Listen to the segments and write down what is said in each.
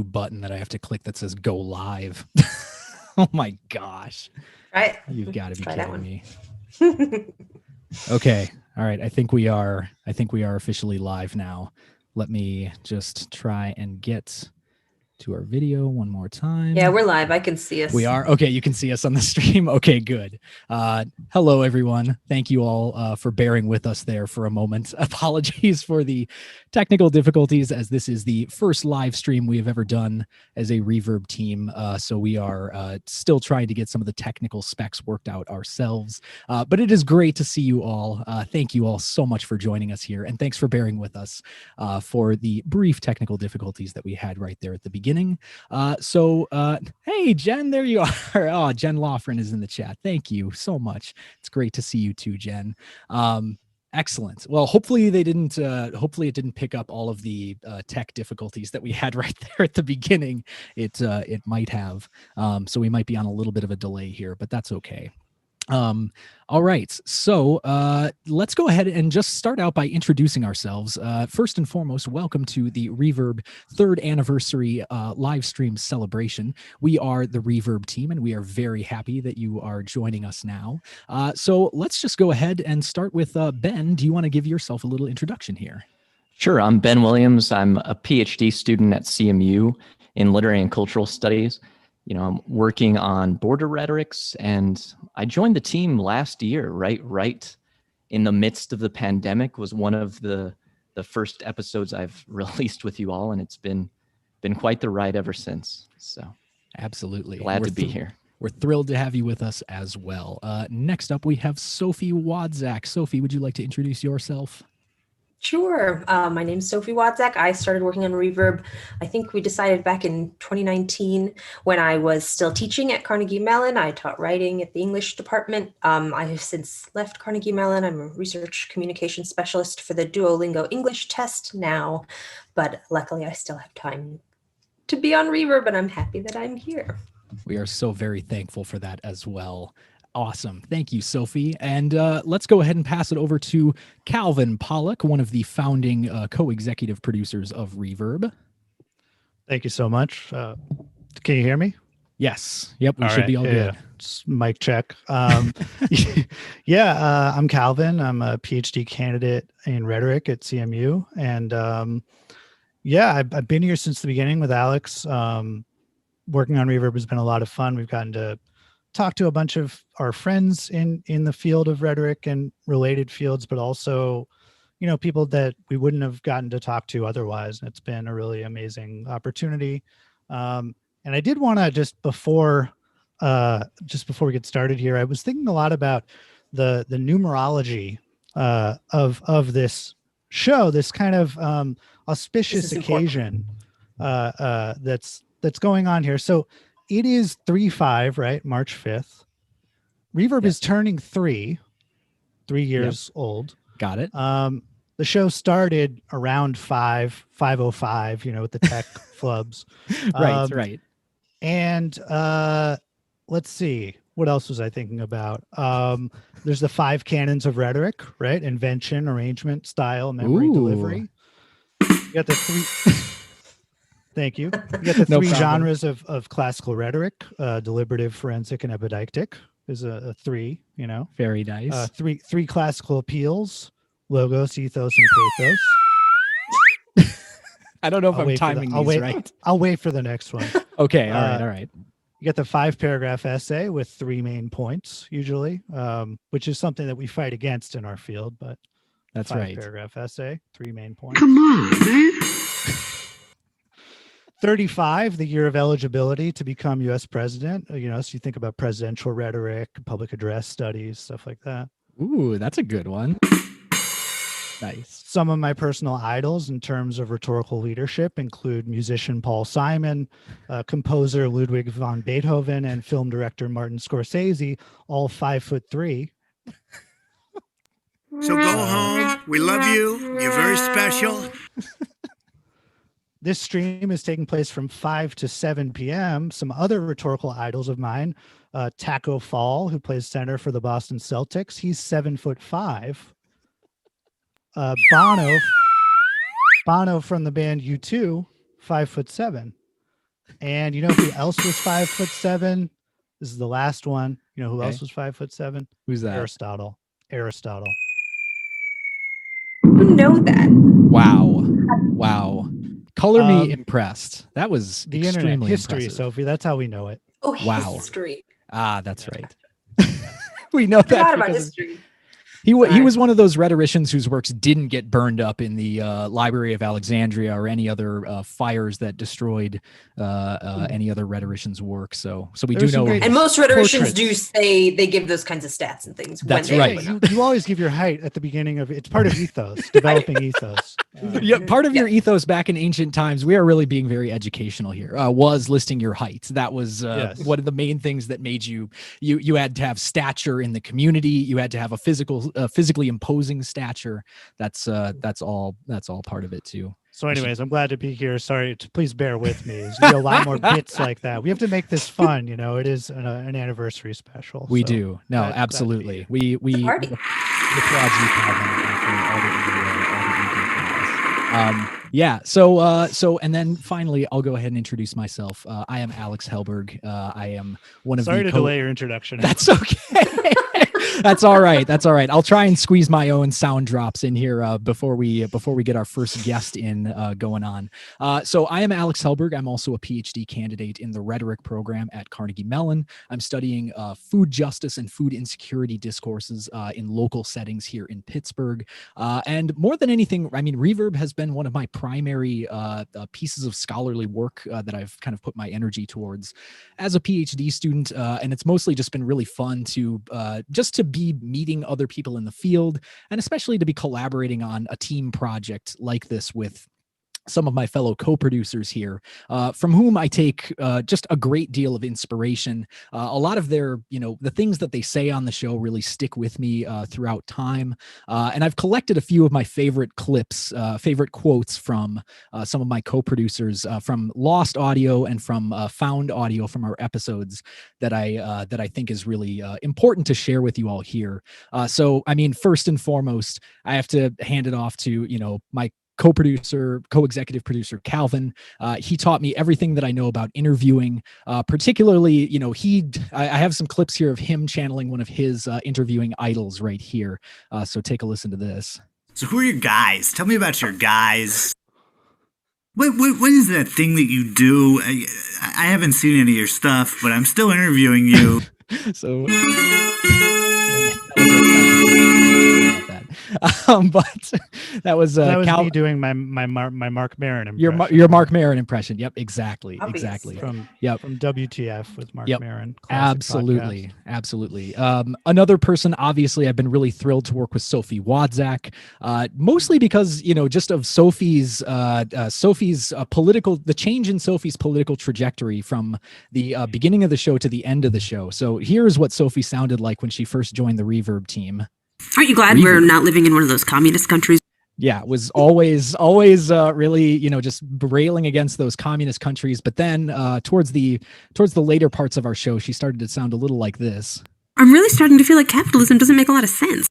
button that I have to click that says go live. Oh my gosh. Right. You've got to be kidding me. me. Okay. All right. I think we are officially live now. Let me just try and get to our video one more time. Yeah, we're live. I can see us. We are. Okay, you can see us on the stream. Okay, good. Hello, everyone. Thank you all for bearing with us there for a moment. Apologies for the technical difficulties, as this is the first live stream we have ever done as a Reverb team. So we are still trying to get some of the technical specs worked out ourselves. But it is great to see you all. Thank you all so much for joining us here. And thanks for bearing with us for the brief technical difficulties that we had right there at the beginning. Hey, Jen, there you are. Oh, Jen Lofgren is in the chat. Thank you so much. It's great to see you too, Jen. Excellent. Well, hopefully it didn't pick up all of the tech difficulties that we had right there at the beginning. It might have. So we might be on a little bit of a delay here, but that's okay. All right, so let's go ahead and just start out by introducing ourselves. First and foremost, welcome to the Reverb 3rd anniversary live stream celebration. We are the Reverb team, and we are very happy that you are joining us now. So let's just go ahead and start with Ben. Do you want to give yourself a little introduction here? Sure, I'm Ben Williams. I'm a PhD student at CMU in Literary and Cultural Studies. You know, I'm working on border rhetorics, and I joined the team last year, right in the midst of the pandemic. Was one of the first episodes I've released with you all, and it's been quite the ride ever since. So absolutely glad to be here. We're thrilled to have you with us as well. Next up, we have Sophie Wadzak. Sophie, would you like to introduce yourself? Sure. My name is Sophie Wadzak. I started working on Reverb. I think we decided back in 2019 when I was still teaching at Carnegie Mellon. I taught writing at the English department. I have since left Carnegie Mellon. I'm a research communication specialist for the Duolingo English test now, but luckily I still have time to be on Reverb, and I'm happy that I'm here. We are so very thankful for that as well. Awesome. Thank you, Sophie. And let's go ahead and pass it over to Calvin Pollock, one of the founding co-executive producers of Reverb. Thank you so much. Can you hear me? Yes. Yep. We should be all good. Just mic check. I'm Calvin. I'm a PhD candidate in rhetoric at CMU. And I've been here since the beginning with Alex. Working on Reverb has been a lot of fun. We've gotten to talk to a bunch of our friends in the field of rhetoric and related fields, but also, you know, people that we wouldn't have gotten to talk to otherwise. And it's been a really amazing opportunity. And I did want to just before we get started here, I was thinking a lot about the numerology of this show, this kind of auspicious occasion that's going on here. So it is 3/5, right? March 5th. Reverb is turning 3 years old. Got it. The show started around 5:05, you know, with the tech flubs. Right. And let's see, what else was I thinking about? There's the 5 canons of rhetoric, right? Invention, arrangement, style, memory, delivery. You got the 3. Thank you. You got the 3 genres of classical rhetoric: deliberative, forensic, and epideictic is a 3. You know, very nice. 3 classical appeals: logos, ethos, and pathos. I don't know if I'm timing these right. I'll wait for the next one. Okay. All right. You get the 5-paragraph essay with 3 main points, usually, which is something that we fight against in our field. But that's right. 5-paragraph essay, 3 main points. Come on, man. 35, the year of eligibility to become U.S. president. You know, so you think about presidential rhetoric, public address studies, stuff like that. Ooh, that's a good one. Nice. Some of my personal idols in terms of rhetorical leadership include musician Paul Simon, composer Ludwig van Beethoven, and film director Martin Scorsese, all 5'3". So go home. We love you. You're very special. This stream is taking place from 5 to 7 p.m. Some other rhetorical idols of mine, Taco Fall, who plays center for the Boston Celtics. He's 7'5". Bono from the band U2, 5'7". And you know who else was 5'7"? This is the last one. You know who Okay. else was 5'7"? Who's that? Aristotle. Aristotle. You know that. Wow. Color me Um, impressed. That was The internet extremely history, impressive. Sophie. That's how we know it. Oh, Wow. history. That's right. We know I forgot that about because history. he Sorry. was one of those rhetoricians whose works didn't get burned up in the Library of Alexandria or any other fires that destroyed any other rhetorician's work. So we There's do some know. great- And most rhetoricians do Portraits. say they give those kinds of stats and things. That's when they right. open up. You always give your height at the beginning of it's part of ethos, developing ethos. Yeah, part of your ethos back in ancient times, we are really being very educational here, was listing your height. That was Yes. one of the main things that made you had to have stature in the community. You had to have a physically imposing stature. That's all part of it too. So, anyways, I'm glad to be here. Sorry, please bear with me. There's gonna be a lot more bits like that. We have to make this fun. You know, it is an anniversary special. We so do. No, glad to be absolutely. here. We Party. applaud you, Calvin, for all that you do for us. Yeah. So and then finally, I'll go ahead and introduce myself. I am Alex Helberg. I am one of Sorry the to delay your introduction. That's okay. That's all right. That's all right. I'll try and squeeze my own sound drops in here before we get our first guest in going on. So I am Alex Helberg. I'm also a PhD candidate in the rhetoric program at Carnegie Mellon. I'm studying food justice and food insecurity discourses in local settings here in Pittsburgh. And more than anything, I mean, Reverb has been one of my primary pieces of scholarly work that I've kind of put my energy towards as a PhD student. And it's mostly just been really fun to just to be meeting other people in the field, and especially to be collaborating on a team project like this with some of my fellow co-producers here, from whom I take just a great deal of inspiration. A lot of their, the things that they say on the show really stick with me throughout time. And I've collected a few of my favorite clips, favorite quotes from some of my co-producers from lost audio and from found audio from our episodes that I think is really important to share with you all here. So, I mean, first and foremost, I have to hand it off to, my co-executive producer, Calvin. He taught me everything that I know about interviewing, particularly, I have some clips here of him channeling one of his interviewing idols right here. So take a listen to this. So who are your guys? Tell me about your guys. What is that thing that you do? I haven't seen any of your stuff, but I'm still interviewing you. So but that was me doing my Mark Maron impression. Your Mark Maron impression. Yep, exactly. From Yep. From WTF with Mark Maron. Absolutely. Another person, obviously, I've been really thrilled to work with Sophie Wadzak, mostly because just of Sophie's the change in Sophie's political trajectory from the beginning of the show to the end of the show. So here's what Sophie sounded like when she first joined the Reverb team. Aren't you glad we're not living in one of those communist countries? Yeah, was always really, just railing against those communist countries. But then towards the later parts of our show, she started to sound a little like this. I'm really starting to feel like capitalism doesn't make a lot of sense.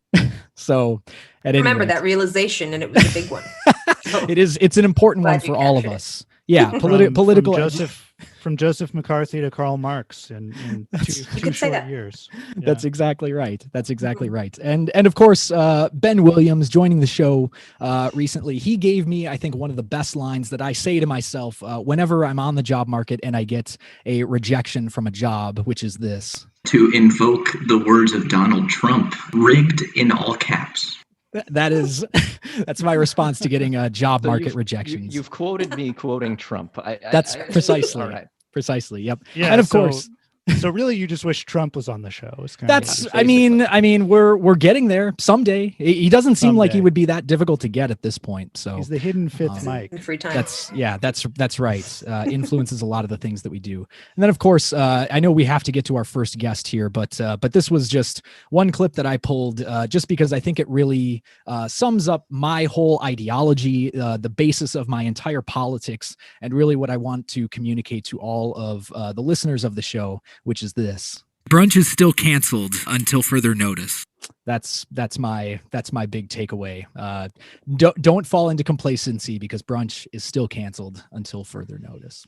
So Remember that realization, and it was a big one. So, it's an important one for all of us. Yeah, political. From Joseph McCarthy to Karl Marx in two short years. Yeah. That's exactly right. And of course, Ben Williams joining the show recently, he gave me, I think, one of the best lines that I say to myself whenever I'm on the job market and I get a rejection from a job, which is this. To invoke the words of Donald Trump, rigged in all caps. That's my response to getting job market rejections. You've quoted me quoting Trump. That's precisely. All right. Precisely. Yep. Yeah, and of course. So really, you just wish Trump was on the show. I mean, we're getting there someday. He doesn't seem like he would be that difficult to get at this point. So he's the hidden fifth mic. Free time. That's right. Influences a lot of the things that we do. And then, of course, I know we have to get to our first guest here, but this was just one clip that I pulled just because I think it really sums up my whole ideology, the basis of my entire politics, and really what I want to communicate to all of the listeners of the show, which is this. Brunch is still canceled until further notice. That's my big takeaway. Don't fall into complacency because brunch is still canceled until further notice.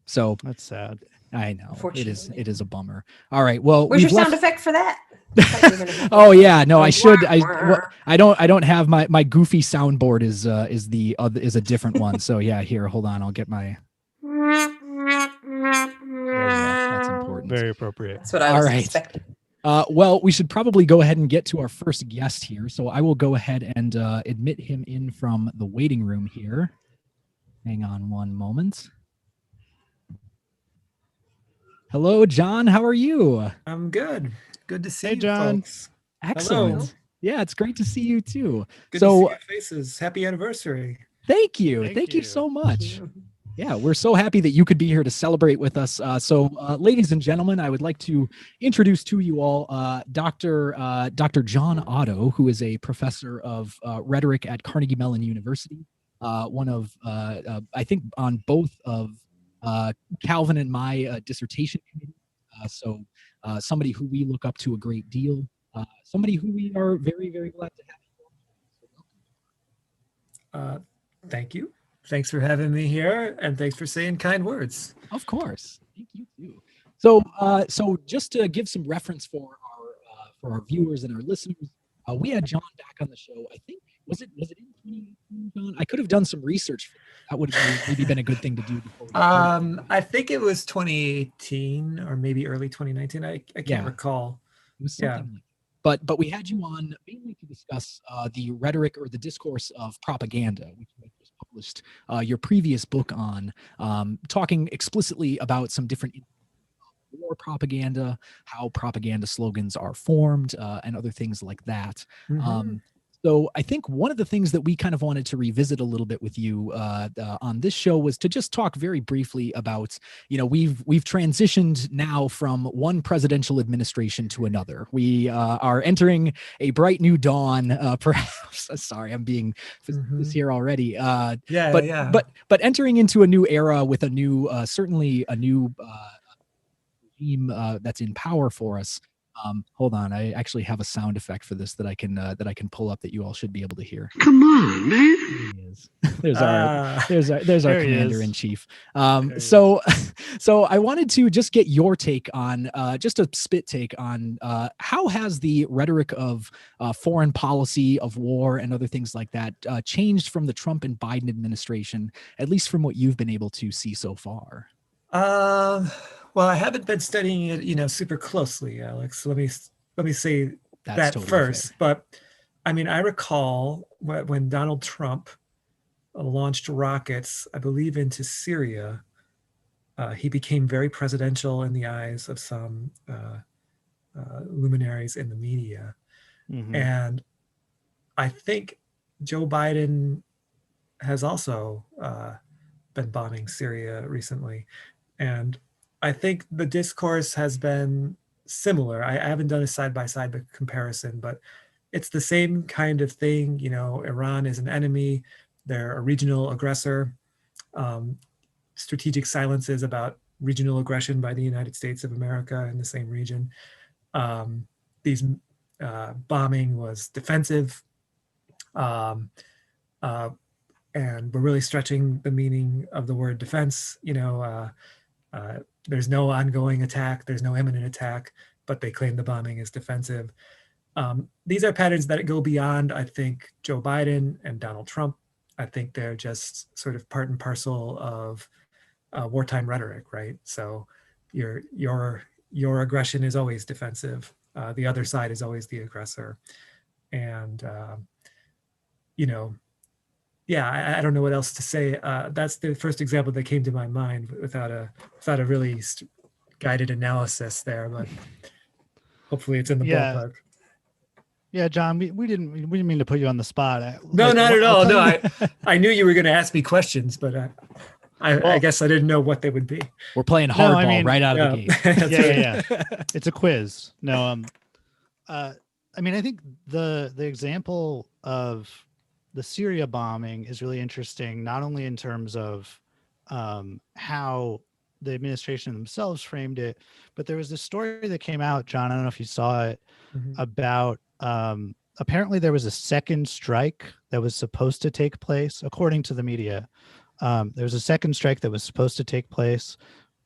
So That's sad. I know Unfortunately. it is a bummer. All right, well, Where's your we've sound left. effect for that? I thought you were gonna have Oh that. yeah, no, I should. Wah. I don't have my goofy soundboard is a different one. So yeah, here, hold on, I'll get my. There we go. That's important. Very appropriate. That's what I All was right. expecting. Well, we should probably go ahead and get to our first guest here. So I will go ahead and admit him in from the waiting room here. Hang on one moment. Hello, John. How are you? I'm good. Good to see Hey, you, John. folks. Excellent. Hello. Yeah, it's great to see you too. Good So to see your faces. Happy anniversary. thank you. Thank Thank you you. so much. Yeah, we're so happy that you could be here to celebrate with us. Ladies and gentlemen, I would like to introduce to you all Dr. John Otto, who is a professor of rhetoric at Carnegie Mellon University, one of, I think, on both of Calvin and my dissertation committee. Somebody who we look up to a great deal, somebody who we are very, very glad to have. Thank you. Thanks for having me here, and thanks for saying kind words. Of course. Thank you too. So just to give some reference for our viewers and our listeners, we had John back on the show. I think was it in 2018, John? I could have done some research. That would have maybe been a good thing to do before. I think it was 2018 or maybe early 2019. I can't recall. It was something like that. But we had you on mainly to discuss the rhetoric or the discourse of propaganda, which you just published your previous book on, talking explicitly about some different war propaganda, how propaganda slogans are formed, and other things like that. So I think one of the things that we kind of wanted to revisit a little bit with you on this show was to just talk very briefly about, we've transitioned now from one presidential administration to another. We are entering a bright new dawn, perhaps. Sorry, I'm being this here already. But entering into a new era with a new, certainly a new regime that's in power for us. Hold on, I actually have a sound effect for this that I can pull up that you all should be able to hear. Come on, man. There's our commander in chief. So I wanted to just get your take on just a spit take on how has the rhetoric of foreign policy, of war, and other things like that changed from the Trump and Biden administration, at least from what you've been able to see so far? Well, I haven't been studying it, super closely, Alex. Let me say that totally first. Fair. But I mean, I recall when Donald Trump launched rockets, I believe, into Syria. He became very presidential in the eyes of some luminaries in the media, and I think Joe Biden has also been bombing Syria recently, and I think the discourse has been similar. I haven't done a side-by-side comparison, but it's the same kind of thing. Iran is an enemy. They're a regional aggressor. Strategic silences about regional aggression by the United States of America in the same region. These bombing was defensive. And we're really stretching the meaning of the word defense. There's no ongoing attack, there's no imminent attack, but they claim the bombing is defensive. These are patterns that go beyond, I think, Joe Biden and Donald Trump. I think they're just sort of part and parcel of wartime rhetoric, right? So your aggression is always defensive. The other side is always the aggressor. And, I don't know what else to say. That's the first example that came to my mind without a really guided analysis there, but hopefully it's in the ballpark. Yeah, John, we didn't mean to put you on the spot. No, not at all. No, I knew you were going to ask me questions, but I guess I didn't know what they would be. We're playing hardball right out of the gate. Yeah. It's a quiz. No, I think the example of the Syria bombing is really interesting, not only in terms of how the administration themselves framed it. But there was this story that came out, John, I don't know if you saw it, about apparently there was a second strike that was supposed to take place, according to the media. There was a second strike that was supposed to take place,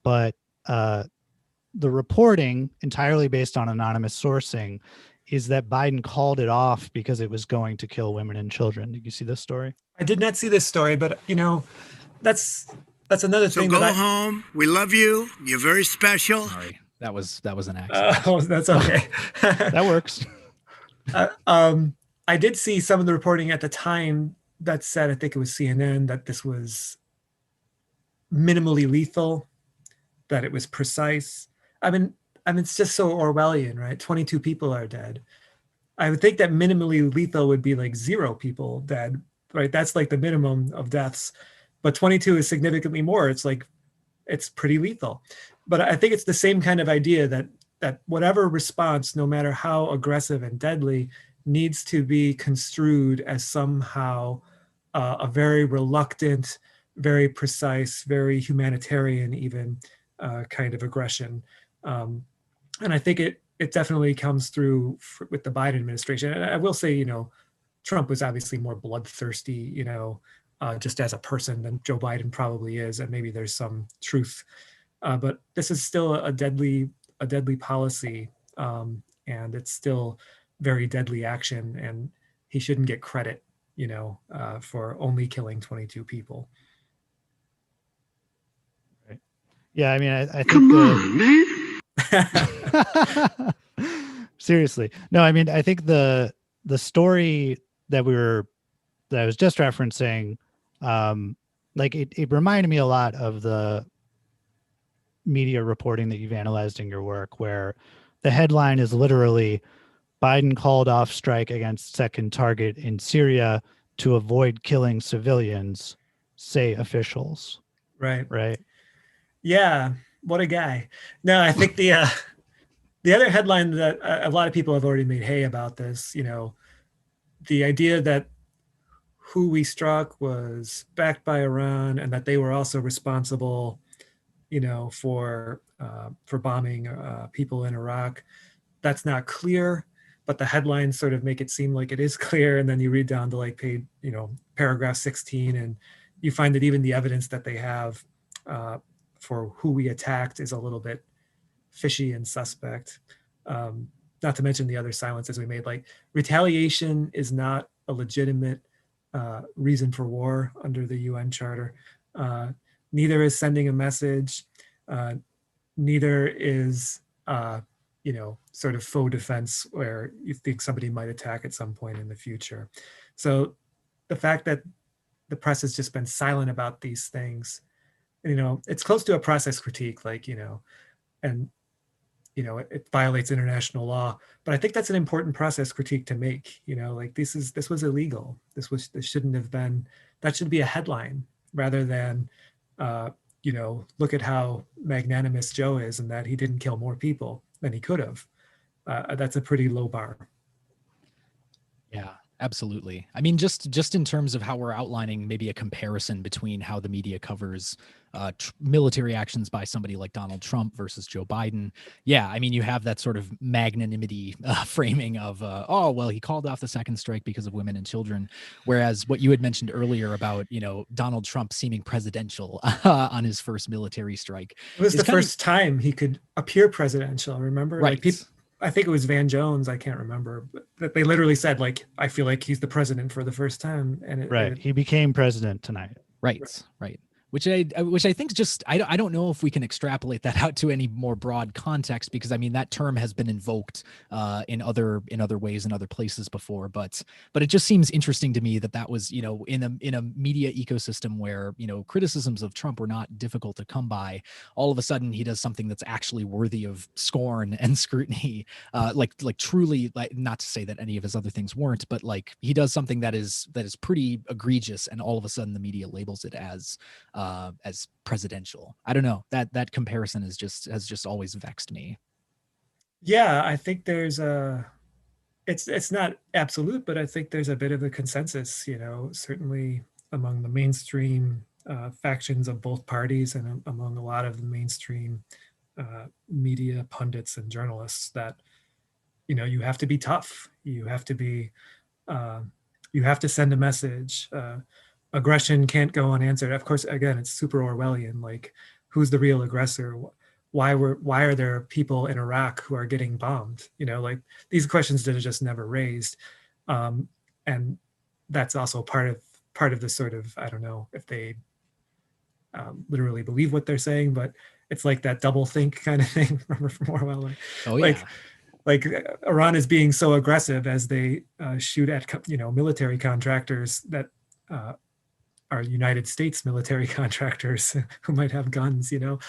but the reporting, entirely based on anonymous sourcing, is that Biden called it off because it was going to kill women and children. Did you see this story? I did not see this story, but that's another thing. So go home. We love you. You're very special. Sorry, that was an accident. Oh, that's okay. That works. I did see some of the reporting at the time that said, I think it was CNN, that this was minimally lethal, that it was precise. I mean, it's just so Orwellian, right? 22 people are dead. I would think that minimally lethal would be like 0 people dead, right? That's like the minimum of deaths. But 22 is significantly more. It's like, it's pretty lethal. But I think it's the same kind of idea that whatever response, no matter how aggressive and deadly, needs to be construed as somehow a very reluctant, very precise, very humanitarian even kind of aggression. And I think it definitely comes through with the Biden administration. And I will say, Trump was obviously more bloodthirsty, just as a person than Joe Biden probably is. And maybe there's some truth. But this is still a deadly policy. And it's still very deadly action. And he shouldn't get credit, for only killing 22 people. Right. Yeah, I mean, I think Come on, man. Seriously. No, I mean, I think the story that I was just referencing, like it reminded me a lot of the media reporting that you've analyzed in your work, where the headline is literally Biden called off strike against second target in Syria to avoid killing civilians, say officials. Right. Right. Yeah. What a guy. No, I think the other headline that a lot of people have already made hay about this, the idea that who we struck was backed by Iran and that they were also responsible, for bombing people in Iraq. That's not clear, but the headlines sort of make it seem like it is clear. And then you read down to like page, paragraph 16, and you find that even the evidence that they have for who we attacked is a little bit fishy and suspect. Not to mention the other silences we made, like retaliation is not a legitimate reason for war under the UN Charter. Neither is sending a message. Neither is, sort of faux defense where you think somebody might attack at some point in the future. So the fact that the press has just been silent about these things, it's close to a process critique, like, and, it violates international law, but I think that's an important process critique to make, like this was illegal. This shouldn't have been, that should be a headline rather than, look at how magnanimous Joe is and that he didn't kill more people than he could have. That's a pretty low bar. Yeah, absolutely. I mean, just in terms of how we're outlining maybe a comparison between how the media covers military actions by somebody like Donald Trump versus Joe Biden. Yeah, I mean, you have that sort of magnanimity framing of, oh, well, he called off the second strike because of women and children. Whereas what you had mentioned earlier about, Donald Trump seeming presidential on his first military strike. It was the first time he could appear presidential, remember? Right. Like I think it was Van Jones, I can't remember, but that they literally said, like, I feel like he's the president for the first time. And he became president tonight. Right. Which I think just I don't know if we can extrapolate that out to any more broad context, because I mean that term has been invoked in other ways in other places before, but it just seems interesting to me that was in a media ecosystem where criticisms of Trump were not difficult to come by. All of a sudden he does something that's actually worthy of scorn and scrutiny, like truly, like, not to say that any of his other things weren't, but like he does something that is pretty egregious, and all of a sudden the media labels it as presidential. I don't know, that comparison has just always vexed me. Yeah, I think there's it's not absolute, but I think there's a bit of a consensus, certainly among the mainstream factions of both parties and among a lot of the mainstream media pundits and journalists that, you know, you have to be tough. You have to be, you have to send a message. Aggression can't go unanswered. Of course, again, it's super Orwellian. Like, who's the real aggressor? Why are there people in Iraq who are getting bombed? You know, like, these questions that are just never raised. And that's also part of the sort of, I don't know if they literally believe what they're saying, but it's like that double think kind of thing. Remember from Orwell? Like Iran is being so aggressive as they shoot at, you know, military contractors that are United States military contractors who might have guns, you know.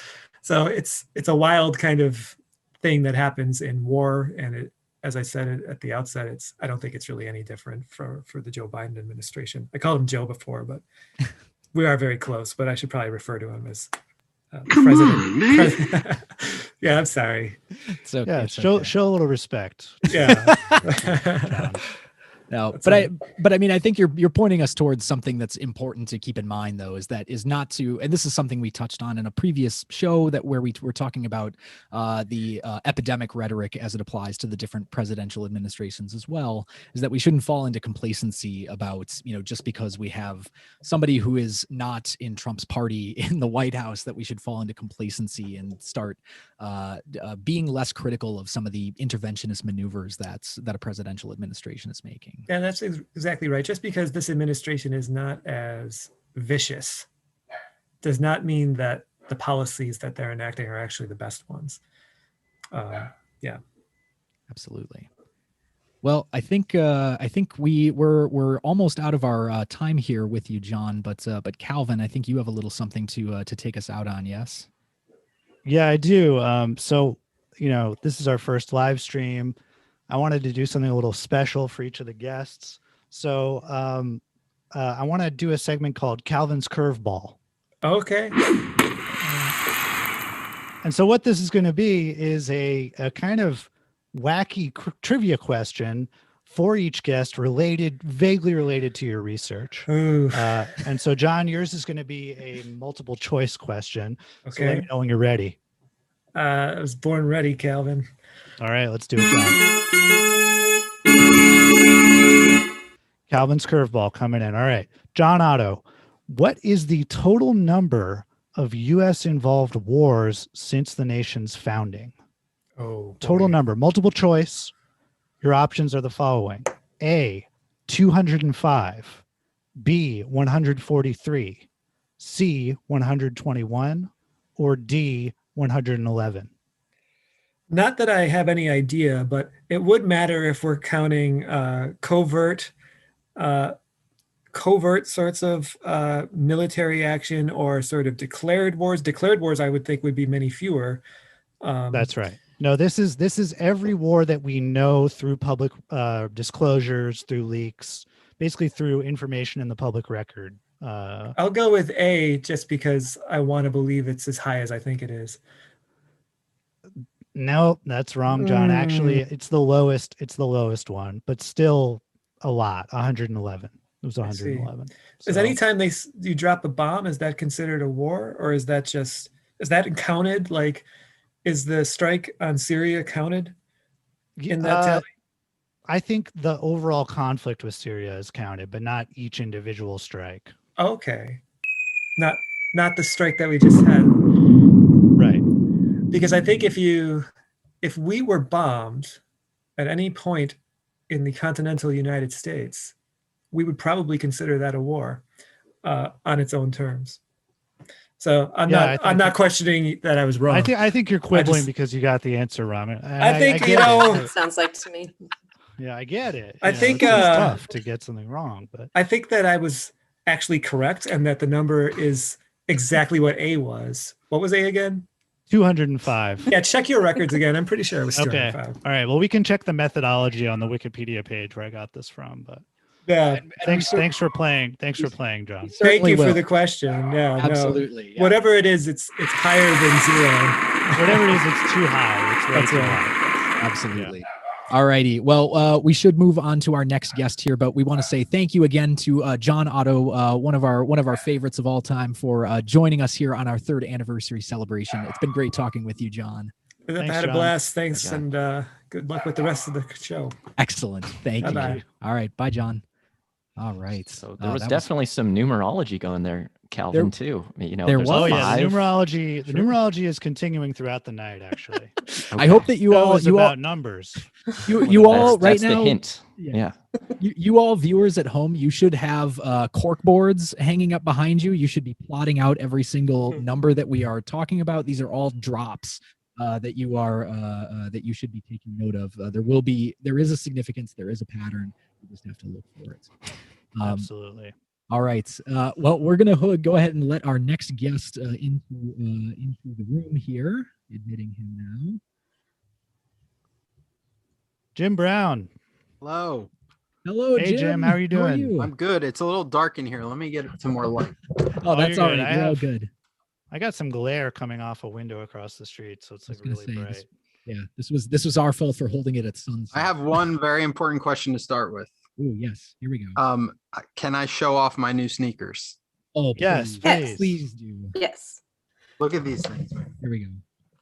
So it's a wild kind of thing that happens in war, and it, as I said at the outset, I don't think it's really any different for the Joe Biden administration. I called him Joe before, but we are very close. But I should probably refer to him as president. On, man. Yeah, I'm sorry. It's okay. Yeah, it's show okay. a little respect. Yeah. No, That's but I mean, I think you're pointing us towards something that's important to keep in mind, though, is not to, and this is something we touched on in a previous show where we were talking about the epidemic rhetoric as it applies to the different presidential administrations as well, is that we shouldn't fall into complacency about, you know, just because we have somebody who is not in Trump's party in the White House, that we should fall into complacency and start being less critical of some of the interventionist maneuvers that a presidential administration is making. Yeah, that's exactly right. Just because this administration is not as vicious does not mean that the policies that they're enacting are actually the best ones. Yeah, absolutely. Well, I think we're almost out of our time here with you, John. But Calvin, I think you have a little something to take us out on. Yes. Yeah, I do. So, you know, this is our first live stream. I wanted to do something a little special for each of the guests. So I want to do a segment called Calvin's Curveball. Okay. And so what this is going to be is a kind of wacky trivia question for each guest vaguely related to your research. And so, John, yours is going to be a multiple choice question. Okay. So let me know when you're ready. I was born ready, Calvin. All right, let's do it, John. Calvin's curveball coming in. All right, John Otto, what is the total number of U.S. involved wars since the nation's founding? Oh, total number, multiple choice. Your options are the following: A, 205, B, 143, C, 121, or D, 111. Not that I have any idea, but it would matter if we're counting covert sorts of military action or sort of declared wars. Declared wars, I would think, would be many fewer. That's right. No, this is every war that we know through public disclosures, through leaks, basically through information in the public record. I'll go with A just because I want to believe it's as high as I think it is. No, that's wrong, John. Actually, it's the lowest. It's the lowest one, but still a lot. 111. It was 111. Is anytime you drop a bomb, is that considered a war, or is that counted? Like, is the strike on Syria counted in that tally? I think the overall conflict with Syria is counted, but not each individual strike. Okay, not the strike that we just had. Right. Because I think if we were bombed at any point in the continental United States, we would probably consider that a war on its own terms. So I'm not questioning that I was wrong. I think you're quibbling because you got the answer wrong. I think it sounds like to me. Yeah, I get it. I think it's tough to get something wrong, but I think that I was actually correct and that the number is exactly what A was. What was A again? 205. Yeah, check your records again. I'm pretty sure it was 205. Okay. All right. Well, we can check the methodology on the Wikipedia page where I got this from, but yeah. Thanks for playing. Thanks for playing, John. Thank you for the question. Yeah, absolutely. No. Yeah. Whatever it is, it's higher than zero. Whatever it is, it's too high. It's way That's too right. high. Absolutely. All righty. Well, we should move on to our next guest here, but we want to say thank you again to John Otto, one of our favorites of all time, for joining us here on our 3rd anniversary celebration. It's been great talking with you, John. I've Thanks, had a John. blast. Thanks, John. and good luck with the rest of the show. Excellent. Thank Bye-bye. you. All right. Bye, John. All right. So there was that definitely some numerology going there, Calvin, There- too. You know, there there's was. Oh yeah, five. the numerology. The Sure. numerology is continuing throughout the night. Actually, I hope that you Show all is you all about numbers. you all right that's now. the hint. Yeah. Yeah. You all viewers at home, you should have cork boards hanging up behind you. You should be plotting out every single number that we are talking about. These are all drops that you are that you should be taking note of. There is a significance, there is a pattern. You just have to look for it. Absolutely. All right. Well, we're gonna go ahead and let our next guest into the room here. Admitting him now. Jim Brown. Hello. Hello, Hey, Jim, how are you doing? I'm good. It's a little dark in here. Let me get some more light. Oh, that's you're all good. right. You're all good. I got some glare coming off a window across the street, so it's I was like gonna really say, bright. this was our fault for holding it at sunset. I have one very important question to start with. Oh yes, here we go. Can I show off my new sneakers? Oh Yes, please, please. please do. Yes. Look at these things. Here we go.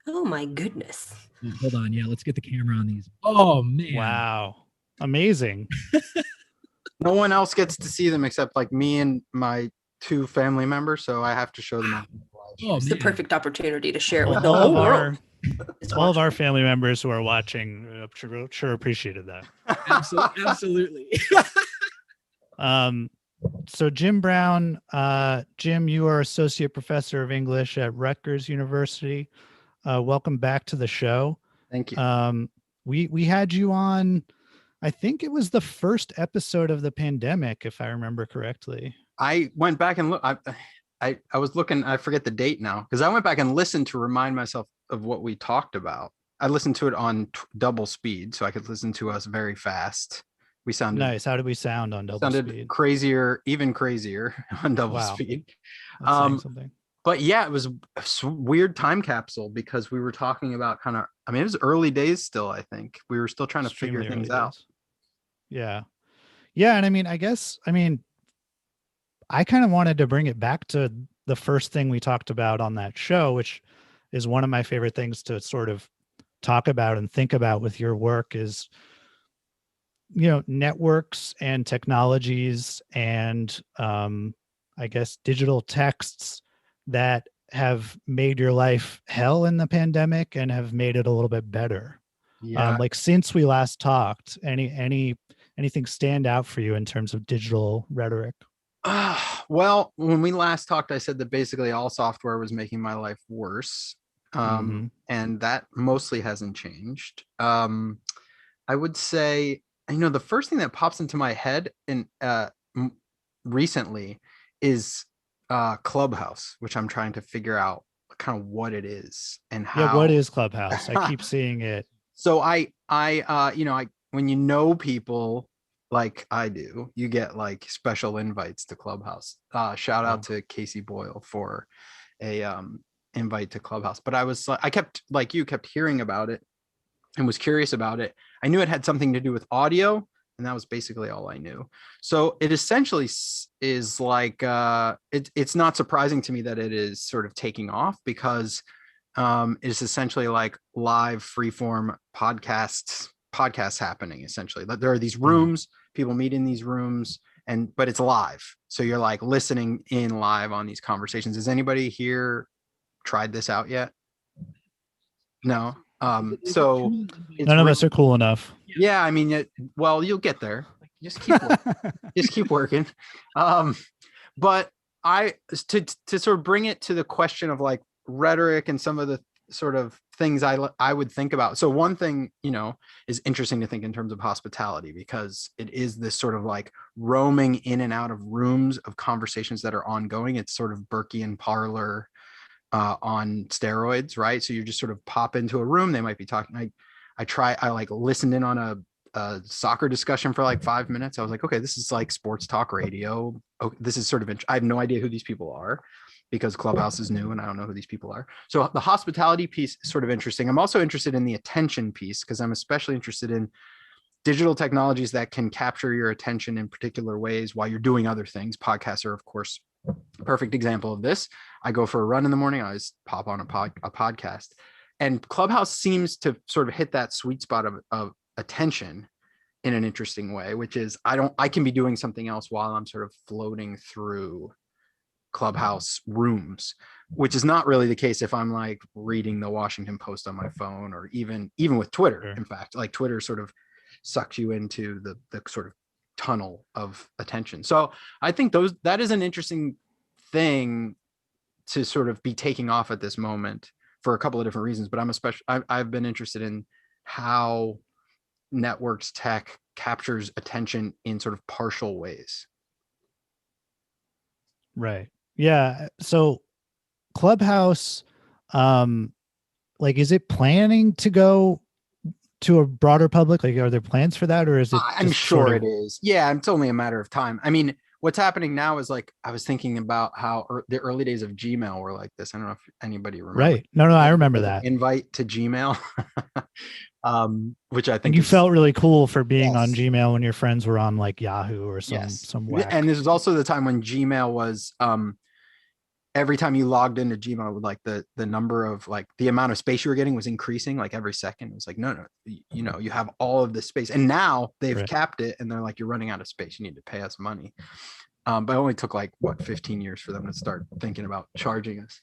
Oh my goodness. Oh, hold on, yeah, let's get the camera on these. Oh man, Wow, amazing. No one else gets to see them except like me and my 2 family members, so I have to show them off. Oh It's the man, perfect opportunity to share it with the all whole of world. all of our family members who are watching sure appreciated that. absolutely. So Jim Brown, Jim, you are associate professor of English at Rutgers University. Welcome back to the show. Thank you. We had you on, I think it was the first episode of the pandemic, if I remember correctly. I went back and look. I was looking. I forget the date now because I went back and listened to remind myself of what we talked about. I listened to it on double speed so I could listen to us very fast. We sounded Nice. How did we sound on double speed? Crazier, even crazier on double Wow. speed. That's saying something. But yeah, it was a weird time capsule because we were talking about it was early days still. I think we were still trying to figure Extremely things early out. days. Yeah. And I kind of wanted to bring it back to the first thing we talked about on that show, which is one of my favorite things to sort of talk about and think about with your work is, networks and technologies and I guess digital texts that have made your life hell in the pandemic and have made it a little bit better. Yeah. Like since we last talked, anything stand out for you in terms of digital rhetoric? Well, when we last talked, I said that basically all software was making my life worse. And that mostly hasn't changed. I would say, the first thing that pops into my head recently is Clubhouse, which I'm trying to figure out kind of what it is and how. Yeah, what is Clubhouse? I keep seeing it. So when you know people like I do, you get like special invites to Clubhouse. Shout out to Casey Boyle for a invite to Clubhouse. But I kept hearing about it and was curious about it. I knew it had something to do with audio, and that was basically all I knew. So it essentially is like it's not surprising to me that it is sort of taking off because it's essentially like live freeform podcasts happening. Essentially, there are these rooms, people meet in these rooms, but it's live, so you're like listening in live on these conversations. Has anybody here tried this out yet? No. So none of us are cool enough. Yeah, you'll get there. Just keep working. But to sort of bring it to the question of like rhetoric and some of the sort of things I would think about. So one thing, is interesting to think in terms of hospitality, because it is this sort of like roaming in and out of rooms of conversations that are ongoing. It's sort of Burkean parlor on steroids, right? So you just sort of pop into a room. They might be talking. I listened in on a soccer discussion for like 5 minutes. I was like, okay, this is like sports talk radio. Oh, this is sort of, I have no idea who these people are because Clubhouse is new and I don't know who these people are. So the hospitality piece is sort of interesting. I'm also interested in the attention piece because I'm especially interested in digital technologies that can capture your attention in particular ways while you're doing other things. Podcasts are, of course, a perfect example of this. I go for a run in the morning, I always pop on a podcast. And Clubhouse seems to sort of hit that sweet spot of attention in an interesting way, which is I can be doing something else while I'm sort of floating through Clubhouse rooms, which is not really the case if I'm like reading the Washington Post on my phone, or even with Twitter. Sure. In fact, like Twitter sort of sucks you into the sort of tunnel of attention. So I think that is an interesting thing to sort of be taking off at this moment for a couple of different reasons. But I've been interested in how networks tech captures attention in sort of partial ways. Right. Yeah. So Clubhouse, like, is it planning to go to a broader public? Like, are there plans for that, or is it? I'm sure it is. Yeah, it's only a matter of time. I mean, what's happening now is, like, I was thinking about how the early days of Gmail were like this. I don't know if anybody remembers. Right. No, I remember that. Invite to Gmail, which I think and you felt really cool for being on Gmail when your friends were on like Yahoo or some whack. And this was also the time when Gmail was every time you logged into Gmail, like the number of, like, the amount of space you were getting was increasing like every second. It was like, no, you know, you have all of this space. And now they've capped it, and they're like, you're running out of space. You need to pay us money. But it only took like 15 years for them to start thinking about charging us.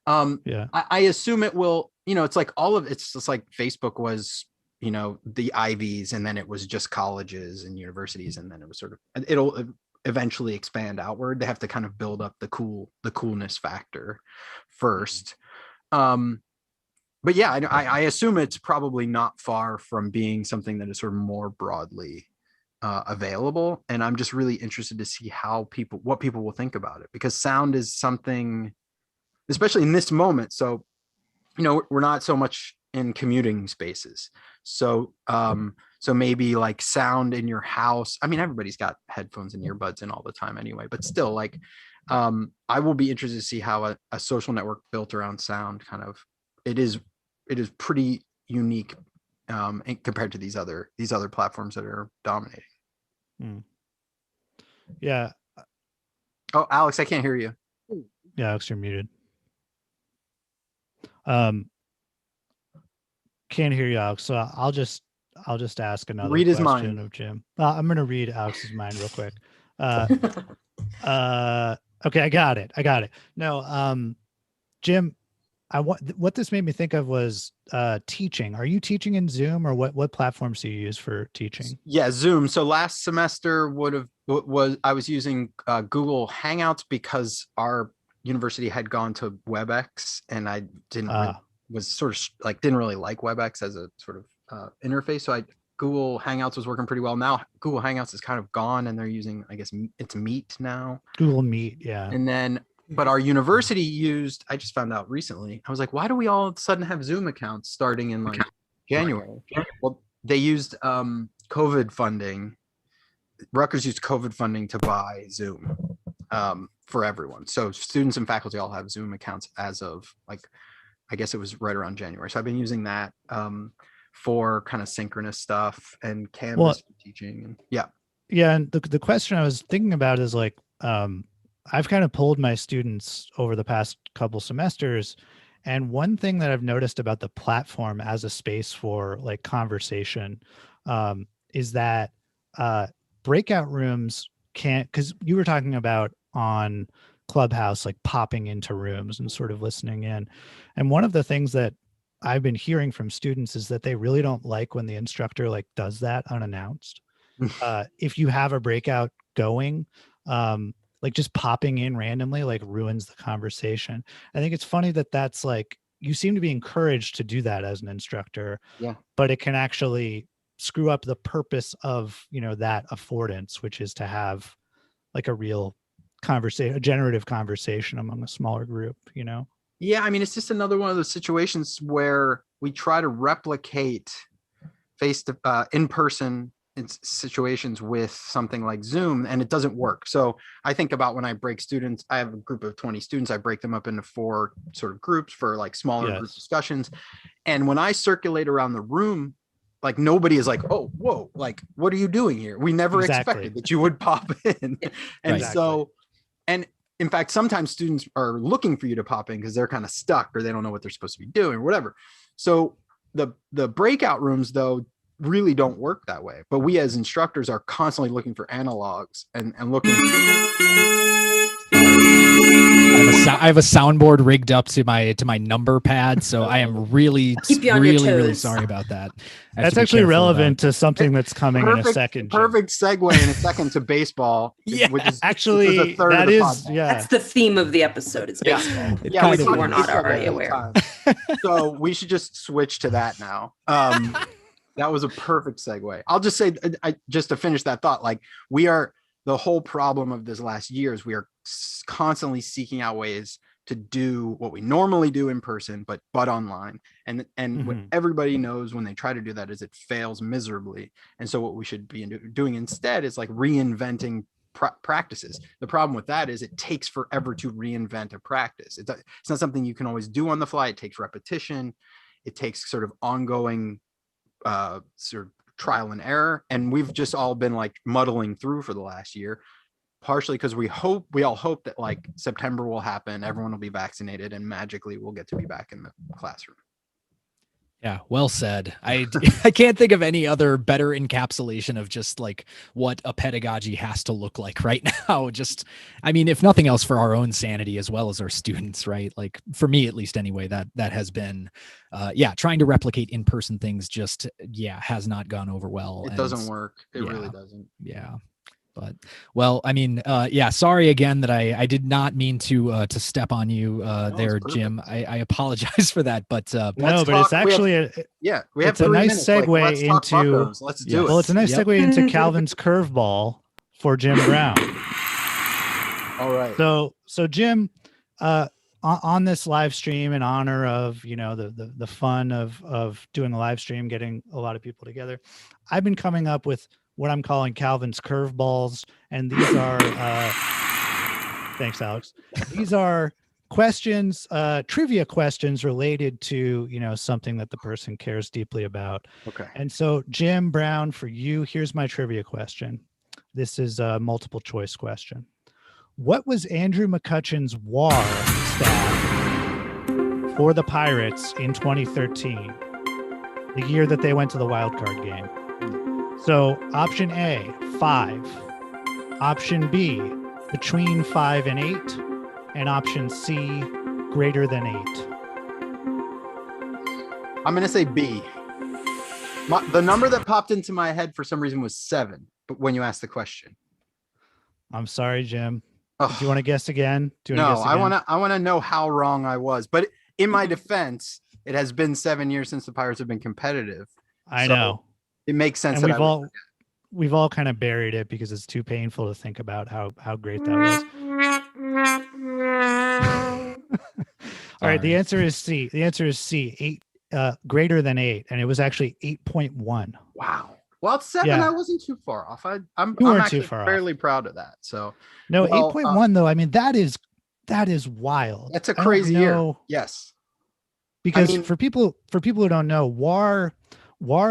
I assume it will, you know, it's like it's just like Facebook was, you know, the Ivies, and then it was just colleges and universities. And then it was sort of, it'll eventually expand outward. They have to kind of build up the coolness factor first. But yeah, I assume it's probably not far from being something that is sort of more broadly available. And I'm just really interested to see what people will think about it, because sound is something, especially in this moment. So, you know, we're not so much in commuting spaces. So, so maybe like sound in your house. I mean, everybody's got headphones and earbuds in all the time anyway, but still, like, I will be interested to see how a social network built around sound kind of, it is pretty unique compared to these other platforms that are dominating. Yeah. Oh, Alex, I can't hear you. Yeah, Alex, you're muted. Can't hear you, Alex. So I'll just ask another read his question mind of Jim. I'm going to read Alex's mind real quick. Okay, I got it. No, Jim, what this made me think of was teaching. Are you teaching in Zoom, or what platforms do you use for teaching? Yeah, Zoom. So last semester I was using Google Hangouts because our university had gone to WebEx, and I didn't really like WebEx as a sort of interface. So Google Hangouts was working pretty well. Now Google Hangouts is kind of gone, and they're using, I guess it's Meet now. Google Meet, yeah. And then, but our university I just found out recently, I was like, why do we all of a sudden have Zoom accounts starting in like January? Well, they used COVID funding. Rutgers used COVID funding to buy Zoom for everyone. So students and faculty all have Zoom accounts as of, like, I guess it was right around January. So I've been using that for kind of synchronous stuff and Canvas for teaching. And yeah. And the question I was thinking about is, like, I've kind of polled my students over the past couple semesters, and one thing that I've noticed about the platform as a space for like conversation is that breakout rooms can't, because you were talking about on Clubhouse, like popping into rooms and sort of listening in. And one of the things that I've been hearing from students is that they really don't like when the instructor like does that unannounced. If you have a breakout going, like just popping in randomly, like ruins the conversation. I think it's funny that that's like, you seem to be encouraged to do that as an instructor, but it can actually screw up the purpose of, you know, that affordance, which is to have like a real conversation, a generative conversation among a smaller group, you know? Yeah, I mean, it's just another one of those situations where we try to replicate in-person situations with something like Zoom, and it doesn't work. So I think about when I break students, I have a group of 20 students, I break them up into 4 sort of groups for like smaller group discussions. And when I circulate around the room, like nobody is like, oh, whoa, like what are you doing here? We never Exactly. expected that you would pop in. And Right. so, and in fact, sometimes students are looking for you to pop in because they're kind of stuck or they don't know what they're supposed to be doing or whatever. So the breakout rooms though really don't work that way. But we as instructors are constantly looking for analogs and looking. I have a soundboard rigged up to my number pad, so I am really, Keep you on your really toes. sorry about that. I have That's to be actually careful relevant about- to something that's coming in a second. Jim. Perfect segue in a second to baseball. Yeah, which is Actually, which was a third of that the is podcast. That's the theme of the episode. It's Yeah. baseball. It Yeah, kind we of If you talked were is. not baseball already the whole aware. time. So we should just switch to that now. That was a perfect segue. I'll just say, just to finish that thought, like the whole problem of this last year is we are constantly seeking out ways to do what we normally do in person, but online. And what everybody knows when they try to do that is it fails miserably. And so what we should be doing instead is like reinventing practices. The problem with that is it takes forever to reinvent a practice. It's not something you can always do on the fly. It takes repetition. It takes sort of ongoing sort of trial and error. And we've just all been like muddling through for the last year, partially because we all hope that like September will happen, everyone will be vaccinated, and magically we'll get to be back in the classroom. Yeah, well said. I can't think of any other better encapsulation of just like what a pedagogy has to look like right now. Just, I mean, if nothing else, for our own sanity as well as our students, right? Like for me, at least anyway, that has been, trying to replicate in-person things just, has not gone over well. It doesn't work. It really doesn't. Yeah. But well, I mean, sorry again that I did not mean to step on you there, Jim. I apologize for that. But no, but it's actually we have it's a nice segue into let's do it. Well, it's a nice segue into Calvin's curveball for Jim Brown. All right. So Jim, on this live stream, in honor of the fun of doing a live stream, getting a lot of people together, I've been coming up with what I'm calling Calvin's curveballs. And these are, thanks, Alex. These are questions, trivia questions related to, something that the person cares deeply about. Okay. And so Jim Brown, for you, here's my trivia question. This is a multiple choice question. What was Andrew McCutcheon's WAR stat for the Pirates in 2013? The year that they went to the wild card game. So option A, 5. Option B, between 5 and 8. And option C, greater than 8. I'm going to say B. The number that popped into my head for some reason was 7, but when you asked the question. I'm sorry, Jim. Oh. Do you want to guess again? I want to know how wrong I was. But in my defense, it has been 7 years since the Pirates have been competitive. I know. It makes sense. And that we've all kind of buried it because it's too painful to think about how great that was. All right, the answer is C. The answer is C. 8, greater than 8, and it was actually 8.1. Wow. Well, it's 7. Yeah. I wasn't too far off. I'm weren't actually too far fairly proud of that. So no, 8.1 though. I mean, that is wild. That's a crazy year. Yes. Because for people who don't know, WAR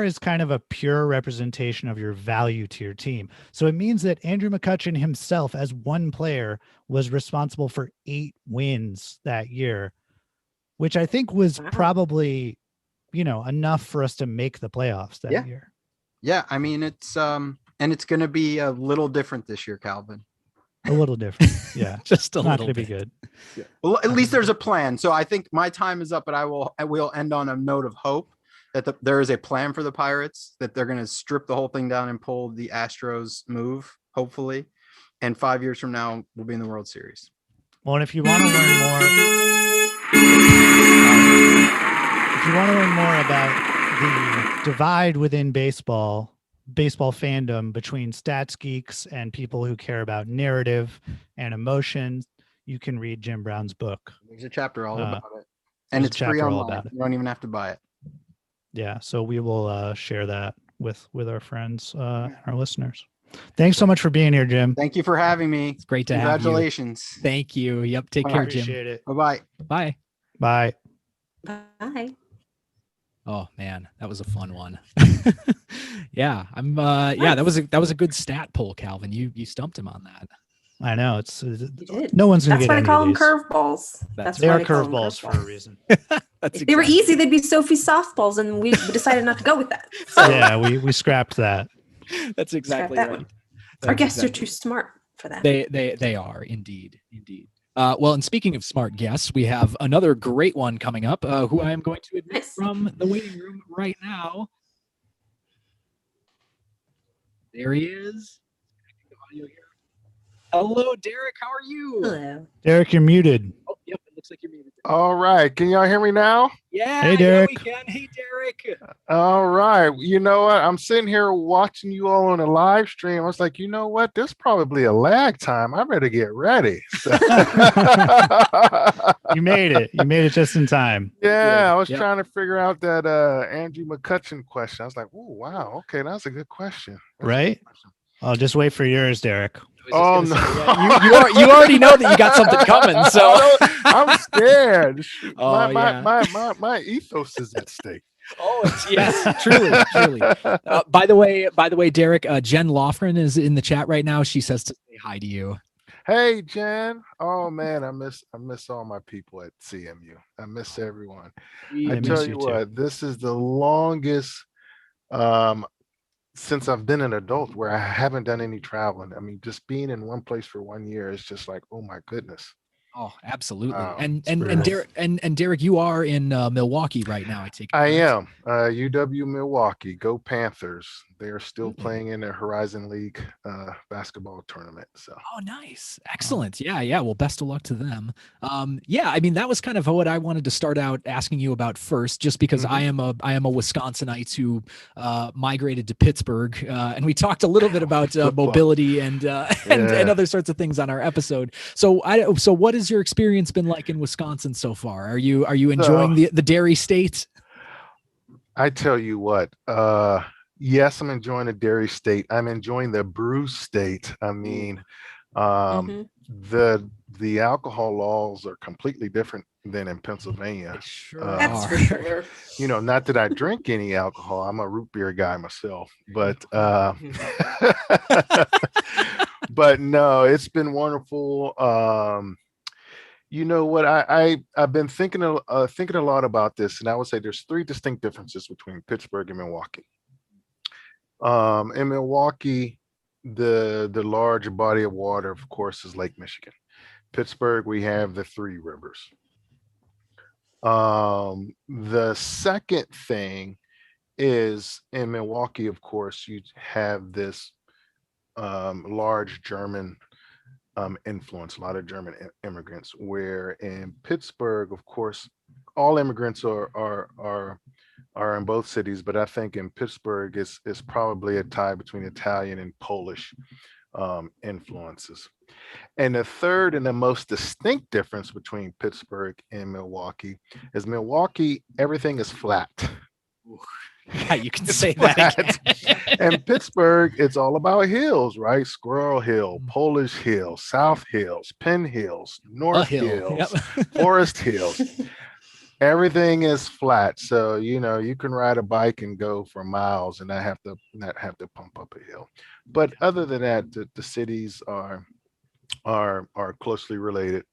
is kind of a pure representation of your value to your team. So it means that Andrew McCutcheon himself, as one player, was responsible for 8 wins that year, which I think was probably, enough for us to make the playoffs that year. Yeah. I mean, it's and it's going to be a little different this year, Calvin. A little different. Yeah. Just a Not little going to bit. be good. Yeah. Well, at least there's a plan. So I think my time is up, but I will end on a note of hope that there is a plan for the Pirates, that they're going to strip the whole thing down and pull the Astros move, hopefully. And 5 years from now, we'll be in the World Series. Well, and if you want to learn more about the divide within baseball fandom between stats geeks and people who care about narrative and emotion, you can read Jim Brown's book. There's a chapter all about it. And it's free online. You don't even have to buy it. Yeah, so we will share that with our friends and our listeners. Thanks so much for being here, Jim. Thank you for having me. It's great to have you. Congratulations. Thank you. Yep. Take care, Jim. Appreciate it. Bye-bye. Bye. Bye. Bye. Oh man, that was a fun one. Yeah, that was a good stat poll, Calvin. You stumped him on that. I know it's You did. no one's gonna That's get why any they call of them these. curveballs. That's They why are they call them curveballs for a reason. That's If they were exactly- easy, they'd be Sophie's softballs, and we decided not to go with that. So Yeah, we scrapped that. That's scrap exactly that right. one. Our That's guests are exactly- too smart for that. They are indeed. Well, and speaking of smart guests, we have another great one coming up, who I am going to admit Nice. from the waiting room right now. There he is. Hello, Derek. How are you? Hello. Derek, you're muted. Oh, yep. It looks like you're muted. All right. Can y'all hear me now? Yeah. Hey, Derek. Yeah, we can. Hey, Derek. All right. You know what? I'm sitting here watching you all on a live stream. I was like, you know what? There's probably a lag time. I better get ready. So- You made it. You made it just in time. yeah, I was Yep. trying to figure out that Andrew McCutcheon question. I was like, oh, wow. Okay, that's a good question. That's a good Right? question. I'll just wait for yours, Derek. Oh, Say, no. yeah, you already know that you got something coming. So I'm scared. Shoot, Oh, yeah. my ethos is at stake. Oh, yes, truly. By the way, Derek, Jen Lofgren is in the chat right now. She says to say hi to you. Hey, Jen. Oh man, I miss all my people at CMU. I miss everyone. We I miss tell you you too. what, this is the longest since I've been an adult where I haven't done any traveling. I mean, just being in one place for 1 year is just like, oh my goodness. Oh, absolutely. Wow, and it's and pretty and cool. Derek and Derek, you are in Milwaukee right now. I take it. I correct? am. UW Milwaukee, go Panthers. They're still Mm. playing in the Horizon League basketball tournament. So Oh, nice. Excellent. Yeah. Well, best of luck to them. Yeah, I mean, that was kind of what I wanted to start out asking you about first, just because I am a Wisconsinite who migrated to Pittsburgh. And we talked a little bit about mobility and other sorts of things on our episode. So what has your experience been like in Wisconsin so far? Are you enjoying the dairy state? I tell you what, yes, I'm enjoying the dairy state. I'm enjoying the brew state. I mean, the alcohol laws are completely different than in Pennsylvania. That's for sure. You know, not that I drink any alcohol. I'm a root beer guy myself, but but no, it's been wonderful. You know what? I've been thinking a lot about this, and I would say there's three distinct differences between Pittsburgh and Milwaukee. In Milwaukee, the large body of water, of course, is Lake Michigan. Pittsburgh, we have the three rivers. The second thing is in Milwaukee, of course, you have this large German influence, a lot of German immigrants, where in Pittsburgh, of course, all immigrants are in both cities, but I think in Pittsburgh is probably a tie between Italian and Polish influences. And the third and the most distinct difference between Pittsburgh and Milwaukee is Milwaukee, everything is flat. Yeah, you can say that again. And Pittsburgh, it's all about hills, right? Squirrel Hill, Polish Hill, South Hills, Penn Hills, North Hills, Forest Hills. Everything is flat, so you know you can ride a bike and go for miles and not have to pump up a hill. But other than that, the cities are closely related,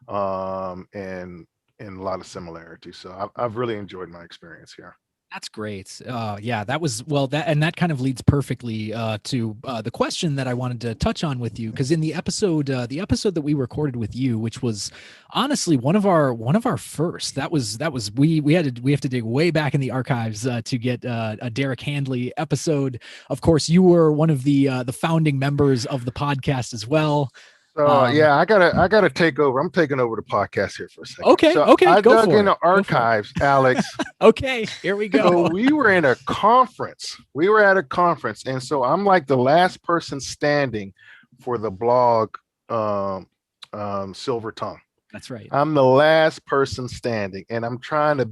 and a lot of similarities. So I've really enjoyed my experience here. That's great. Yeah, that was that kind of leads perfectly to the question that I wanted to touch on with you, because in the episode that we recorded with you, which was honestly one of our first, we have to dig way back in the archives to get a Derek Handley episode. Of course, you were one of the founding members of the podcast as well. So yeah, I gotta take over. I'm taking over the podcast here for a second. Okay, so okay, I go dug for in it. the archives, Alex. Okay, here we go. So we were in a conference. We were at a conference, and so I'm like the last person standing for the blog Silver Tongue. That's right. I'm the last person standing, and I'm trying to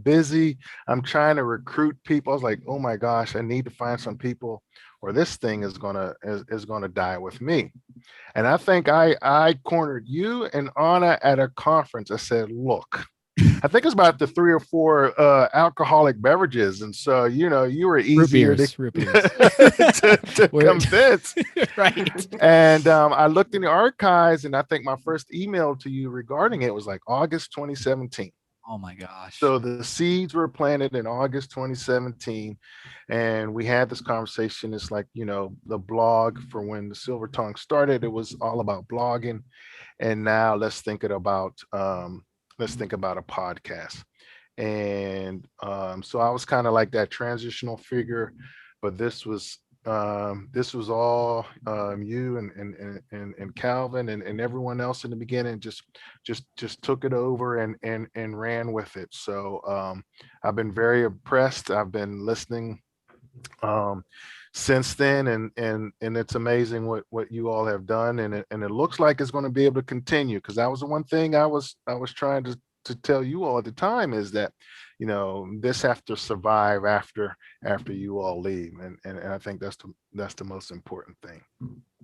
recruit people. I was like, oh my gosh, I need to find some people, or this thing is gonna die with me. And I think I cornered you and Anna at a conference. I said, look, I think it's about the 3 or 4 alcoholic beverages, and so you were Root easier beers, root beers. to We're- convince. Right. And I looked in the archives, and I think my first email to you regarding it was like August 2017. Oh my gosh. So the seeds were planted in August 2017, and we had this conversation. It's like, the blog for when the Silver Tongue started, it was all about blogging. And now let's think about a podcast. And so I was kind of like that transitional figure, but this was all you and Calvin and everyone else in the beginning just took it over and ran with it. So I've been very impressed. I've been listening since then, and it's amazing what you all have done, and it looks like it's going to be able to continue, because that was the one thing I was trying to tell you all at the time, is that this have to survive after you all leave, and I think that's the most important thing.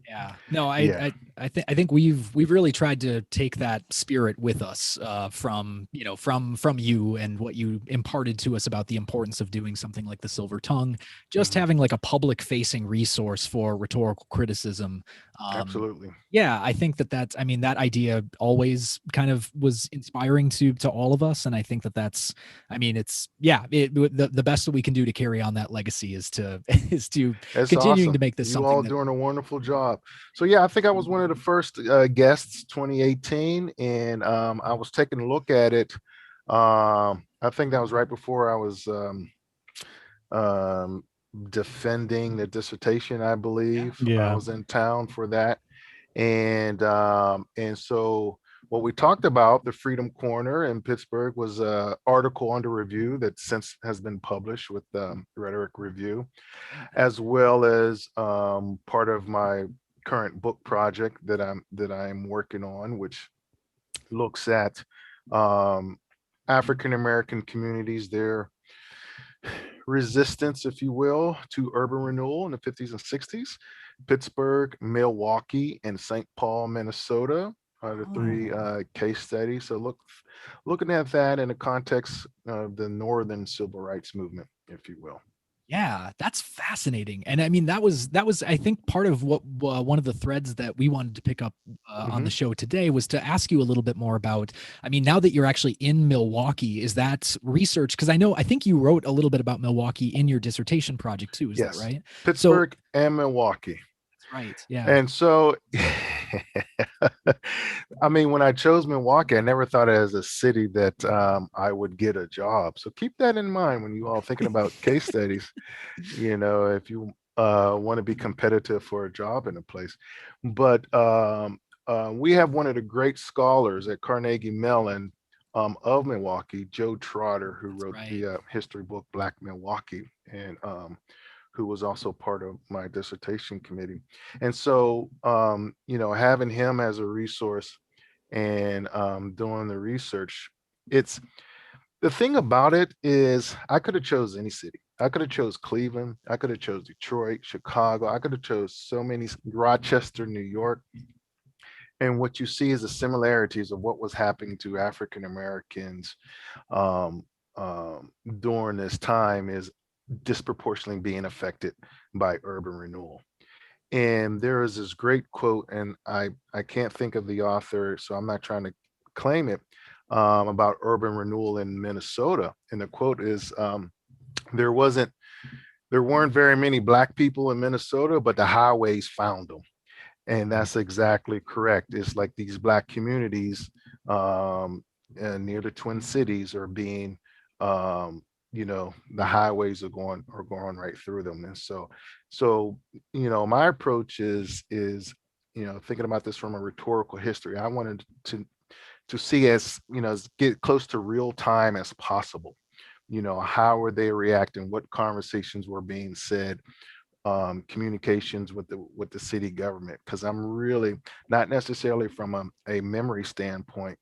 Yeah. No, Yeah. I think we've really tried to take that spirit with us from you and what you imparted to us about the importance of doing something like the Silver Tongue, just having like a public facing resource for rhetorical criticism. Absolutely. Yeah, I think that idea always kind of was inspiring to all of us, and I think that's the best that we can do to carry on that legacy is to It's continuing to awesome. make this You something all that, doing a wonderful job. So yeah, I think I was one of the first guests 2018, and I was taking a look at it. I think that was right before I was um, defending the dissertation, I believe. Yeah. I was in town for that, and so what we talked about, the Freedom Corner in Pittsburgh, was a article under review that since has been published with Rhetoric Review, as well as part of my current book project that I'm working on, which looks at African American communities, their resistance, if you will, to urban renewal in the 50s and 60s. Pittsburgh, Milwaukee, and St. Paul, Minnesota are the 3 case studies. So looking at that in the context of the Northern Civil Rights Movement, if you will. yeah, that's fascinating. And I mean, that was I think part of what one of the threads that we wanted to pick up on the show today was to ask you a little bit more about, I mean, now that you're actually in Milwaukee, is that research? Because I think you wrote a little bit about Milwaukee in your dissertation project too. Is that right? Pittsburgh and Milwaukee. That's right. Yeah. And so, I mean, when I chose Milwaukee, I never thought it as a city that I would get a job. So keep that in mind when you all thinking about case studies, if you want to be competitive for a job in a place. But we have one of the great scholars at Carnegie Mellon of Milwaukee, Joe Trotter, who wrote the history book Black Milwaukee, and who was also part of my dissertation committee. And so, having him as a resource and doing the research, it's the thing about it is I could have chose any city. I could have chose Cleveland. I could have chose Detroit, Chicago. I could have chose so many, Rochester, New York. And what you see is the similarities of what was happening to African Americans during this time is disproportionately being affected by urban renewal. And there is this great quote, and I can't think of the author, so I'm not trying to claim it, about urban renewal in Minnesota. And the quote is, there weren't very many Black people in Minnesota, but the highways found them. And that's exactly correct. It's like these Black communities near the Twin Cities are being the highways are going right through them. And so my approach is thinking about this from a rhetorical history. I wanted to see as get close to real time as possible. How were they reacting, what conversations were being said, communications with the city government, because I'm really not necessarily from a memory standpoint,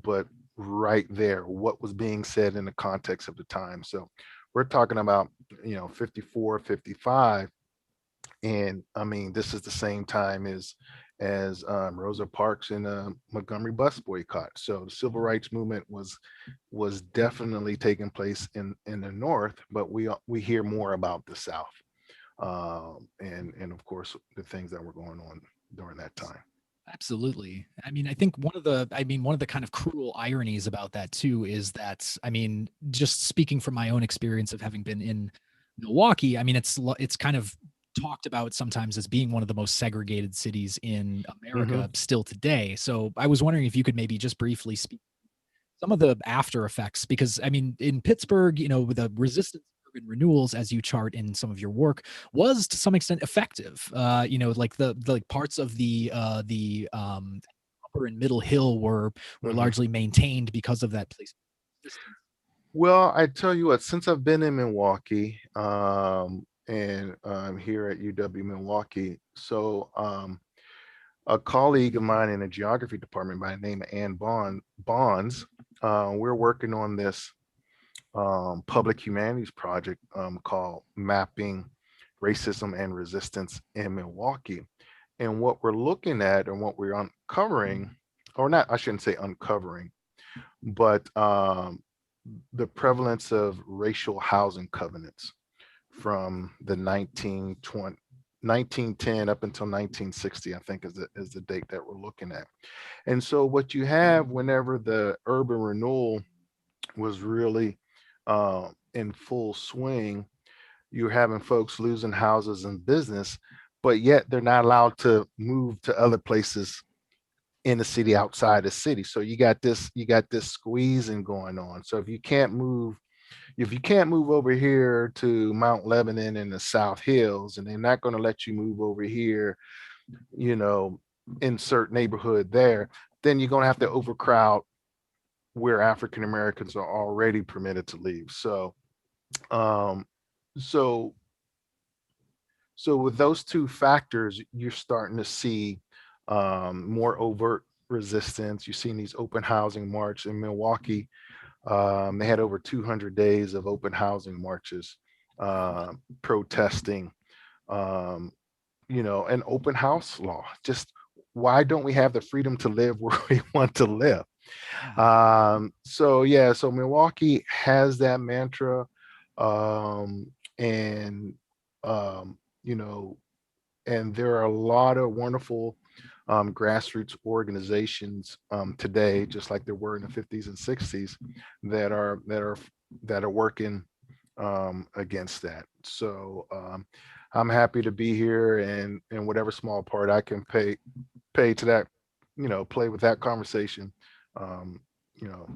but right there, what was being said in the context of the time. So we're talking about 54, 55, and I mean, this is the same time as as Rosa Parks in a Montgomery bus boycott. So the civil rights movement was definitely taking place in the North, but we hear more about the South, and of course the things that were going on during that time. Absolutely. I mean, I think one of the kind of cruel ironies about that too is that, I mean, just speaking from my own experience of having been in Milwaukee, I mean, it's kind of talked about sometimes as being one of the most segregated cities in America still today. So I was wondering if you could maybe just briefly speak some of the after effects, because I mean, in Pittsburgh, you know, the resistance to urban renewals, as you chart in some of your work, was to some extent effective. You know, like the like parts of the upper and middle hill were largely maintained because of that place. Well, I tell you what, since I've been in Milwaukee, and I'm here at UW Milwaukee, so a colleague of mine in the geography department by the name of Ann Bonds, we're working on this public humanities project called Mapping Racism and Resistance in Milwaukee. And what we're looking at and what we're uncovering, or not, I shouldn't say uncovering, but the prevalence of racial housing covenants from the 1910 up until 1960, I think is the date that we're looking at. And so what you have whenever the urban renewal was really in full swing, you're having folks losing houses and business, but yet they're not allowed to move to other places in the city outside the city. So you got this squeezing going on. So if you can't move over here to Mount Lebanon in the South Hills, and they're not going to let you move over here, you know, insert neighborhood there, then you're going to have to overcrowd where African Americans are already permitted to leave. So with those two factors, you're starting to see more overt resistance. You've seen these open housing march in Milwaukee. They had over 200 days of open housing marches, protesting, you know, an open house law. Just why don't we have the freedom to live where we want to live? So Milwaukee has that mantra, you know, and there are a lot of wonderful grassroots organizations today, just like there were in the 50s and 60s, that are working against that. So I'm happy to be here, and whatever small part I can pay to that, you know, play with that conversation. You know,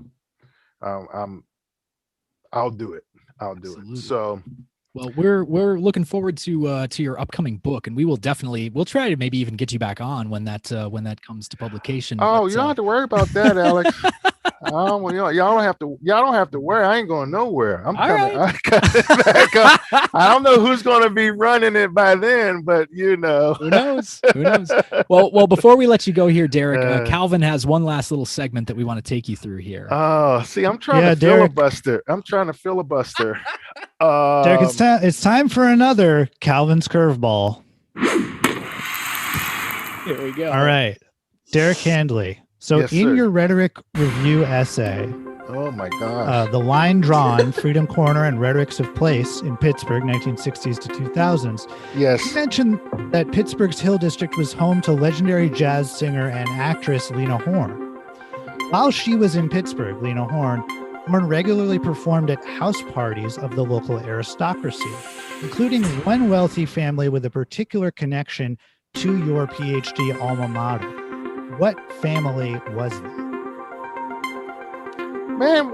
I'll do it. Absolutely. It. So. Well, we're looking forward to your upcoming book, and we'll try to maybe even get you back on when that comes to publication. Oh, you don't have to worry about that, Alex. Well, y'all don't have to worry. I ain't going nowhere. I'm coming. Right. Back up. I don't know who's going to be running it by then, but you know, who knows? Well, before we let you go here, Derek, Calvin has one last little segment that we want to take you through here. Oh, see, I'm trying to filibuster. Derek, it's time for another Calvin's curveball. Here we go. All right, Derek Handley. So yes, in sir. your rhetoric review essay, oh my gosh, the line drawn, Freedom Corner and Rhetorics of Place in Pittsburgh, 1960s to 2000s. Yes. You mentioned that Pittsburgh's Hill District was home to legendary jazz singer and actress Lena Horne. While she was in Pittsburgh, Lena Horne regularly performed at house parties of the local aristocracy, including one wealthy family with a particular connection to your PhD alma mater. What family was that? Man,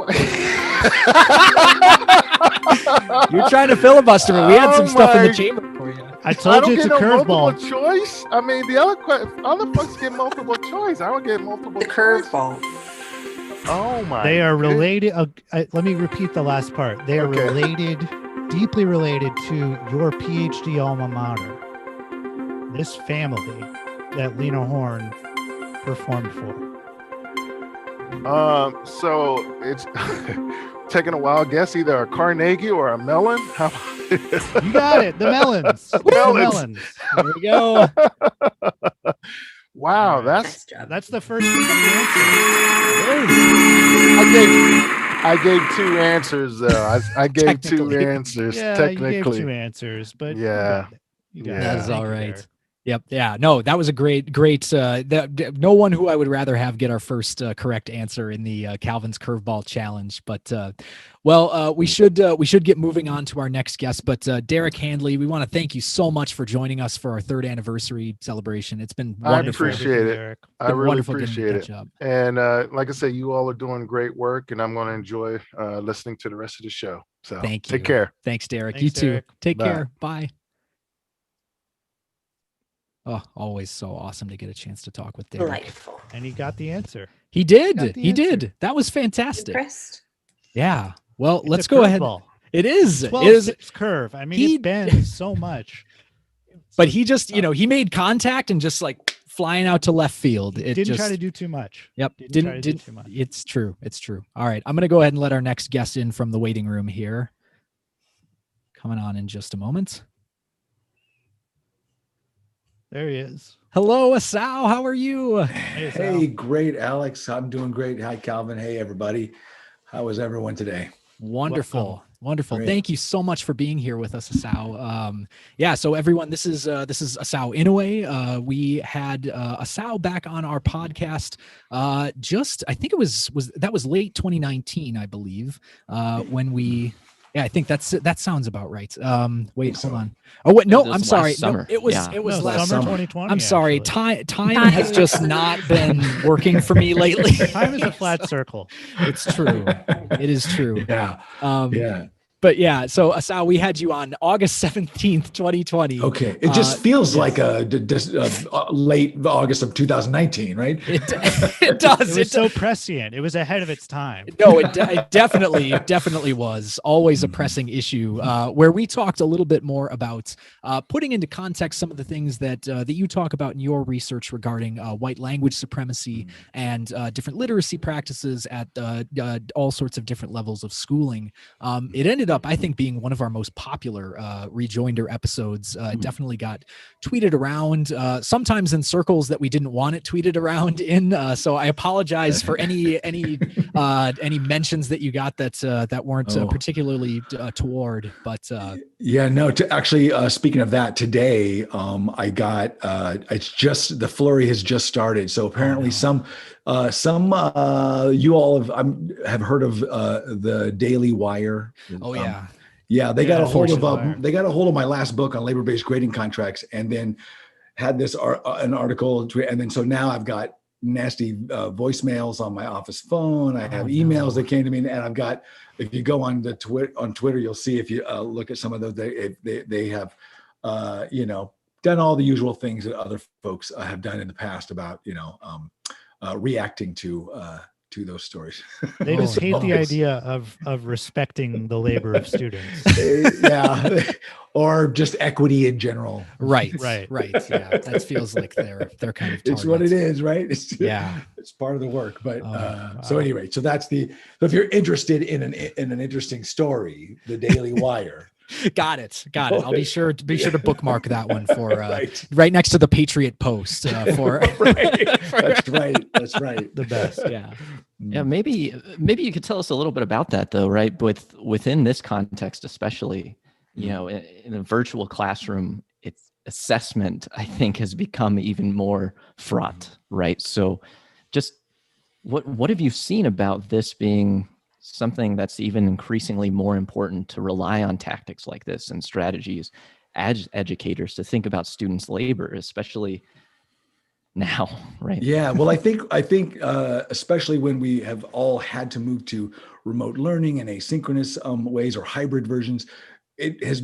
you're trying to filibuster, but we had some stuff in the chamber for you. I told you it's a curveball. Multiple choice. I mean, the other folks get multiple choice. I don't get multiple. The curveball. Oh my! They are related. Let me repeat the last part. They are related, deeply related to your PhD alma mater. This family that Lena Horne performed for. So it's taking a wild guess, either a Carnegie or a Mellon. You got it. The Mellons. Mellons. There we go. Wow, Nice. Nice job. That's the first answer. I gave two answers though. I gave two Technically. answers Yeah, you gave technically. two answers, but Yeah. you got it. Yeah. That's Thank all you, right. Derek. Yep. Yeah. No, that was a great. No one who I would rather have get our first correct answer in the Calvin's Curveball Challenge. But we should get moving on to our next guest. But Derek Handley, we want to thank you so much for joining us for our 3rd anniversary celebration. It's been I wonderful. appreciate it. Derek. I Been really wonderful getting to appreciate catch it. up. And like I said, you all are doing great work, and I'm going to enjoy listening to the rest of the show. So Thank you. take care. Thanks, Derek. Thanks, You too. Derek. Take Bye. care. Bye. Oh, always so awesome to get a chance to talk with Derek. Delightful. And he got the answer. He did. Got the He answer. did. That was fantastic. Impressed? Yeah. Well, It's let's a go ahead. curveball. It is. It 12 is. 6 curve. I mean, He- it bends so much. But he just, he made contact and just like flying out to left field. It Didn't just, try to do too much. Yep. Didn't try to do Didn't. too much. It's true. It's true. All right. I'm going to go ahead and let our next guest in from the waiting room here. Coming on in just a moment. There he is. Hello, Asao. How are you? Hey, Sal. Hey, great, Alex. I'm doing great. Hi, Calvin. Hey, everybody. How is everyone today? Wonderful. Welcome. Wonderful. Great. Thank you so much for being here with us, Asao. So everyone, this is Asao Inoue. We had Asao back on our podcast. I think it was late 2019, I believe, when we. Yeah, I think that sounds about right. Wait, hold on. Oh wait, no, It was I'm last sorry. summer. No, it was Yeah. it was No, last summer summer. 2020. I'm sorry. actually. Time has just not been working for me lately. Time is a flat circle. It's true. It is true. Yeah. Yeah. But yeah, so Asao, we had you on August 17th, 2020. Okay. It just feels yes. like late August of 2019, right? It does. It was so prescient. It was ahead of its time. No, it definitely was always a pressing issue where we talked a little bit more about putting into context some of the things that you talk about in your research regarding white language supremacy and different literacy practices at all sorts of different levels of schooling. It ended up, I think, being one of our most popular rejoinder episodes. It definitely got tweeted around, sometimes in circles that we didn't want it tweeted around in. So I apologize for any mentions that you got that weren't particularly toward. But yeah, no. Actually, speaking of that, today I got it's just the flurry has just started. So apparently, some you all have heard of the Daily Wire. Oh yeah. Yeah, they got a hold of Wire. they got a hold of my last book on labor-based grading contracts, and then had this an article, and then so now I've got nasty voicemails on my office phone. I have emails that came to me, and I've got. If you go on the Twitter, you'll see if you look at some of those. They have, done all the usual things that other folks have done in the past about reacting to those stories. They just hate the idea of respecting the labor of students. Yeah, or just equity in general. Right. Right. Yeah, that feels like they're kind of. It's what it targets. is, right? It's part of the work. But so anyway, so that's so if you're interested in an interesting story, the Daily Wire. Got it. I'll be sure to bookmark that one for right next to the Patriot Post for. Right. That's right. The best. Yeah. Yeah, maybe you could tell us a little bit about that though, right? Within this context, especially, in a virtual classroom, it's assessment, I think, has become even more fraught, right? So just what have you seen about this being something that's even increasingly more important to rely on tactics like this and strategies as educators to think about students' labor, especially now, right? Yeah, well, I think especially when we have all had to move to remote learning and asynchronous ways or hybrid versions, it has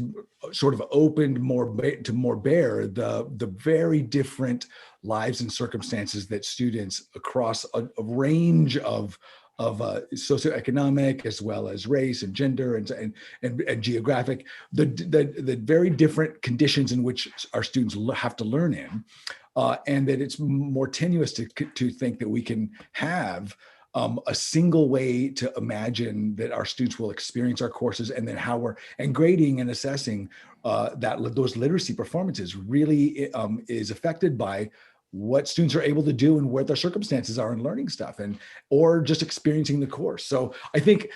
sort of opened more bare the very different lives and circumstances that students across a range of socioeconomic as well as race and gender and geographic, the very different conditions in which our students have to learn in, and that it's more tenuous to think that we can have a single way to imagine that our students will experience our courses, and then and grading and assessing those literacy performances really is affected by what students are able to do and what their circumstances are in learning stuff, and or just experiencing the course. So I think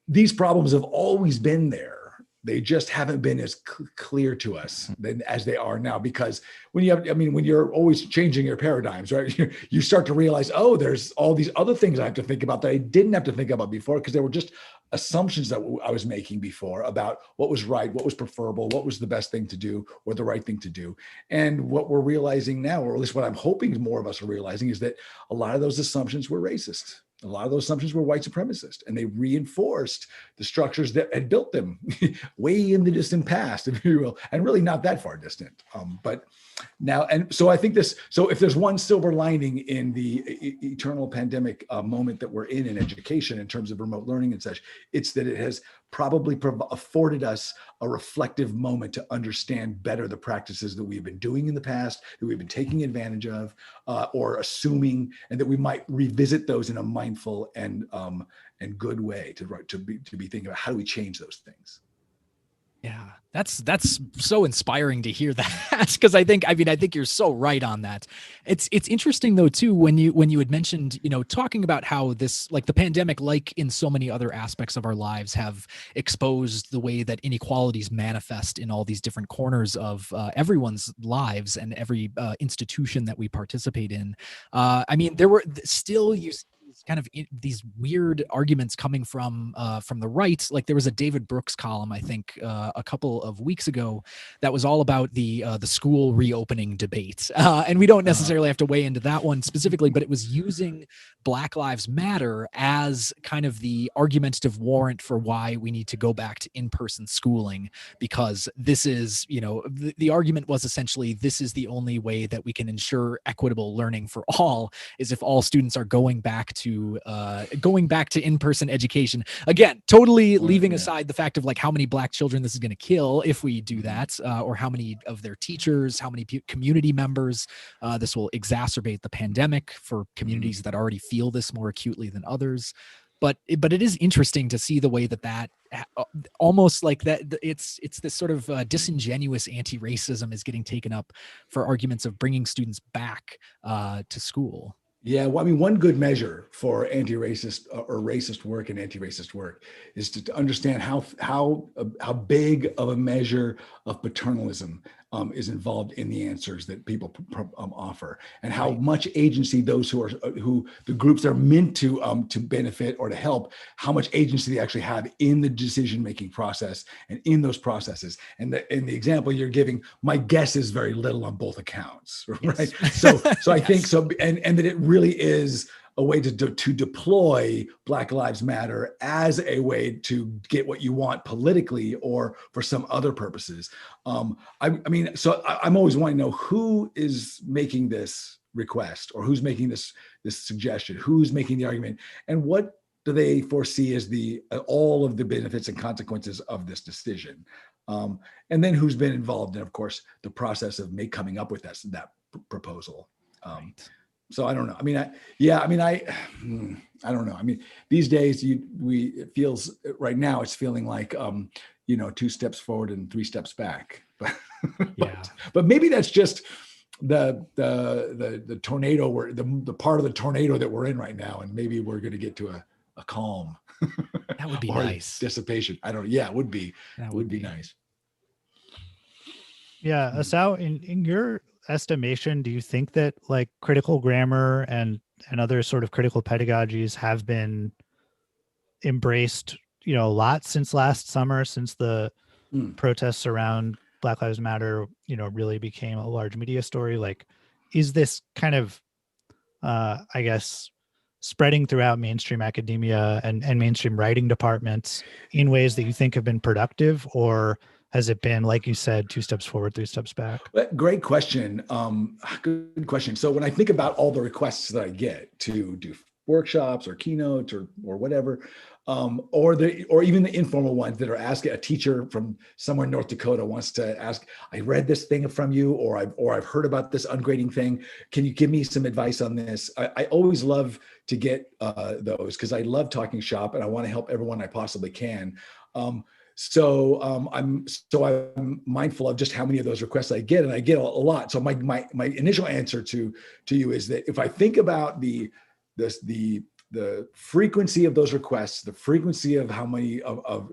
these problems have always been there. They just haven't been as clear to us than as they are now, because when you're always changing your paradigms, right? You start to realize, oh, there's all these other things I have to think about that I didn't have to think about before, because they were just assumptions that I was making before about what was right, what was preferable, what was the best thing to do or the right thing to do. And what we're realizing now, or at least what I'm hoping more of us are realizing, is that a lot of those assumptions were racist. A lot of those assumptions were white supremacist, and they reinforced the structures that had built them way in the distant past, if you will, and really not that far distant. But now, and so I think so if there's one silver lining in the eternal pandemic moment that we're in education in terms of remote learning and such, it's that it has probably afforded us a reflective moment to understand better the practices that we've been doing in the past, that we've been taking advantage of, or assuming, and that we might revisit those in a mindful and good way to be thinking about how do we change those things. Yeah, that's so inspiring to hear that, because I think you're so right on that. It's interesting though too, when you had mentioned, talking about how this, like the pandemic, like in so many other aspects of our lives, have exposed the way that inequalities manifest in all these different corners of everyone's lives and every institution that we participate in. There were still kind of these weird arguments coming from the right. Like there was a David Brooks column, I think, a couple of weeks ago, that was all about the school reopening debate. And we don't necessarily have to weigh into that one specifically, but it was using Black Lives Matter as kind of the argumentative warrant for why we need to go back to in-person schooling, because this is, the argument was essentially, this is the only way that we can ensure equitable learning for all, is if all students are going back to in-person education. Again, totally leaving aside the fact of like how many Black children this is going to kill if we do that, or how many of their teachers, how many community members this will exacerbate the pandemic for communities that already feel this more acutely than others. But it is interesting to see the way that almost like that it's this sort of disingenuous anti-racism is getting taken up for arguments of bringing students back to school. Yeah, well, one good measure for anti-racist or racist work and anti-racist work is to understand how big of a measure of paternalism is involved in the answers that people offer, and how much agency those who the groups that are meant to benefit or to help, how much agency they actually have in the decision-making process and in those processes. And in the example you're giving, my guess is very little on both accounts, right? So I think so, and that it really is a way to deploy Black Lives Matter as a way to get what you want politically or for some other purposes. I'm always wanting to know who is making this request, or who's making this suggestion, who's making the argument, and what do they foresee as all of the benefits and consequences of this decision, and then who's been involved in, of course, the process of coming up with that proposal. So I don't know. I don't know. These days it feels right now, it's feeling like, 2 steps forward and 3 steps back. But maybe that's just the tornado, the part of the tornado that we're in right now. And maybe we're going to get to a calm. That would be nice. Dissipation. I don't know. Yeah, it would be. That would be nice. Yeah. Asao, in your estimation, do you think that like critical grammar and other sort of critical pedagogies have been embraced, a lot since last summer, since the protests around Black Lives Matter, really became a large media story? Like, is this kind of, I guess, spreading throughout mainstream academia and mainstream writing departments in ways that you think have been productive, or has it been, like you said, 2 steps forward, 3 steps back? Great question. Good question. So when I think about all the requests that I get to do workshops or keynotes or whatever, or even the informal ones that are asking, a teacher from somewhere in North Dakota wants to ask, I read this thing from you, or I've heard about this ungrading thing. Can you give me some advice on this? I always love to get those, because I love talking shop and I want to help everyone I possibly can. So I'm mindful of just how many of those requests I get, and I get a lot. So my initial answer to you is that if I think about the frequency of those requests, the frequency of how many of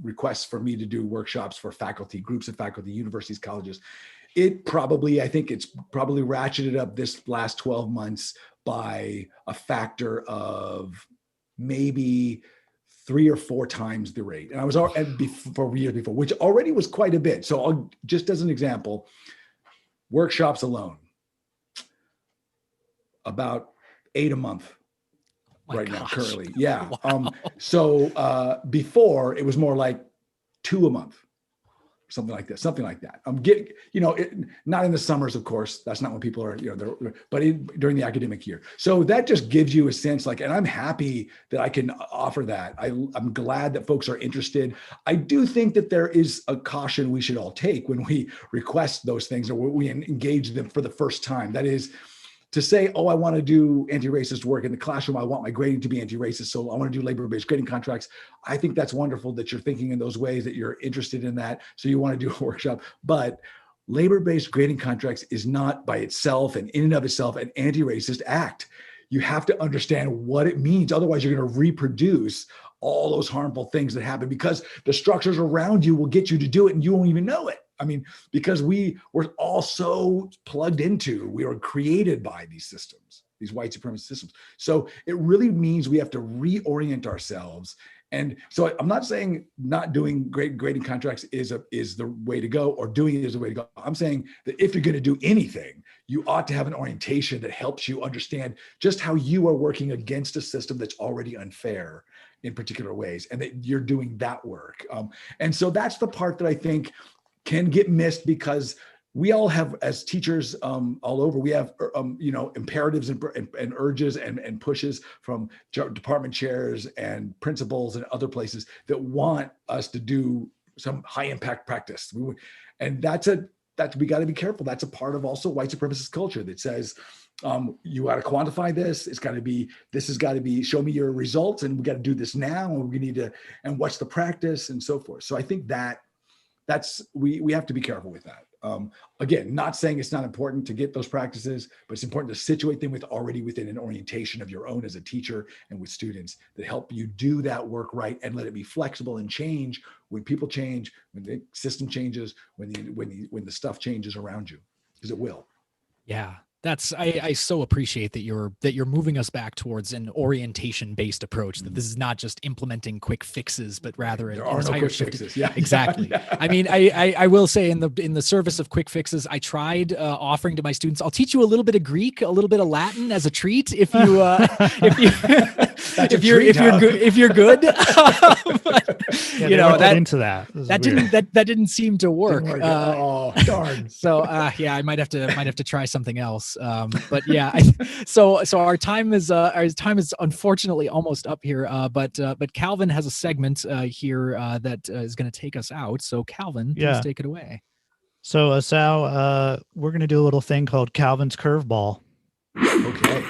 requests for me to do workshops for faculty, groups of faculty, universities, colleges, I think it's probably ratcheted up this last 12 months by a factor of maybe 3 or 4 times the rate. And I was already for years before, which already was quite a bit. So just as an example, workshops alone, about 8 a month now, currently. Yeah. Wow. So before it was more like 2 a month. Something like that. I'm getting, not in the summers, of course. That's not when people are, but during the academic year. So that just gives you a sense, and I'm happy that I can offer that. I'm glad that folks are interested. I do think that there is a caution we should all take when we request those things or we engage them for the first time. That is to say, oh, I want to do anti-racist work in the classroom. I want my grading to be anti-racist. So I want to do labor-based grading contracts. I think that's wonderful that you're thinking in those ways, that you're interested in that. So you want to do a workshop, but labor-based grading contracts is not by itself and in and of itself an anti-racist act. You have to understand what it means. Otherwise, you're going to reproduce all those harmful things that happen because the structures around you will get you to do it and you won't even know it. I mean, because we're all so plugged into, we are created by these systems, these white supremacist systems. So it really means we have to reorient ourselves. And so I'm not saying not doing grading contracts is the way to go, or doing it is the way to go. I'm saying that if you're going to do anything, you ought to have an orientation that helps you understand just how you are working against a system that's already unfair in particular ways, and that you're doing that work. And so that's the part that I think can get missed, because we all have, as teachers all over, we have imperatives and urges and pushes from department chairs and principals and other places that want us to do some high impact practice. And we got to be careful. That's a part of also white supremacist culture that says, you got to quantify this. This has got to be, show me your results, and we got to do this now. And we need to, and what's the practice and so forth. So I think we have to be careful with that. Again, not saying it's not important to get those practices, but it's important to situate them already within an orientation of your own as a teacher and with students that help you do that work right, and let it be flexible and change when people change, when the system changes, when the stuff changes around you, because it will. Yeah. I so appreciate that you're moving us back towards an orientation-based approach, that this is not just implementing quick fixes, but rather there are no quick fixes. Yeah, exactly. Yeah. I mean, I will say in the service of quick fixes, I tried offering to my students, I'll teach you a little bit of Greek, a little bit of Latin as a treat if you if you're good. But, that didn't seem to work. Oh, darn. So I might have to try something else. But yeah, so our time is unfortunately almost up here. But Calvin has a segment here that is going to take us out. So Calvin, please take it away. So Sal, we're going to do a little thing called Calvin's Curveball. Okay.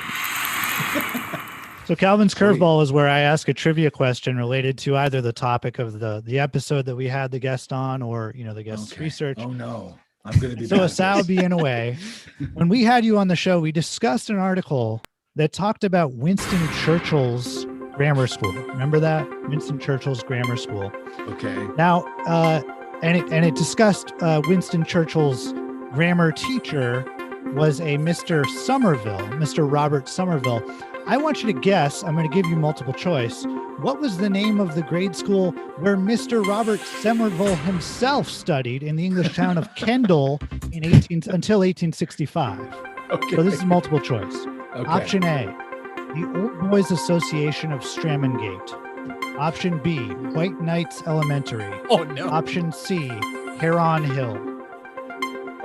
So Calvin's Curveball is where I ask a trivia question related to either the topic of the episode that we had the guest on, or the guest's research. Oh no. I'm going to be so Sal being away. When we had you on the show, we discussed an article that talked about Winston Churchill's grammar school. Remember that? Winston Churchill's grammar school. Okay. Now, and it discussed Winston Churchill's grammar teacher was a Mr. Somerville, Mr. Robert Somerville. I want you to guess. I'm going to give you multiple choice. What was the name of the grade school where Mr. Robert Somerville himself studied in the English town of Kendall until 1865? Okay. So this is multiple choice. Okay. Option A, the Old Boys Association of Stramongate. Option B, White Knights Elementary. Oh no. Option C, Heron Hill.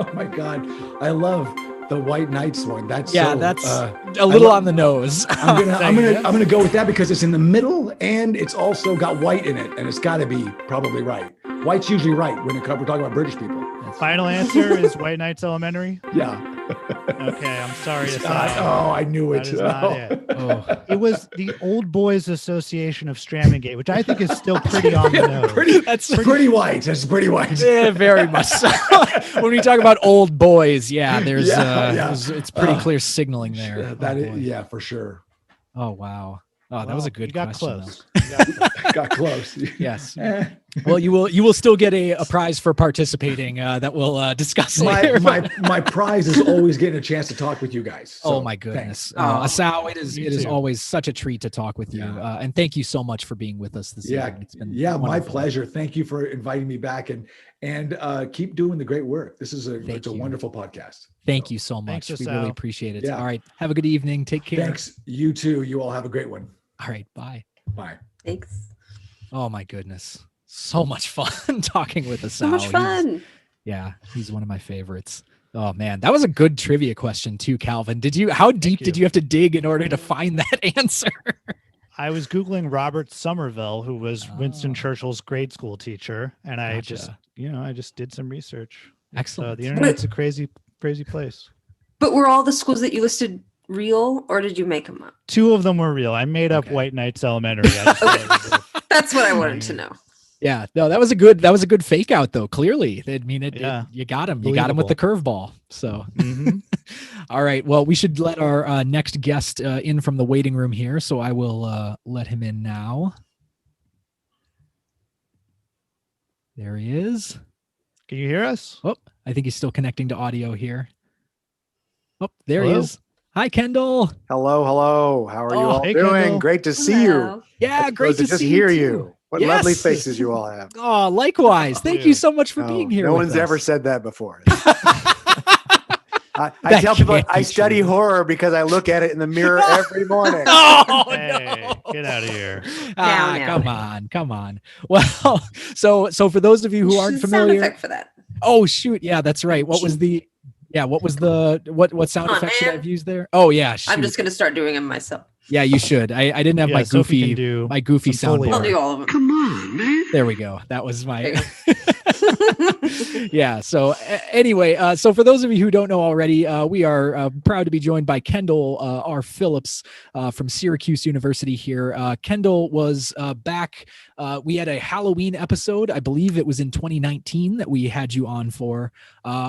Oh my God. I love the White Knights one. That's a little on the nose. I'm gonna go with that because it's in the middle and it's also got white in it, and it's got to be probably right. White's usually right when we're talking about British people. Final answer is White Knights Elementary. Yeah. Okay, I'm sorry to say. Oh, I knew it. That is not it. Oh, It was the Old Boys Association of Stramongate, which I think is still pretty on the nose. that's pretty white. That's pretty white. yeah, very much so. When we talk about old boys, yeah, there's Yeah. it's pretty clear signaling there. That Oh, is, boy. yeah, for sure. Oh wow. Oh, that was a good You got question. close. Got close. Yes. Well, you will still get a prize for participating that we'll discuss later. My prize is always getting a chance to talk with you guys. Oh So, my goodness, thanks. Asao, it is too. always such a treat to talk with you, and thank you so much for being with us this evening. It's been my wonderful. pleasure. Thank you for inviting me back, and keep doing the great work. This is it's a wonderful podcast. Thank you so much. Thanks, We really Asao. appreciate it. Yeah. All right, have a good evening. Take care. Thanks. You too. You all have a great one. All right, bye. Bye. Thanks. Oh my goodness, so much fun talking with Asao. So much fun. He's one of my favorites. Oh man, that was a good trivia question too, Calvin. How deep did you have to dig in order to find that answer? I was Googling Robert Somerville, who was Winston Churchill's grade school teacher. And I just did some research. Excellent. The internet's a crazy, crazy place. But were all the schools that you listed real, or did you make them up? 2 of them were real. I made up White Knights Elementary. I just That's what I wanted to know. Yeah, no, that was a good fake out though. Clearly, I mean, you got him. You got him with the curveball. So, all right. Well, we should let our next guest in from the waiting room here. So I will let him in now. There he is. Can you hear us? Oh, I think he's still connecting to audio here. Oh, there Hello? he is. Hi, Kendall. Hello. How are you all hey, doing? Kendall. Great to see you. Yeah, great to just see hear you. you. too. What lovely Yes. faces you all have. Oh, likewise. Thank you so much for being here. No with one's us. ever said that before. I That tell people can't I be study true. horror because I look at it in the mirror every morning. Oh, Hey, get out of here. Now. Come on. Well, so for those of you who aren't Sound familiar, effect for that. oh shoot, yeah, that's right. What sound effect should I have used there? Oh yeah, shoot. I'm just gonna start doing them myself. Yeah, you should. I didn't have Yeah, my Sophie can goofy do my goofy some Foley soundboard. I'll do all of them. Come on, man. There we go. That was my yeah. So anyway, so for those of you who don't know already, we are proud to be joined by Kendall R. Phillips from Syracuse University here. Kendall was back. We had a Halloween episode, I believe it was in 2019 that we had you on for,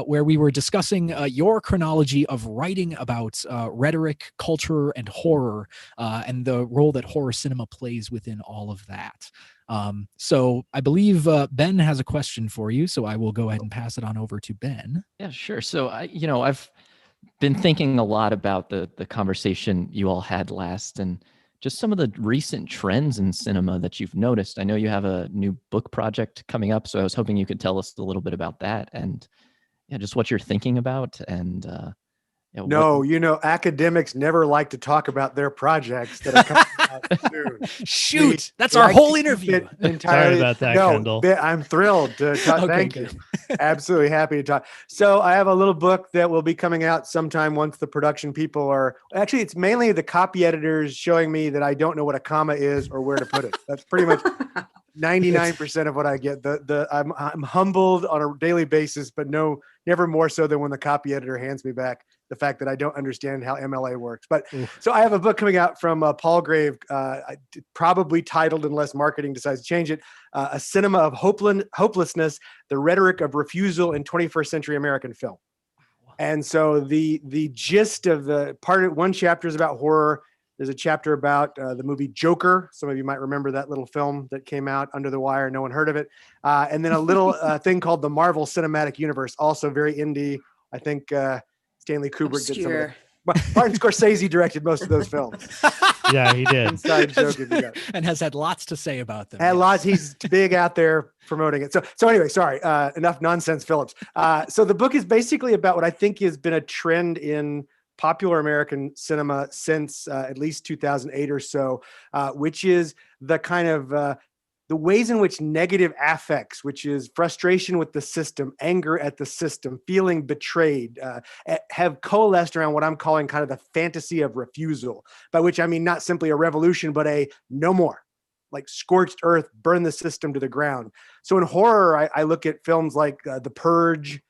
where we were discussing your chronology of writing about rhetoric, culture, and horror, and the role that horror cinema plays within all of that. So I believe Ben has a question for you, so I will go ahead and pass it on over to Ben. Yeah, sure. So I've been thinking a lot about the conversation you all had last, and just some of the recent trends in cinema that you've noticed. I know you have a new book project coming up, so I was hoping you could tell us a little bit about that, and just what you're thinking about. And academics never like to talk about their projects that are coming out soon. Shoot, that's our whole interview. Sorry about that, Kendall. I'm thrilled to talk. Okay, Thank good. you. Absolutely happy to talk. So I have a little book that will be coming out sometime once the production people are. Actually, it's mainly the copy editors showing me that I don't know what a comma is or where to put it. That's pretty much 99% of what I get. I'm humbled on a daily basis, but never more so than when the copy editor hands me back the fact that I don't understand how MLA works. But so I have a book coming out from Paul Grave, probably titled, unless marketing decides to change it, A Cinema of Hopelessness, The Rhetoric of Refusal in 21st Century American Film. And so the gist of one chapter is about horror. There's a chapter about the movie Joker. Some of you might remember that little film that came out under the wire. No one heard of it. And then a little thing called the Marvel Cinematic Universe, also very indie. I think Stanley Kubrick did some of it. Martin Scorsese directed most of those films. Yeah, he did. Inside joke if you got it. And has had lots to say about them. Had lots. He's big out there promoting it. So anyway, sorry. Enough nonsense, Phillips. So the book is basically about what I think has been a trend in popular American cinema since at least 2008 or so, which is the kind of the ways in which negative affects, which is frustration with the system, anger at the system, feeling betrayed, have coalesced around what I'm calling kind of the fantasy of refusal, by which I mean not simply a revolution, but a no more, like scorched earth, burn the system to the ground. So in horror, I look at films like The Purge,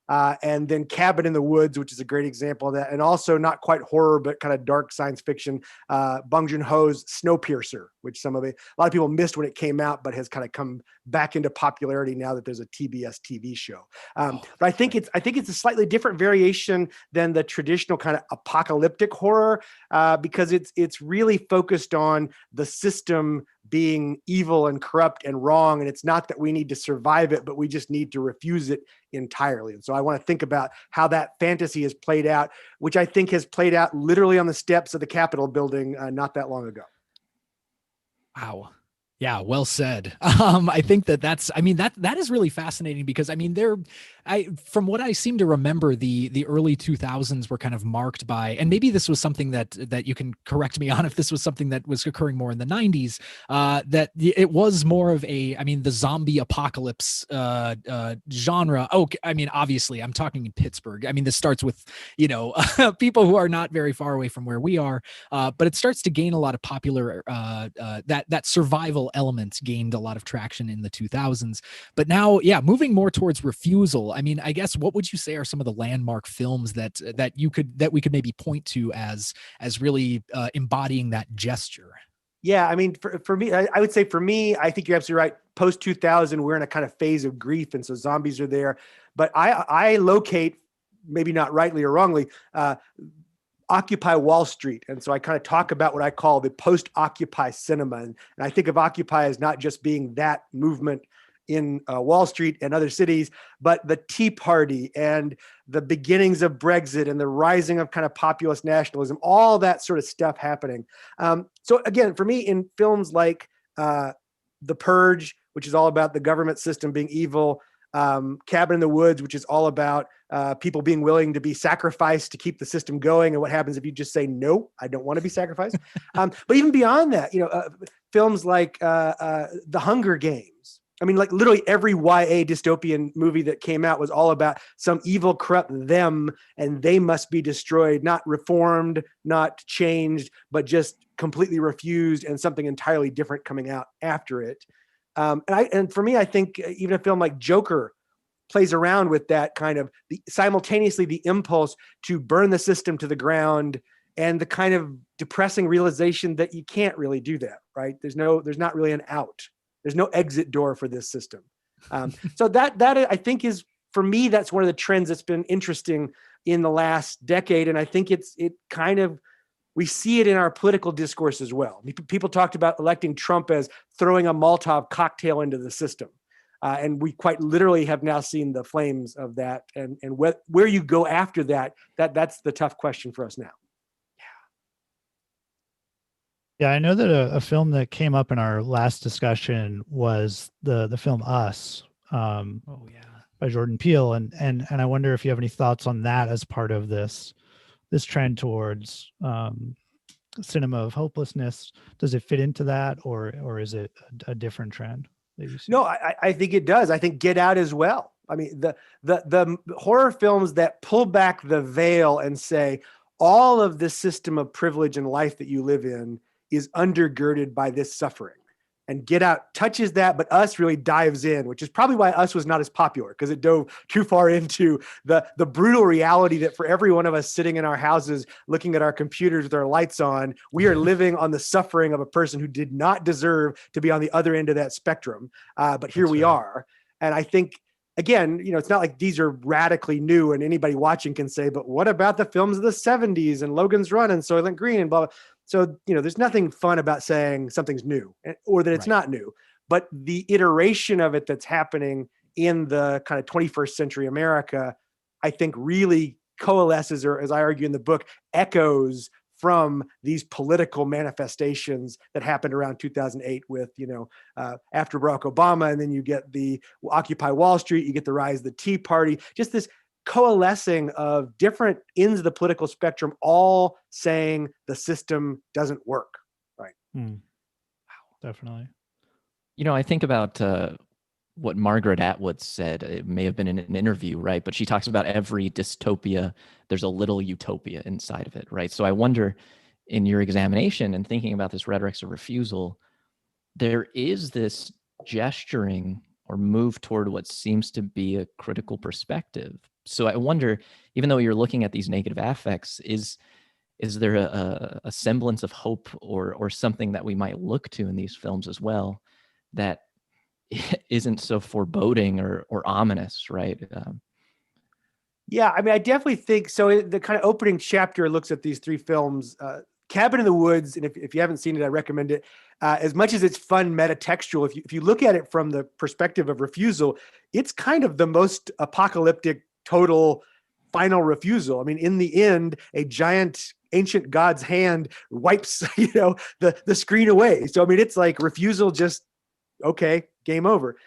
and then Cabin in the Woods, which is a great example of that, and also not quite horror but kind of dark science fiction, Bong Joon-ho's Snowpiercer, which a lot of people missed when it came out, but has kind of come back into popularity now that there's a TBS TV show. But I think it's a slightly different variation than the traditional kind of apocalyptic horror, because it's really focused on the system being evil and corrupt and wrong. And it's not that we need to survive it, but we just need to refuse it entirely. And so I want to think about how that fantasy has played out, which I think has played out literally on the steps of the Capitol building not that long ago. Wow. Yeah, well said. I think that is really fascinating because from what I seem to remember, the early 2000s were kind of marked by, and maybe this was something that you can correct me on if this was something that was occurring more in the 90s, that it was more of the zombie apocalypse genre. Oh, obviously I'm talking in Pittsburgh. This starts with, people who are not very far away from where we are, but it starts to gain a lot of popular, that survival element gained a lot of traction in the 2000s. But now, moving more towards refusal. I guess what would you say are some of the landmark films that we could maybe point to as really embodying that gesture? Yeah, for me, I would say for me, I think you're absolutely right. Post 2000, we're in a kind of phase of grief, and so zombies are there. But I locate, maybe not rightly or wrongly, Occupy Wall Street. And so I kind of talk about what I call the post-Occupy cinema. And I think of Occupy as not just being that movement in Wall Street and other cities, but the Tea Party and the beginnings of Brexit and the rising of kind of populist nationalism, all that sort of stuff happening. So again, for me, in films like The Purge, which is all about the government system being evil, Cabin in the Woods, which is all about people being willing to be sacrificed to keep the system going, and what happens if you just say, no, I don't want to be sacrificed. But even beyond that, films like The Hunger Games. Literally every YA dystopian movie that came out was all about some evil, corrupt them, and they must be destroyed, not reformed, not changed, but just completely refused, and something entirely different coming out after it. And for me, I think even a film like Joker plays around with that kind of simultaneously the impulse to burn the system to the ground and the kind of depressing realization that you can't really do that, right? There's not really an out. There's no exit door for this system. So that I think is, for me, that's one of the trends that's been interesting in the last decade. And I think we see it in our political discourse as well. People talked about electing Trump as throwing a Molotov cocktail into the system. And we quite literally have now seen the flames of that. And where you go after that's the tough question for us now. Yeah, I know that a film that came up in our last discussion was the film Us. By Jordan Peele, and I wonder if you have any thoughts on that as part of this trend towards cinema of hopelessness. Does it fit into that, or is it a different trend that you see? No, I think it does. I think Get Out as well. The horror films that pull back the veil and say all of the system of privilege and life that you live in is undergirded by this suffering. And Get Out touches that, but Us really dives in, which is probably why Us was not as popular, because it dove too far into the brutal reality that for every one of us sitting in our houses, looking at our computers with our lights on, we are living on the suffering of a person who did not deserve to be on the other end of that spectrum. But here we are. And I think, again, it's not like these are radically new and anybody watching can say, but what about the films of the 70s and Logan's Run and Soylent Green and blah, blah. So, there's nothing fun about saying something's new or that it's not new, but the iteration of it that's happening in the kind of 21st century America, I think really coalesces, or as I argue in the book, echoes from these political manifestations that happened around 2008 with, after Barack Obama, and then you get the Occupy Wall Street, you get the rise of the Tea Party, just this coalescing of different ends of the political spectrum, all saying the system doesn't work. Right. Wow, definitely. I think about what Margaret Atwood said. It may have been in an interview, right? But she talks about every dystopia, there's a little utopia inside of it, right? So I wonder, in your examination and thinking about this rhetorics of refusal, there is this gesturing or move toward what seems to be a critical perspective, So I wonder, even though you're looking at these negative affects, is there a semblance of hope or something that we might look to in these films as well that isn't so foreboding or ominous, right? Yeah, I mean, I definitely think so. The kind of opening chapter looks at these three films, Cabin in the Woods, and if you haven't seen it, I recommend it. As much as it's fun, metatextual, if you look at it from the perspective of refusal, it's kind of the most apocalyptic, total, final refusal. I mean, in the end, a giant ancient god's hand wipes, the screen away. So I mean, it's like refusal, just okay, game over.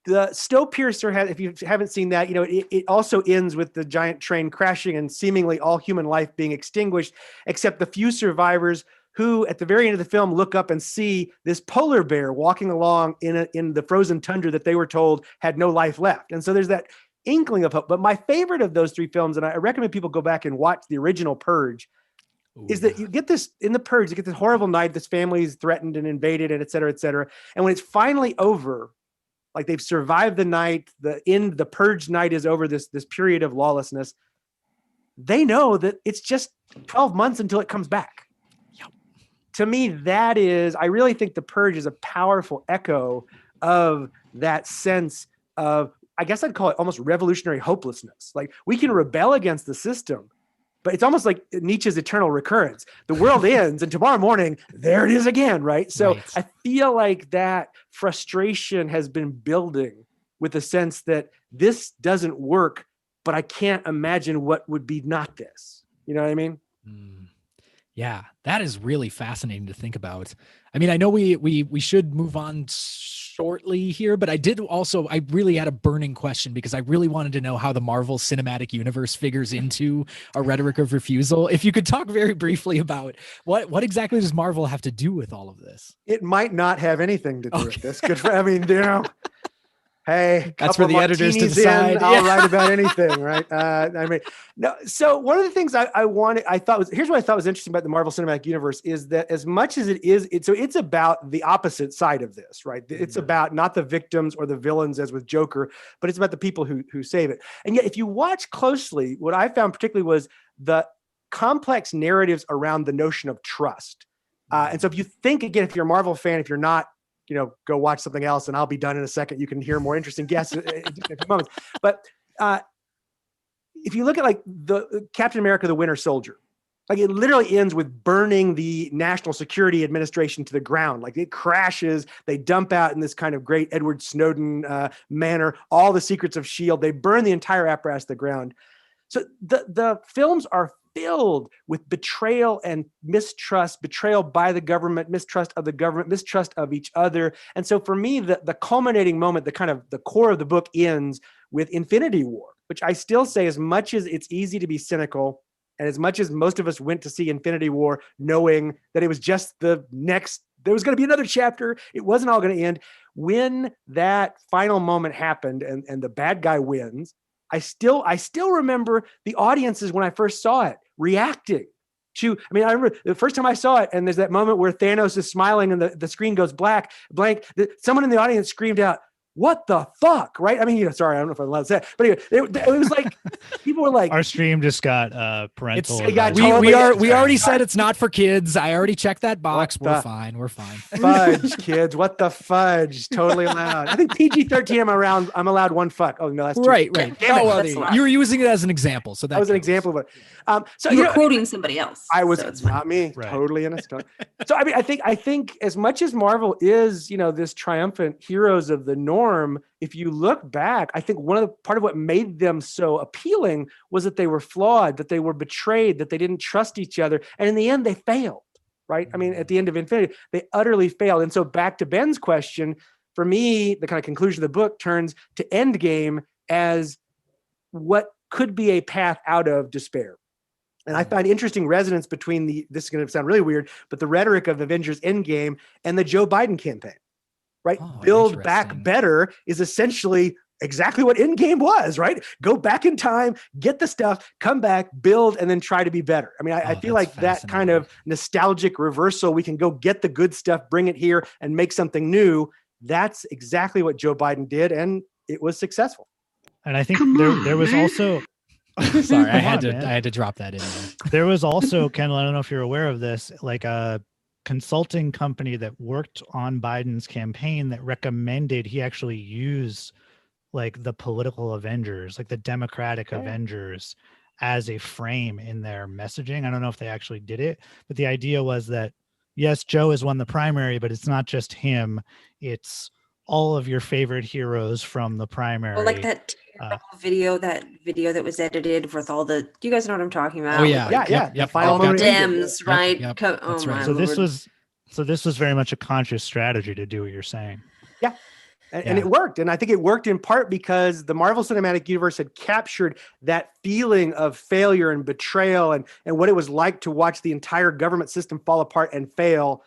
The Snowpiercer has, if you haven't seen that, it also ends with the giant train crashing and seemingly all human life being extinguished, except the few survivors who, at the very end of the film, look up and see this polar bear walking along in the frozen tundra that they were told had no life left. And so there's that inkling of hope. But my favorite of those three films, and I recommend people go back and watch the original Purge, is that you get this in the Purge, you get this horrible night, this family is threatened and invaded, and et cetera, et cetera. And when it's finally over, like they've survived the night, the Purge night is over, this period of lawlessness, they know that it's just 12 months until it comes back. Yep. To me, I really think the Purge is a powerful echo of that sense of, I guess I'd call it almost revolutionary hopelessness. Like, we can rebel against the system, but it's almost like Nietzsche's eternal recurrence. The world ends and tomorrow morning, there it is again, right? So right. I feel like that frustration has been building with the sense that this doesn't work, but I can't imagine what would be not this. You know what I mean? Yeah, that is really fascinating to think about. I mean, I know we should move on shortly here, but I really had a burning question because I really wanted to know how the Marvel Cinematic Universe figures into a rhetoric of refusal. If you could talk very briefly about what exactly does Marvel have to do with all of this? It might not have anything to do with this. Hey, that's for the editors to decide. I'll write about anything, right? No. So one of the things here's what I thought was interesting about the Marvel Cinematic Universe is that as much as it's about the opposite side of this, right? It's about not the victims or the villains as with Joker, but it's about the people who save it. And yet, if you watch closely, what I found particularly was the complex narratives around the notion of trust. And so if you think, again, if you're a Marvel fan, if you're not, go watch something else and I'll be done in a second. You can hear more interesting guests in a few moments. But if you look at like the Captain America, the Winter Soldier, like it literally ends with burning the National Security Administration to the ground. Like it crashes, they dump out in this kind of great Edward Snowden manner, all the secrets of S.H.I.E.L.D. They burn the entire apparatus to the ground. So the films are filled with betrayal and mistrust, betrayal by the government, mistrust of the government, mistrust of each other. And so for me, the culminating moment, the core of the book ends with Infinity War, which I still say, as much as it's easy to be cynical, and as much as most of us went to see Infinity War knowing that it was just there was going to be another chapter, it wasn't all going to end. When that final moment happened and the bad guy wins, I still remember the audiences when I first saw it reacting to, I remember the first time I saw it, and there's that moment where Thanos is smiling and the screen goes blank. Someone in the audience screamed out, "What the fuck?" Right? Sorry, I don't know if I'm allowed to say it, but anyway, it was like, people were like, our stream just got parental. We already said it's not for kids. I already checked that box. We're fine. Fudge, kids. What the fudge? Totally allowed. I think PG-13, I'm allowed one fuck. Oh no, that's right. You were using it as an example. So that was an example of it. So you're quoting somebody else. I was, so not me. Right. Totally innocent. So I think as much as Marvel is, this triumphant heroes of the norm, if you look back, I think part of what made them so appealing was that they were flawed, that they were betrayed, that they didn't trust each other. And in the end, they failed, right? At the end of Infinity, they utterly failed. And so back to Ben's question, for me, the kind of conclusion of the book turns to Endgame as what could be a path out of despair. And I find interesting resonance between this is going to sound really weird, but the rhetoric of Avengers Endgame and the Joe Biden campaign. Right? Build back better is essentially exactly what Endgame was, right? Go back in time, get the stuff, come back, build, and then try to be better. I feel like that kind of nostalgic reversal, we can go get the good stuff, bring it here, and make something new. That's exactly what Joe Biden did, and it was successful. And I think Come there on, was man. also Sorry, I Come had on, to man. drop that in there. There was also, Kendall, I don't know if you're aware of this, like a consulting company that worked on Biden's campaign that recommended he actually use like the political Avengers, like the Democratic Avengers, as a frame in their messaging. I don't know if they actually did it, but the idea was that yes, Joe has won the primary, but it's not just him, it's all of your favorite heroes from the primary. Oh, like that terrible video that was edited with all the. Do you guys know what I'm talking about? Oh yeah, Like, The final all the moment ended. Dems, right? Yep, Oh that's my right. So lord. this was very much a conscious strategy to do what you're saying. Yeah. And Yeah. it worked. And I think it worked in part because the Marvel Cinematic Universe had captured that feeling of failure and betrayal and what it was like to watch the entire government system fall apart and fail.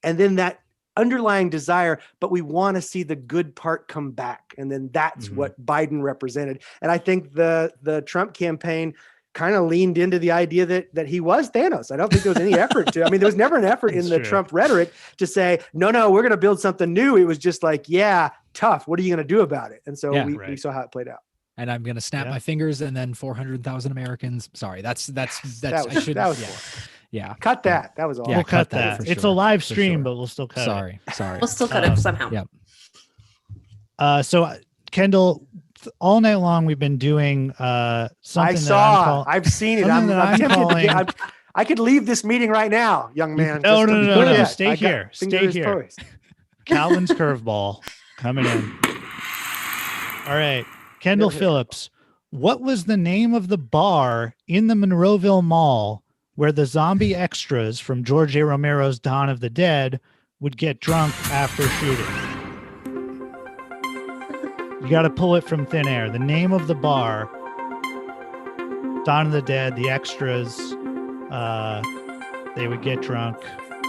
And then that underlying desire, but we want to see the good part come back. And then that's what Biden represented. And I think the Trump campaign kind of leaned into the idea that he was Thanos. I don't think there was any effort to, I mean, there was never an effort in the Trump rhetoric to say, no, we're going to build something new. It was just like, yeah, tough. What are you going to do about it? And so we saw how it played out. And I'm gonna snap my fingers, and then 400,000 Americans. Sorry, that's That I was, should. that was Yeah. Cut that. That was all. Yeah, We'll cut that. for It's sure, a live for stream, sure. but we'll still cut Sorry. We'll still cut it somehow. Yep. So Kendall, all night long we've been doing something I've seen it. something that I'm tempted to calling- get, I could leave this meeting right now, young man. No, Just to be no. clear. Stay I got here. Stay fingers here. poised. Calvin's curveball coming in. All right, Kendall Phillips. What was the name of the bar in the Monroeville Mall where the zombie extras from George A. Romero's Dawn of the Dead would get drunk after shooting? You got to pull it from thin air. The name of the bar, Dawn of the Dead, the extras, they would get drunk,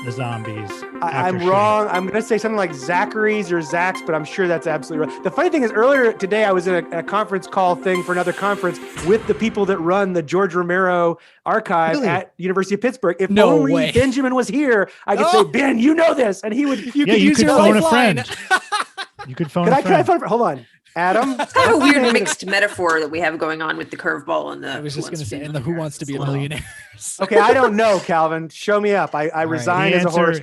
the zombies. I'm after wrong. I'm going to say something like Zachary's or Zach's, but I'm sure that's absolutely right. The funny thing is, earlier today, I was in a conference call thing for another conference with the people that run the George Romero archive at University of Pittsburgh. If only way. Benjamin was here, I could say, Ben, you know this. And he would, You could phone a friend. You could phone a Can I friend. phone? Hold on. Adam. It's kind of a weird mixed metaphor that we have going on with the curveball and the. I was just gonna say, and the Who Wants to Be a Millionaire. Okay, I don't know, Calvin. Show me up. I resigned as a horse.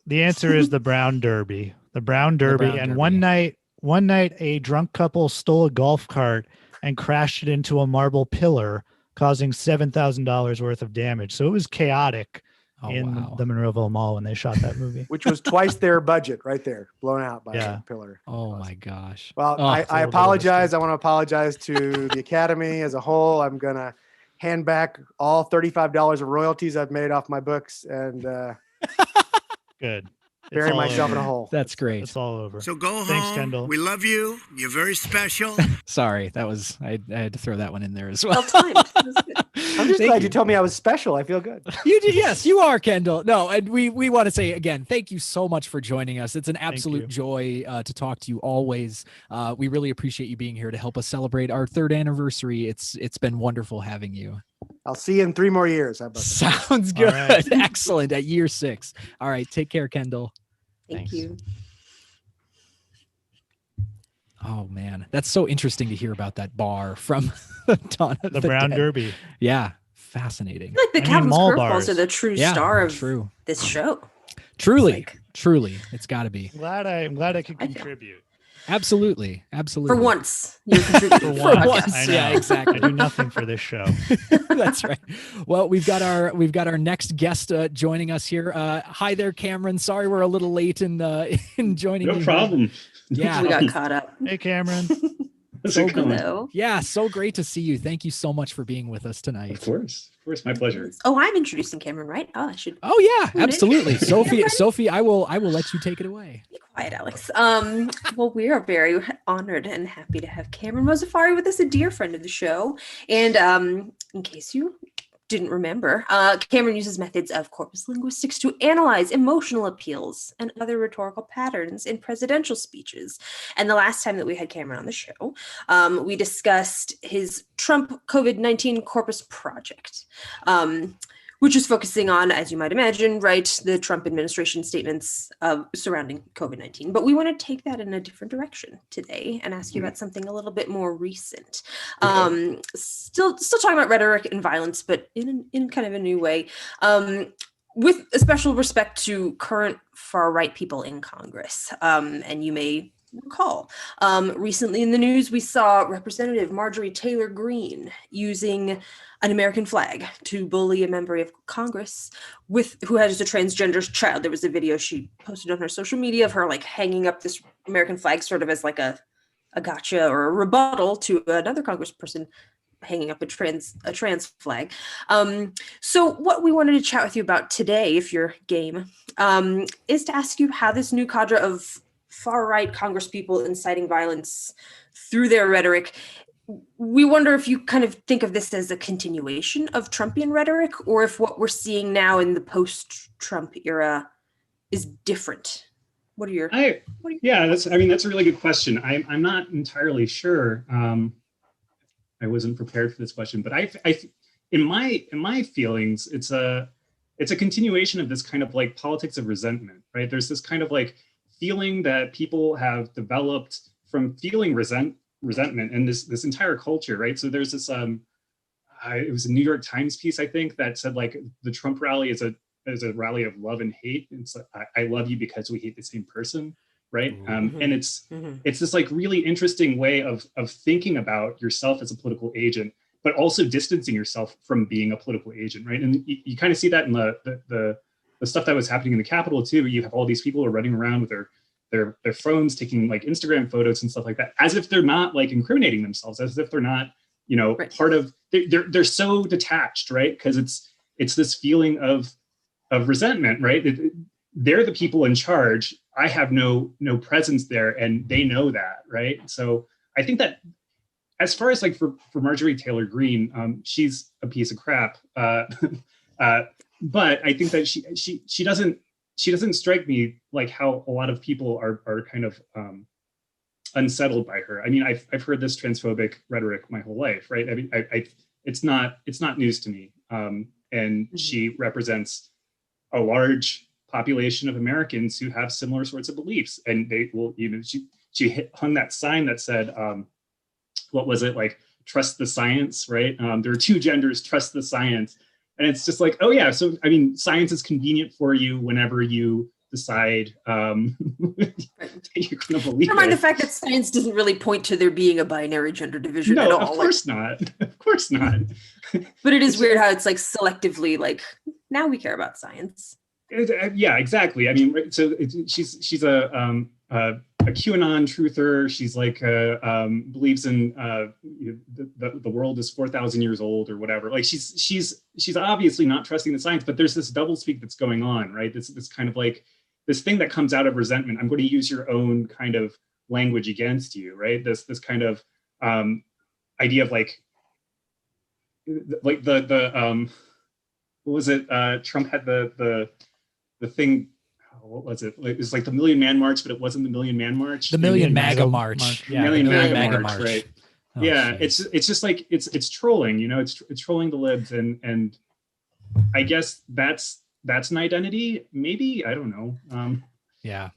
The answer is the Brown Derby. The Brown Derby. Brown And Derby. one night, a drunk couple stole a golf cart and crashed it into a marble pillar, causing $7,000 worth of damage. So it was chaotic in the Monroeville Mall when they shot that movie. Which was twice their budget right there, blown out by a pillar. Oh my gosh. Well, Oh, I apologize. I want to apologize to the Academy as a whole. I'm going to hand back all $35 of royalties I've made off my books and Good. bury myself in a hole. That's great. It's all over. So go Thanks, home. Kendall. We love you. You're very special. Sorry, that was I had to throw that one in there as well. I'm just glad you told me I was special. I feel good. You did, yes, you are, Kendall. No, and we want to say again, thank you so much for joining us. It's an absolute joy to talk to you always. We really appreciate you being here to help us celebrate our 3rd anniversary. It's been wonderful having you. I'll see you in 3 more years. How about that? Sounds good. right. Excellent. At year 6. All right. Take care, Kendall. Thank you. Oh man, that's so interesting to hear about that bar from Dawn of The the Brown Dead. Derby. Yeah, fascinating. I feel like the I mean, Calvin's mall curveballs bars. are the true Yeah, star of true. this show. Truly, it's got to be. I'm glad I could contribute. Absolutely. For once, you're contributing. For once. once. I know. Yeah, exactly. I do nothing for this show. That's right. Well, we've got our next guest joining us here. Hi there, Cameron. Sorry we're a little late in joining you. No problem. Yeah, We got caught up. Hey, Cameron. So Hello. Yeah, so great to see you. Thank you so much for being with us tonight. Of course, my pleasure. Oh, I'm introducing Cameron, right? Oh, I should. Oh yeah, absolutely. Sophie, I will let you take it away. Be quiet, Alex. Well, we are very honored and happy to have Cameron Mozafari with us, a dear friend of the show. And in case you didn't remember, Cameron uses methods of corpus linguistics to analyze emotional appeals and other rhetorical patterns in presidential speeches. And the last time that we had Cameron on the show, we discussed his Trump COVID-19 corpus project. which is focusing on, as you might imagine, right, the Trump administration statements surrounding COVID-19. But we want to take that in a different direction today and ask you about something a little bit more recent. Okay. Still talking about rhetoric and violence, but in kind of a new way. With a special respect to current far-right people in Congress. And you may recall, recently in the news, we saw Representative Marjorie Taylor Greene using an American flag to bully a member of Congress who has a transgender child. There was a video she posted on her social media of her like hanging up this American flag sort of as like a gotcha or a rebuttal to another congressperson hanging up a trans flag. So what we wanted to chat with you about today, if you're game, is to ask you how this new cadre of far-right congresspeople inciting violence through their rhetoric, we wonder if you kind of think of this as a continuation of Trumpian rhetoric, or if what we're seeing now in the post-Trump era is different. What are your? Yeah, that's a really good question. I'm not entirely sure. I wasn't prepared for this question, but in my feelings, it's a continuation of this kind of like politics of resentment, right? There's this kind of like feeling that people have developed from feeling resentment and this entire culture, right? So there's this it was a New York Times piece, I think, that said like the Trump rally is a rally of love and hate. It's like, I love you because we hate the same person, right? And it's this like really interesting way of thinking about yourself as a political agent, but also distancing yourself from being a political agent, right? And you kind of see that in the stuff that was happening in the Capitol too. You have all these people who are running around with their phones, taking like Instagram photos and stuff like that, as if they're not like incriminating themselves, as if they're not, part of. They're so detached, right? Because it's this feeling of resentment, right? They're the people in charge. I have no presence there, and they know that, right? So I think that as far as like for Marjorie Taylor Greene, she's a piece of crap. But I think that she doesn't strike me like how a lot of people are kind of unsettled by her. I mean, I've heard this transphobic rhetoric my whole life, right? I mean, it's not news to me. And she represents a large population of Americans who have similar sorts of beliefs, and they will, she hung that sign that said, what was it, like, trust the science, right? There are two genders, trust the science. And it's just like, oh yeah, so I mean, science is convenient for you whenever you decide you're going to believe. Never mind the fact that science doesn't really point to there being a binary gender division at all. Of course not. Of course not. But it is weird how it's like selectively like, now we care about science. Yeah, exactly. I mean, so she's a QAnon truther. She's like believes in the world is 4,000 years old or whatever. Like she's obviously not trusting the science, but there's this doublespeak that's going on, right? This kind of like this thing that comes out of resentment. I'm going to use your own kind of language against you, right? This kind of idea of like the what was it? Trump had the thing. What was it? It was like the Million Man March, but it wasn't the Million Man March. The Million MAGA March. Yeah, Million MAGA March, right? Oh, yeah, geez. It's just like it's trolling, it's trolling the libs, and I guess that's an identity. Maybe, I don't know. Yeah.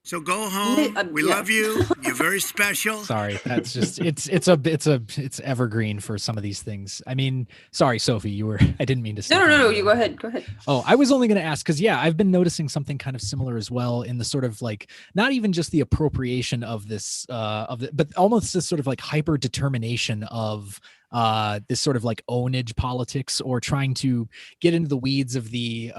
So go home. We love you. You're very special. Sorry, that's just it's evergreen for some of these things. I mean, sorry, Sophie, I didn't mean to. No, you go ahead. Oh, I was only going to ask because I've been noticing something kind of similar as well in the sort of like not even just the appropriation of this but almost this sort of like hyper determination of this sort of like ownage politics, or trying to get into the weeds of the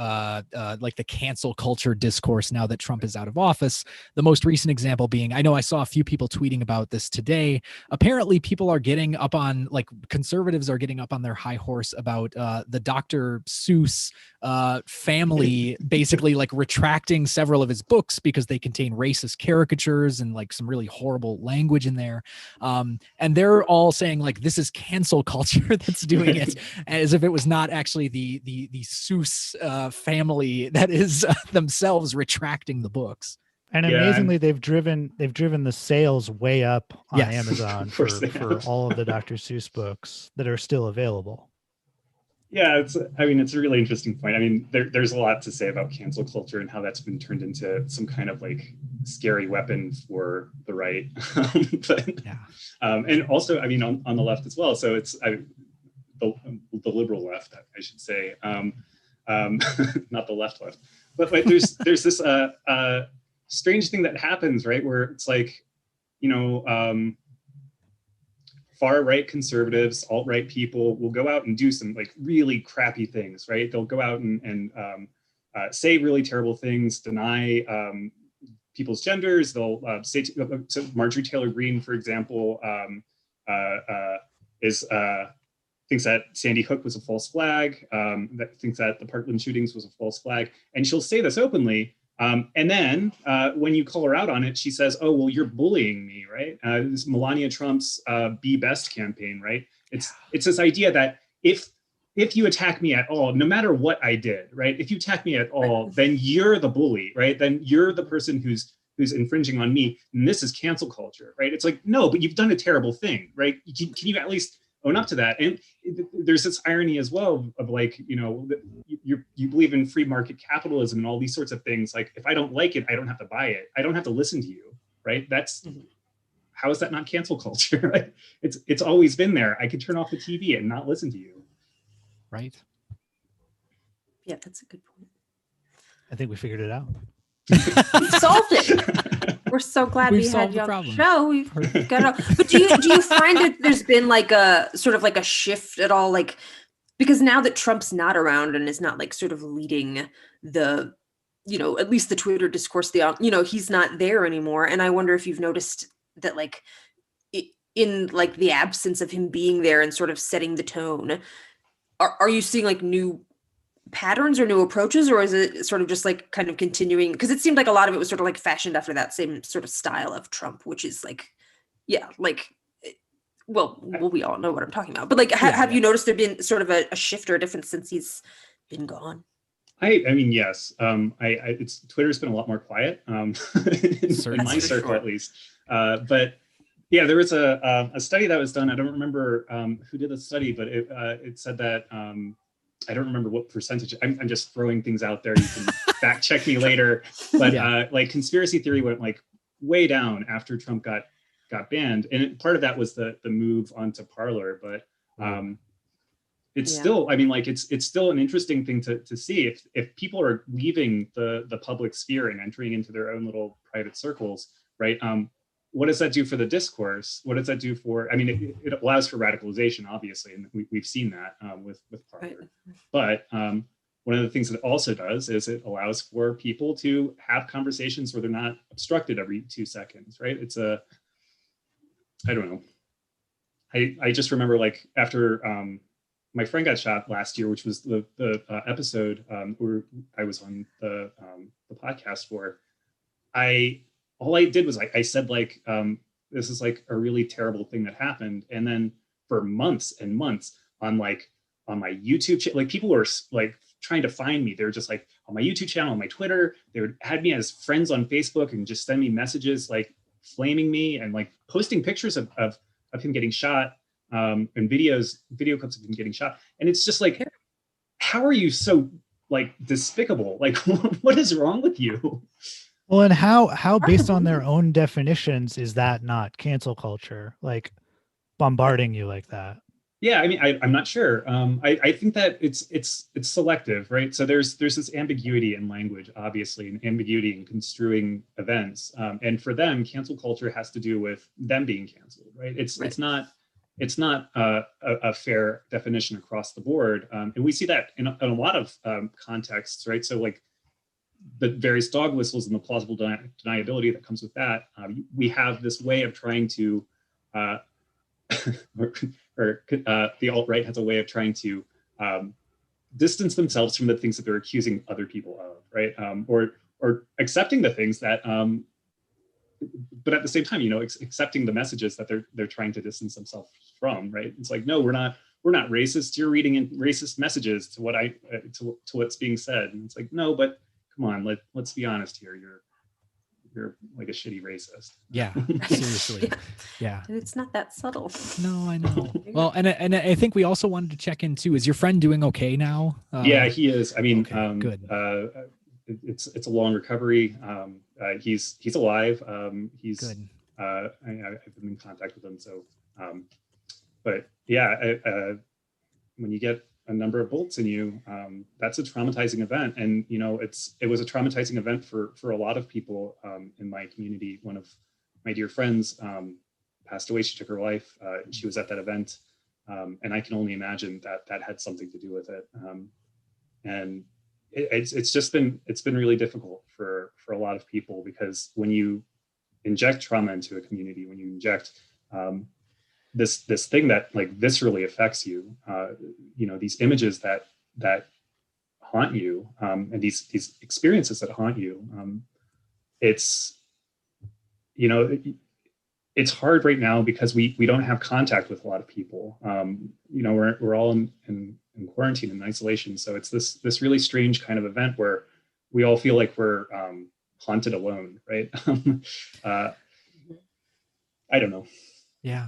like the cancel culture discourse now that Trump is out of office. The most recent example being, I know I saw a few people tweeting about this today. Apparently people are getting up on, like, conservatives are getting up on their high horse about the Dr. Seuss family basically like retracting several of his books because they contain racist caricatures and like some really horrible language in there. And they're all saying like, this is cancel culture that's doing it, as if it was not actually the Seuss family that is themselves retracting the books. And amazingly, they've driven the sales way up on Amazon for all of the Dr. Seuss books that are still available. Yeah, it's a really interesting point. I mean, there's a lot to say about cancel culture and how that's been turned into some kind of like scary weapon for the right. And also, I mean, on the left as well. So it's the liberal left, I should say, not the left. But like, there's this strange thing that happens, right, where it's like, far right conservatives, alt right people will go out and do some like really crappy things, right? They'll go out and say really terrible things, deny people's genders. They'll say so Marjorie Taylor Greene, for example, thinks that Sandy Hook was a false flag, that thinks that the Parkland shootings was a false flag, and she'll say this openly. And then when you call her out on it, she says, "Oh, well, you're bullying me, right?" This Melania Trump's "Be Best" campaign, right? It's this idea that if you attack me at all, no matter what I did, right? If you attack me at all, then you're the bully, right? Then you're the person who's infringing on me, and this is cancel culture, right? It's like, no, but you've done a terrible thing, right? Can you at least own up to that? And there's this irony as well of like, you believe in free market capitalism and all these sorts of things. Like, if I don't like it, I don't have to buy it. I don't have to listen to you, right? That's how is that not cancel culture? Right? It's always been there. I could turn off the TV and not listen to you. Right. Yeah, that's a good point. I think we figured it out. We solved it. We're so glad we had you on the show. We've got it. But do you find that there's been like a sort of like a shift at all? Like, because now that Trump's not around and is not like sort of leading the, at least the Twitter discourse, he's not there anymore. And I wonder if you've noticed that, like, in like the absence of him being there and sort of setting the tone, are you seeing like new patterns or new approaches, or is it sort of just like kind of continuing? Because it seemed like a lot of it was sort of like fashioned after that same sort of style of Trump, which is like, well, we all know what I'm talking about, but like, have you noticed there been sort of a shift or a difference since he's been gone? I mean, yes. It's Twitter's been a lot more quiet, in my circle at least. But yeah, there was a study that was done. I don't remember who did the study, but it said that I don't remember what percentage. I'm just throwing things out there. You can fact check me later. But like conspiracy theory went like way down after Trump got banned, and part of that was the move onto Parler. But it's still, I mean, like it's still an interesting thing to see if people are leaving the public sphere and entering into their own little private circles, right? What does that do for the discourse? What does that do for, I mean, it allows for radicalization, obviously, and we've seen that with Parler. But one of the things that it also does is it allows for people to have conversations where they're not obstructed every 2 seconds, right? It's I don't know. I just remember like after my friend got shot last year, which was the episode where I was on the podcast for, all I did was I said like, this is like a really terrible thing that happened. And then for months and months on my YouTube channel, like people were like trying to find me. They were just like on my YouTube channel, on my Twitter, they would add me as friends on Facebook and just send me messages, like flaming me and like posting pictures of him getting shot and video clips of him getting shot. And it's just like, how are you so like despicable? Like, what is wrong with you? Well, and how based on their own definitions is that not cancel culture? Like bombarding you like that? Yeah, I mean, I'm not sure. I think that it's selective, right? So there's this ambiguity in language, obviously, and ambiguity in construing events. And for them, cancel culture has to do with them being canceled, right? It's not a fair definition across the board, and we see that in a lot of contexts, right? So like the various dog whistles and the plausible deniability that comes with that, we have this way of trying to, the alt-right has a way of trying to distance themselves from the things that they're accusing other people of, right? Or accepting the things that, but at the same time, accepting the messages that they're trying to distance themselves from, right? It's like, no, we're not racist. You're reading in racist messages to what to what's being said, and it's like, no, but come on, let's be honest here. like a shitty racist. Yeah, seriously. Yeah. It's not that subtle. No, I know. Well, and I think we also wanted to check in too. Is your friend doing okay now? Yeah, he is. I mean, good. It's a long recovery. He's alive. He's good. I've been in contact with him. So, but yeah, when you get a number of bullets in you, that's a traumatizing event. And it was a traumatizing event for a lot of people in my community. One of my dear friends passed away. She took her life. She was at that event, and I can only imagine that had something to do with it. And it's been really difficult for a lot of people, because when you inject trauma into a community, when you inject this thing that like viscerally affects you, these images that haunt you, and these experiences that haunt you, it's hard right now because we don't have contact with a lot of people. We're all in quarantine and isolation, so it's this really strange kind of event where we all feel like we're haunted alone, right? I don't know. Yeah.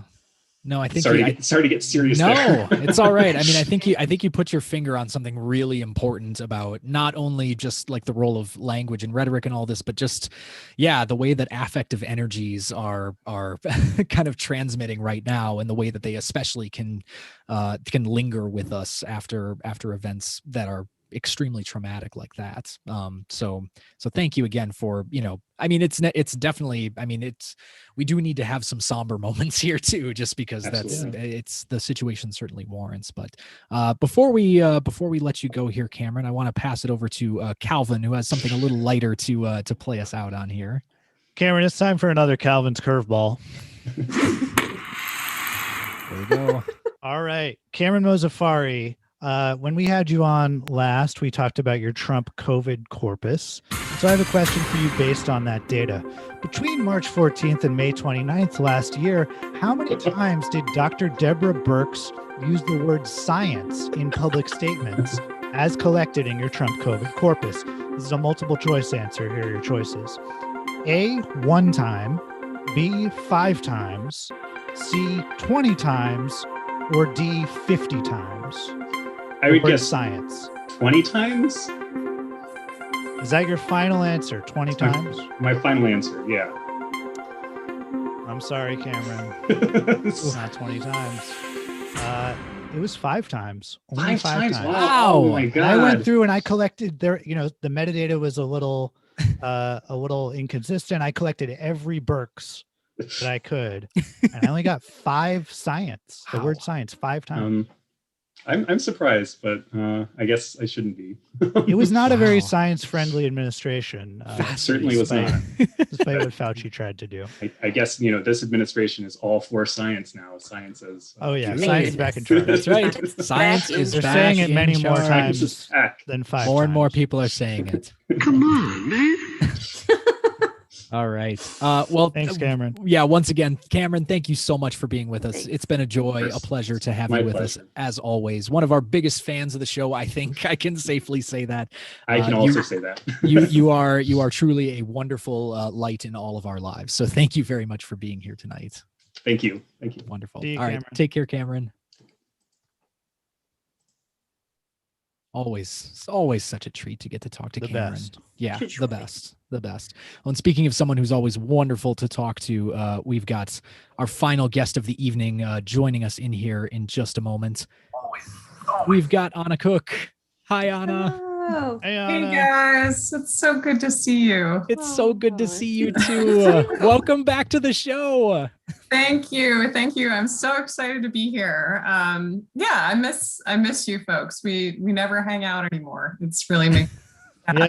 No, I think sorry to get serious. No, there. It's all right. I mean, I think you put your finger on something really important about not only just like the role of language and rhetoric and all this, but just, the way that affective energies are kind of transmitting right now, and the way that they especially can linger with us after events that are extremely traumatic like that. So thank you again for, I mean, it's definitely, I mean, we do need to have some somber moments here too, just because it's the situation certainly warrants. But before we let you go here, Cameron, I want to pass it over to Calvin, who has something a little lighter to play us out on here. Cameron, it's time for another Calvin's curveball. There we go. All right, Cameron Mozafari. When we had you on last, we talked about your Trump COVID corpus. So I have a question for you based on that data. Between March 14th and May 29th last year, how many times did Dr. Deborah Birx use the word science in public statements as collected in your Trump COVID corpus? This is a multiple choice answer. Here are your choices. A, 1 time, B, 5 times, C, 20 times, or D, 50 times. I would guess science. 20 times? Is that your final answer? 20 times? My final answer, yeah. I'm sorry, Cameron. It's not 20 times. It was 5 times. Only 5 times. Wow. Oh my God. I went through and I collected the metadata was a little inconsistent. I collected every Birx that I could, and I only got 5 science. The word science 5 times. I'm surprised, but I guess I shouldn't be. It was not a very science-friendly administration. It certainly was not. Despite what Fauci tried to do. I guess, this administration is all for science now. Science is... science is back in charge. That's right. Science is They're back saying it many in more charge. times than 5 More times. and more people are saying it. Come on, man. All right. Well, thanks, Cameron. Yeah. Once again, Cameron, thank you so much for being with us. It's been a joy, a pleasure to have you with us as always. One of our biggest fans of the show. I think I can safely say that. I can also say that. you are truly a wonderful light in all of our lives. So thank you very much for being here tonight. Thank you. Thank you. Wonderful. See you, all right. Cameron. Take care, Cameron. Always such a treat to get to talk to Cameron. Best. Yeah, the best. Well, and speaking of someone who's always wonderful to talk to, we've got our final guest of the evening joining us in here in just a moment. We've got Anna Cook. Hi, Anna. Hello. Hey, Anna. Hey guys, it's so good to see you. It's so good to see you too. Welcome back to the show. Thank you. I'm so excited to be here. I miss you folks. We never hang out anymore. It's really making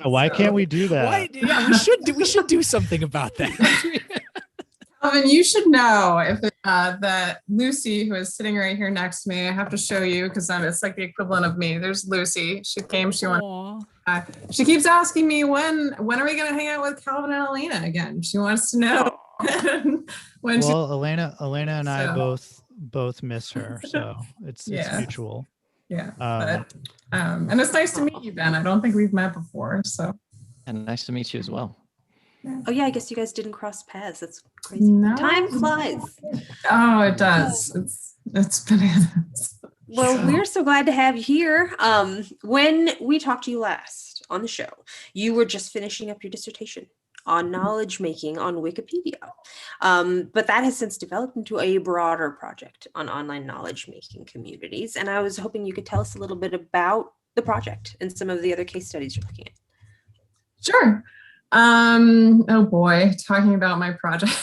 why can't we do that? We should do something about that. Calvin, you should know if that Lucy, who is sitting right here next to me, I have to show you because it's like the equivalent of me. There's Lucy. She came. She wanted. She keeps asking me when are we going to hang out with Calvin and Elena again? She wants to know. Elena and I both miss her, so it's mutual. Yeah. And it's nice to meet you, Ben. I don't think we've met before, so. And nice to meet you as well. Oh yeah, I guess you guys didn't cross paths. That's crazy. No. Time flies. Oh, it does. It's bananas. Well, we're so glad to have you here. When we talked to you last on the show, you were just finishing up your dissertation on knowledge making on Wikipedia. But that has since developed into a broader project on online knowledge making communities. And I was hoping you could tell us a little bit about the project and some of the other case studies you're looking at. Sure. Oh boy, talking about my project.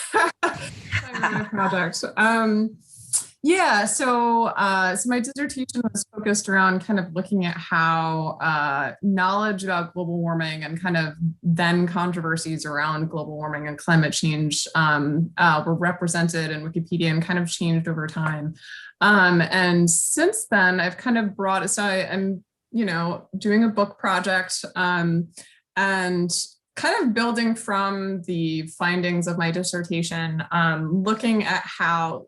Yeah, so my dissertation was focused around kind of looking at how knowledge about global warming and kind of then controversies around global warming and climate change were represented in Wikipedia and kind of changed over time. And since then, I've kind of I'm doing a book project and kind of building from the findings of my dissertation, looking at how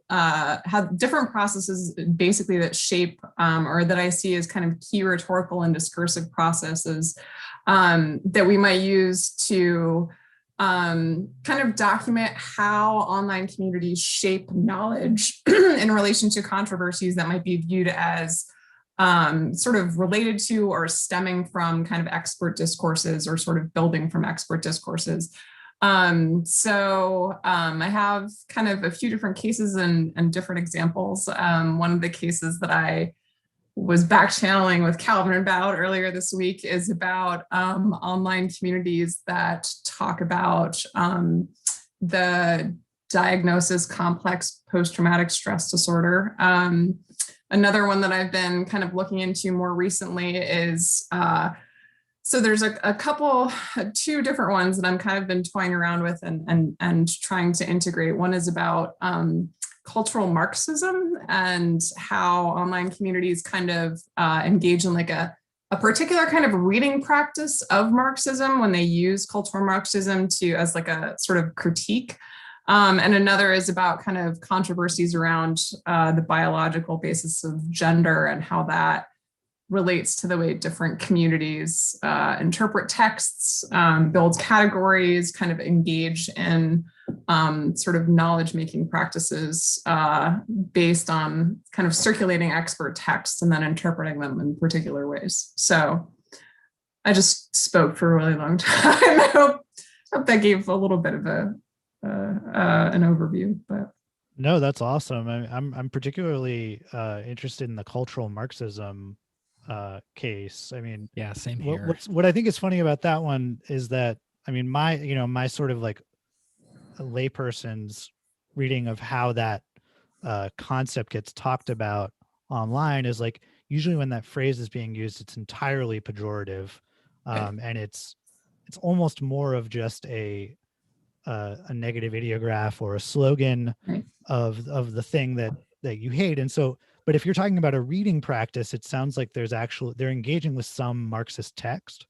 different processes basically that shape or that I see as kind of key rhetorical and discursive processes that we might use to kind of document how online communities shape knowledge in relation to controversies that might be viewed as sort of related to or stemming from kind of expert discourses or sort of building from expert discourses. So I have kind of a few different cases and different examples. One of the cases that I was back channeling with Calvin about earlier this week is about online communities that talk about the diagnosis complex post-traumatic stress disorder. Another one that I've been kind of looking into more recently is, so there's two different ones that I'm kind of been toying around with and trying to integrate. One is about cultural Marxism and how online communities kind of engage in like a particular kind of reading practice of Marxism when they use cultural Marxism as like a sort of critique. And another is about kind of controversies around the biological basis of gender and how that relates to the way different communities interpret texts, build categories, kind of engage in sort of knowledge-making practices based on kind of circulating expert texts and then interpreting them in particular ways. So I just spoke for a really long time. I hope that gave a little bit of an overview, but no, that's awesome. I'm particularly interested in the cultural Marxism case. I mean, yeah, same here. What I think is funny about that one is that, I mean, my sort of like a layperson's reading of how that concept gets talked about online is like, usually when that phrase is being used, it's entirely pejorative. And it's almost more of just a negative ideograph or a slogan of the thing that you hate. And so, but if you're talking about a reading practice, it sounds like they're engaging with some Marxist text.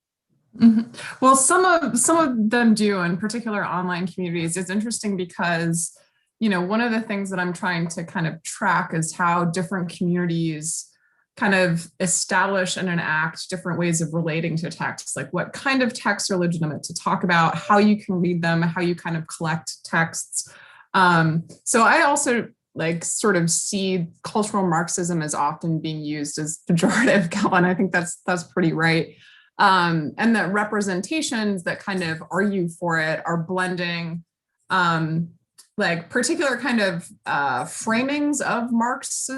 Mm-hmm. Well, some of them do, in particular online communities. It's interesting because, one of the things that I'm trying to kind of track is how different communities kind of establish and enact different ways of relating to texts, like what kind of texts are legitimate to talk about, how you can read them, how you kind of collect texts. So I also like sort of see cultural Marxism as often being used as pejorative, Calvin. I think that's pretty right. And that representations that kind of argue for it are blending like particular kind of framings of Marxist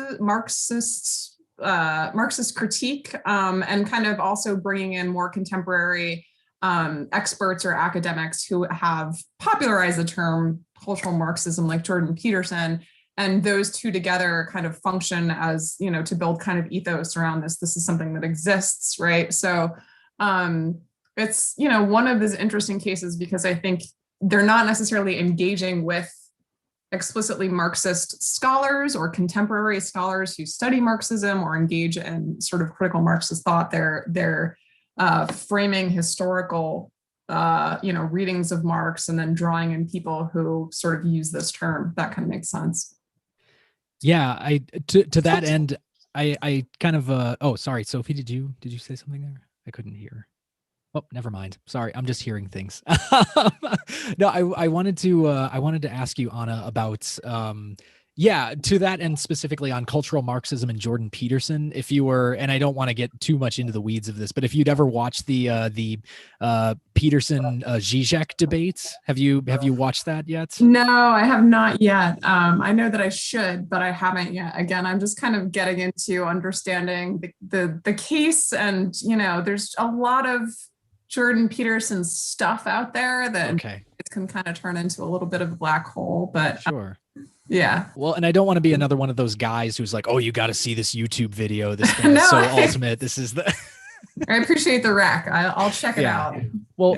critique and kind of also bringing in more contemporary experts or academics who have popularized the term cultural Marxism, like Jordan Peterson. And those two together kind of function as, to build kind of ethos around this. This is something that exists, right? So it's, one of these interesting cases because I think they're not necessarily engaging with explicitly Marxist scholars or contemporary scholars who study Marxism or engage in sort of critical Marxist thought. They're framing historical, readings of Marx and then drawing in people who sort of use this term. That kind of makes sense. Yeah, to that end, I kind of oh, sorry, Sophie, did you say something there? I couldn't hear. Oh, never mind. Sorry, I'm just hearing things. No, I wanted to ask you, Anna, about to that end, specifically on cultural Marxism and Jordan Peterson. If you were, and I don't want to get too much into the weeds of this, but if you'd ever watched the Peterson Zizek debates, have you watched that yet? No, I have not yet. I know that I should, but I haven't yet. Again, I'm just kind of getting into understanding the case, and there's a lot of Jordan Peterson's stuff out there that it can kind of turn into a little bit of a black hole. But sure. Yeah. Well, and I don't want to be another one of those guys who's like, oh, you got to see this YouTube video. This thing is so ultimate. This is the. I appreciate the rec. I'll check it out. Well,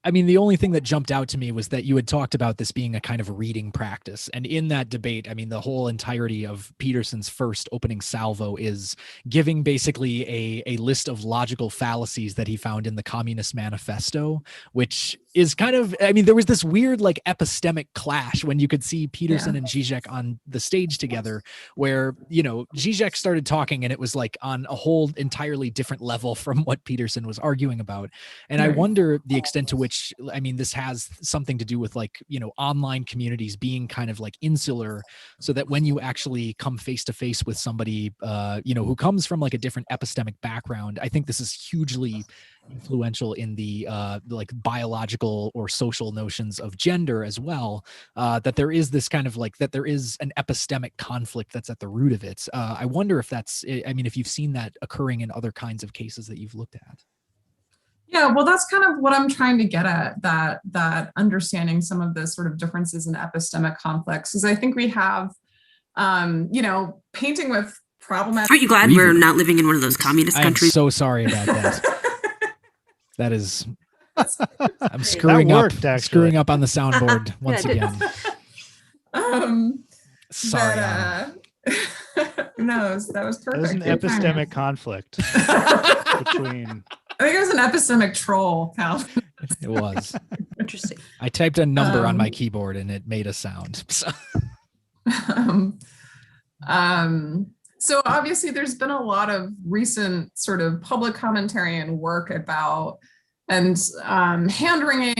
I mean, the only thing that jumped out to me was that you had talked about this being a kind of reading practice. And in that debate, I mean, the whole entirety of Peterson's first opening salvo is giving basically a list of logical fallacies that he found in the Communist Manifesto, which is kind of, I mean, there was this weird like epistemic clash when you could see Peterson and Zizek on the stage together, where, Zizek started talking and it was like on a whole entirely different level from what Peterson was arguing about. And I wonder the extent to which, I mean, this has something to do with like, online communities being kind of like insular, so that when you actually come face to face with somebody, who comes from like a different epistemic background, I think this is hugely influential in the like biological or social notions of gender as well, that there is this kind of like, that there is an epistemic conflict that's at the root of it. I wonder if that's, I mean, if you've seen that occurring in other kinds of cases that you've looked at. Yeah, well, that's kind of what I'm trying to get at, that understanding some of the sort of differences in epistemic conflicts, because I think we have, painting with problematic. Aren't you glad we're not living in one of those communist countries? I'm so sorry about that. That is, I'm screwing up on the soundboard once again. Sorry. No, that was perfect. That was an epistemic conflict between. I think it was an epistemic troll, Cal. It was. Interesting. I typed a number on my keyboard and it made a sound. So obviously there's been a lot of recent sort of public commentary and work about and hand-wringing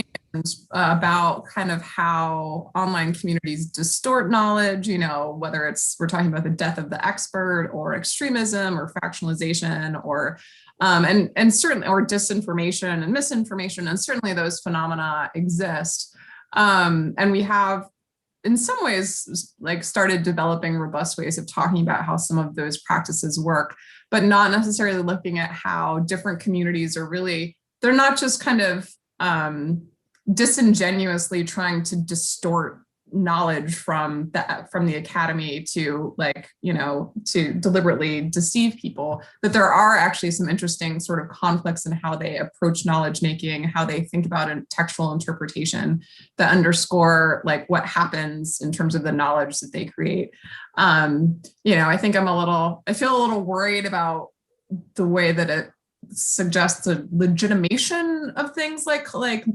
about kind of how online communities distort knowledge, whether we're talking about the death of the expert or extremism or factionalization or and certainly, or disinformation and misinformation, and certainly those phenomena exist. And we have, in some ways, like started developing robust ways of talking about how some of those practices work, but not necessarily looking at how different communities are really, they're not just kind of disingenuously trying to distort knowledge from the academy to to deliberately deceive people, that there are actually some interesting sort of conflicts in how they approach knowledge making, how they think about a textual interpretation that underscore like what happens in terms of the knowledge that they create. I think I feel a little worried about the way that it suggests a legitimation of things like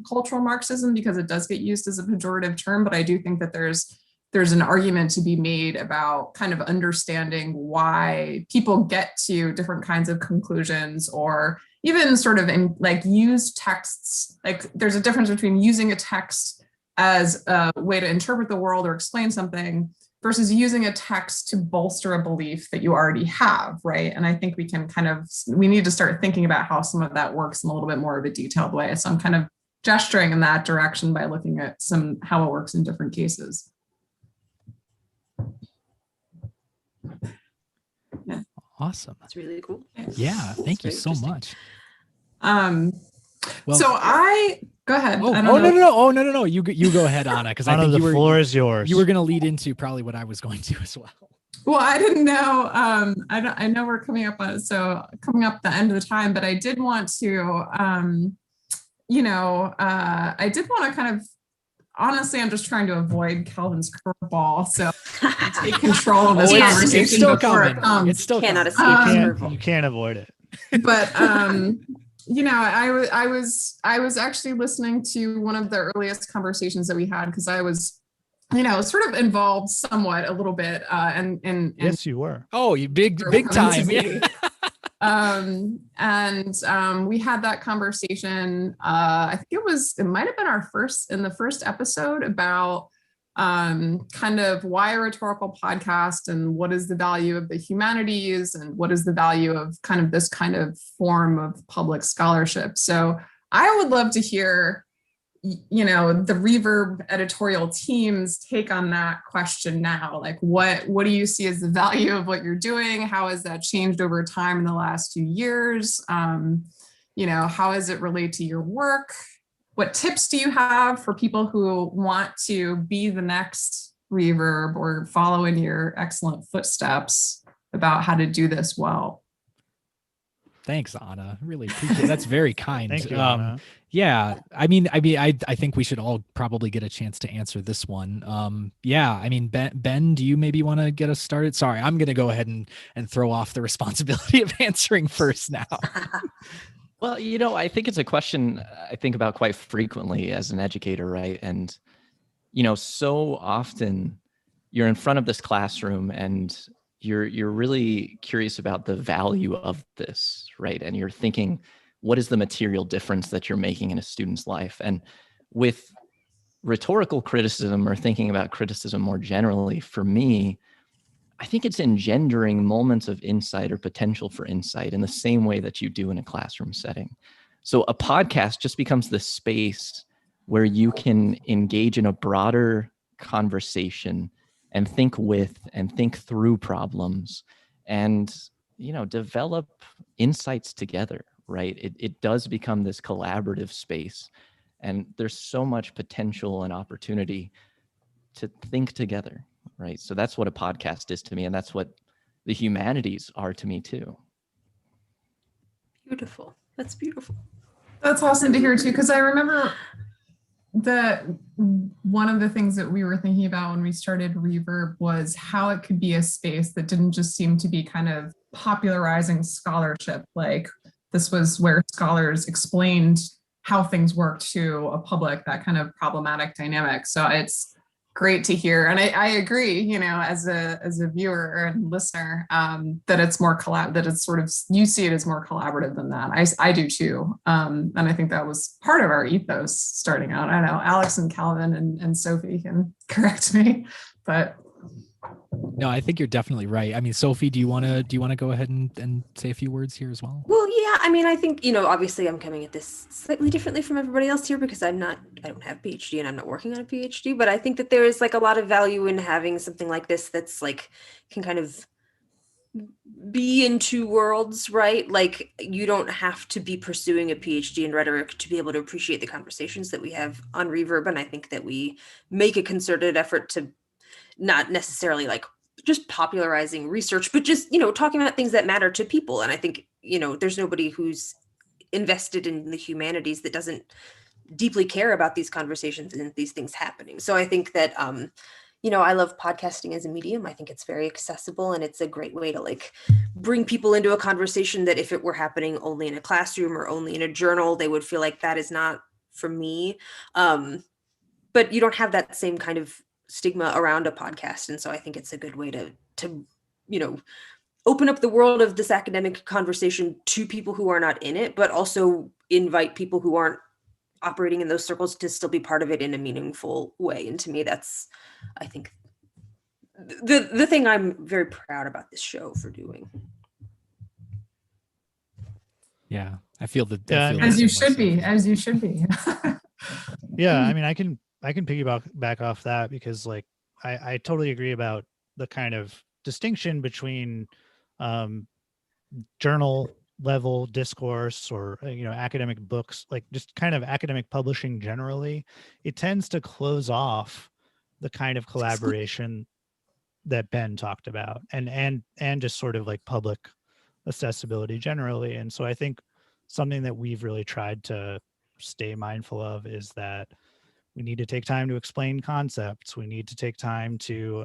cultural Marxism, because it does get used as a pejorative term. But I do think that there's an argument to be made about kind of understanding why people get to different kinds of conclusions, or even sort of use texts. Like there's a difference between using a text as a way to interpret the world or explain something versus using a text to bolster a belief that you already have, right? And I think we need to start thinking about how some of that works in a little bit more of a detailed way. So I'm kind of gesturing in that direction by looking at how it works in different cases. Yeah. Awesome. That's really cool. Yeah, thank you so much. Go ahead. No. You go ahead, Anna, because I think the floor is yours. You were going to lead into probably what I was going to as well. Well, I didn't know. I know we're coming up the end of the time, but I did want to, I did want to kind of. Honestly, I'm just trying to avoid Calvin's curveball, so take control of this conversation. It's still coming. It's still cannot escape. You can't avoid it. But I was actually listening to one of the earliest conversations that we had, because I was, sort of involved somewhat a little bit, and yes, you were. Oh, you big time. We had that conversation. I think it might have been in the first episode about kind of why a rhetorical podcast and what is the value of the humanities and what is the value of kind of this kind of form of public scholarship. So I would love to hear, you know, the Reverb editorial team's take on that question now. Like, what do you see as the value of what you're doing? How has that changed over time in the last few years? You know, how does it relate to your work? What tips do you have for people who want to be the next Reverb or follow in your excellent footsteps about how to do this well? Thanks, Anna. Really appreciate it. That's very kind. Thank you, Anna. Yeah, I think we should all probably get a chance to answer this one. Yeah, I mean, Ben, do you maybe want to get us started? Sorry, I'm going to go ahead and throw off the responsibility of answering first now. Well, you know, I think it's a question I think about quite frequently as an educator, right? And, you know, so often you're in front of this classroom and you're really curious about the value of this, right? And you're thinking, what is the material difference that you're making in a student's life? And with rhetorical criticism or thinking about criticism more generally, for me, I think it's engendering moments of insight or potential for insight in the same way that you do in a classroom setting. So a podcast just becomes the space where you can engage in a broader conversation and think with and think through problems and, you know, develop insights together, right? It does become this collaborative space, and there's so much potential and opportunity to think together, right? So that's what a podcast is to me, and that's what the humanities are to me too. Beautiful. That's beautiful. That's awesome to hear too, because I remember that one of the things that we were thinking about when we started Reverb was how it could be a space that didn't just seem to be kind of popularizing scholarship. Like this was where scholars explained how things worked to a public, that kind of problematic dynamic. So it's great to hear. And I agree, you know, as a viewer and listener, that it's more that it's sort of, you see it as more collaborative than that. I do too. And I think that was part of our ethos starting out. I know Alex and Calvin and Sophie can correct me, but. No, I think you're definitely right. I mean, Sophie, do you want to go ahead and say a few words here as well? Well, yeah, I mean, I think, you know, obviously I'm coming at this slightly differently from everybody else here because I don't have a PhD and I'm not working on a PhD, but I think that there is like a lot of value in having something like this that's like, can kind of be in two worlds, right? Like you don't have to be pursuing a PhD in rhetoric to be able to appreciate the conversations that we have on Reverb. And I think that we make a concerted effort to not necessarily like just popularizing research, but just, you know, talking about things that matter to people. And I think, you know, there's nobody who's invested in the humanities that doesn't deeply care about these conversations and these things happening. So I think that, you know, I love podcasting as a medium. I think it's very accessible and it's a great way to like bring people into a conversation that if it were happening only in a classroom or only in a journal, they would feel like that is not for me. But you don't have that same kind of stigma around a podcast. And so I think it's a good way to, you know, open up the world of this academic conversation to people who are not in it, but also invite people who aren't operating in those circles to still be part of it in a meaningful way. And to me, that's, I think, the thing I'm very proud about this show for doing. Yeah, I feel that. Yeah, as you should be. Yeah, I mean, I can piggyback back off that because like I totally agree about the kind of distinction between journal level discourse or you know, academic books, like just kind of academic publishing generally. It tends to close off the kind of collaboration that Ben talked about and just sort of like public accessibility generally. And so I think something that we've really tried to stay mindful of is that we need to take time to explain concepts. We need to take time to,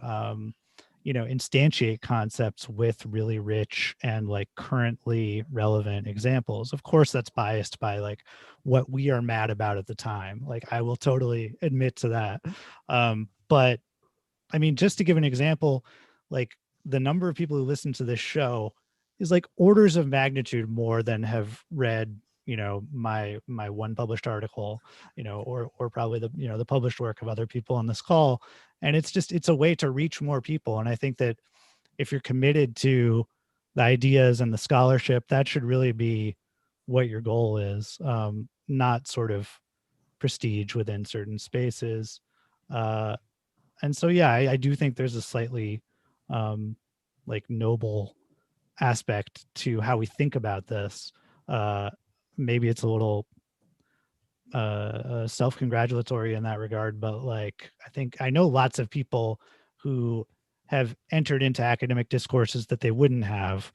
you know, instantiate concepts with really rich and like currently relevant examples. Of course, that's biased by like what we are mad about at the time. Like I will totally admit to that. But I mean, just to give an example, like the number of people who listen to this show like orders of magnitude more than have read, you know, my one published article, you know, or probably the, you know, the published work of other people on this call. And it's a way to reach more people. And I think that if you're committed to the ideas and the scholarship, that should really be what your goal is, not sort of prestige within certain spaces. And so, yeah, I do think there's a slightly like noble aspect to how we think about this. Maybe it's a little self-congratulatory in that regard, but like I know lots of people who have entered into academic discourses that they wouldn't have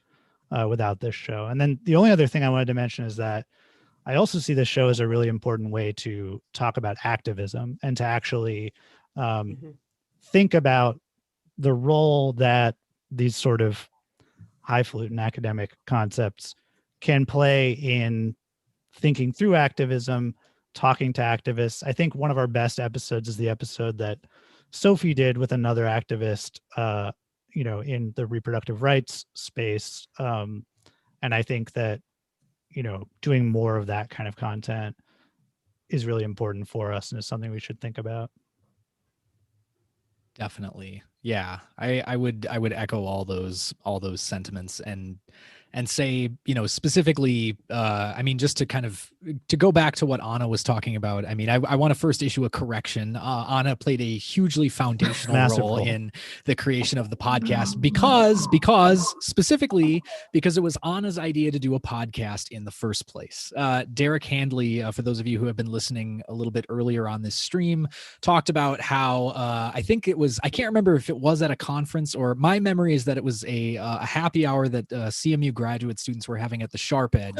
without this show. And then the only other thing I wanted to mention is that I also see this show as a really important way to talk about activism and to actually think about the role that these sort of highfalutin academic concepts can play in thinking through activism, talking to activists. I think one of our best episodes is the episode that Sophie did with another activist, you know, in the reproductive rights space. And I think that, you know, doing more of that kind of content is really important for us and is something we should think about. Definitely. Yeah. I would echo all those sentiments and say, you know, specifically, I mean, just to kind of to go back to what Anna was talking about. I mean, I want to first issue a correction. Anna played a hugely foundational role in the creation of the podcast because specifically because it was Anna's idea to do a podcast in the first place. Derek Handley, for those of you who have been listening a little bit earlier on this stream, talked about how I think it was, I can't remember if it was at a conference, or my memory is that it was a happy hour that CMU graduate students were having at the Sharp Edge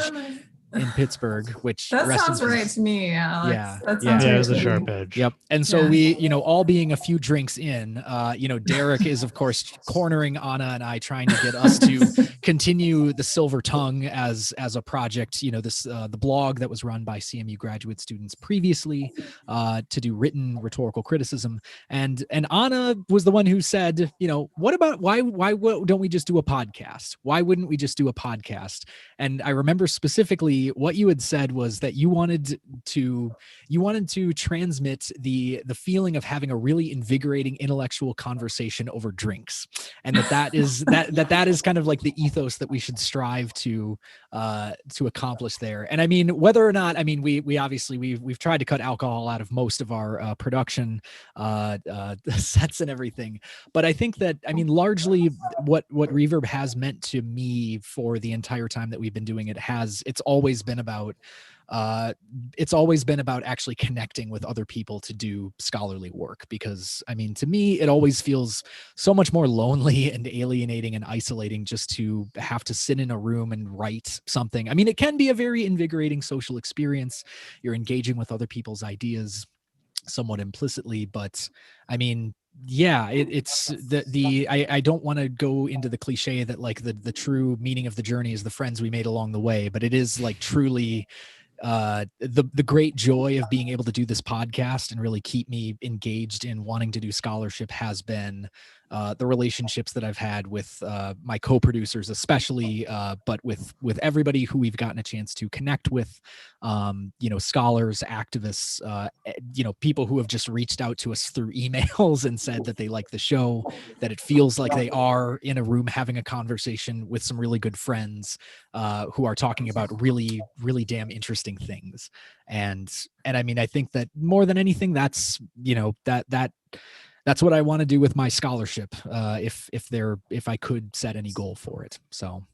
in Pittsburgh, which that sounds right to me, Alex. Yeah, that sounds right it was to the me. Sharp Edge. Yep. And so we, you know, all being a few drinks in, you know, Derek is of course cornering Anna and I, trying to get us to continue the Silver Tongue as a project. You know, this the blog that was run by CMU graduate students previously to do written rhetorical criticism, and Anna was the one who said, you know, what about why don't we just do a podcast? Why wouldn't we just do a podcast? And I remember specifically what you had said was that you wanted to transmit the feeling of having a really invigorating intellectual conversation over drinks, and that is kind of like the ethos that we should strive to accomplish there. And I mean, whether or not, I mean, we obviously we've tried to cut alcohol out of most of our production sets and everything, but I think that, I mean, largely what Reverb has meant to me for the entire time that we've been doing it it's always been about actually connecting with other people to do scholarly work. Because I mean, to me, it always feels so much more lonely and alienating and isolating just to have to sit in a room and write something. I mean, it can be a very invigorating social experience. You're engaging with other people's ideas somewhat implicitly, but I mean, yeah, it's I don't want to go into the cliche that like the true meaning of the journey is the friends we made along the way, but it is like truly the great joy of being able to do this podcast and really keep me engaged in wanting to do scholarship has been the relationships that I've had with my co-producers, especially, but with everybody who we've gotten a chance to connect with, you know, scholars, activists, you know, people who have just reached out to us through emails and said that they like the show, that it feels like they are in a room having a conversation with some really good friends who are talking about really, really damn interesting things. And I mean, I think that more than anything, that's, you know, that's what I want to do with my scholarship, if I could set any goal for it. So.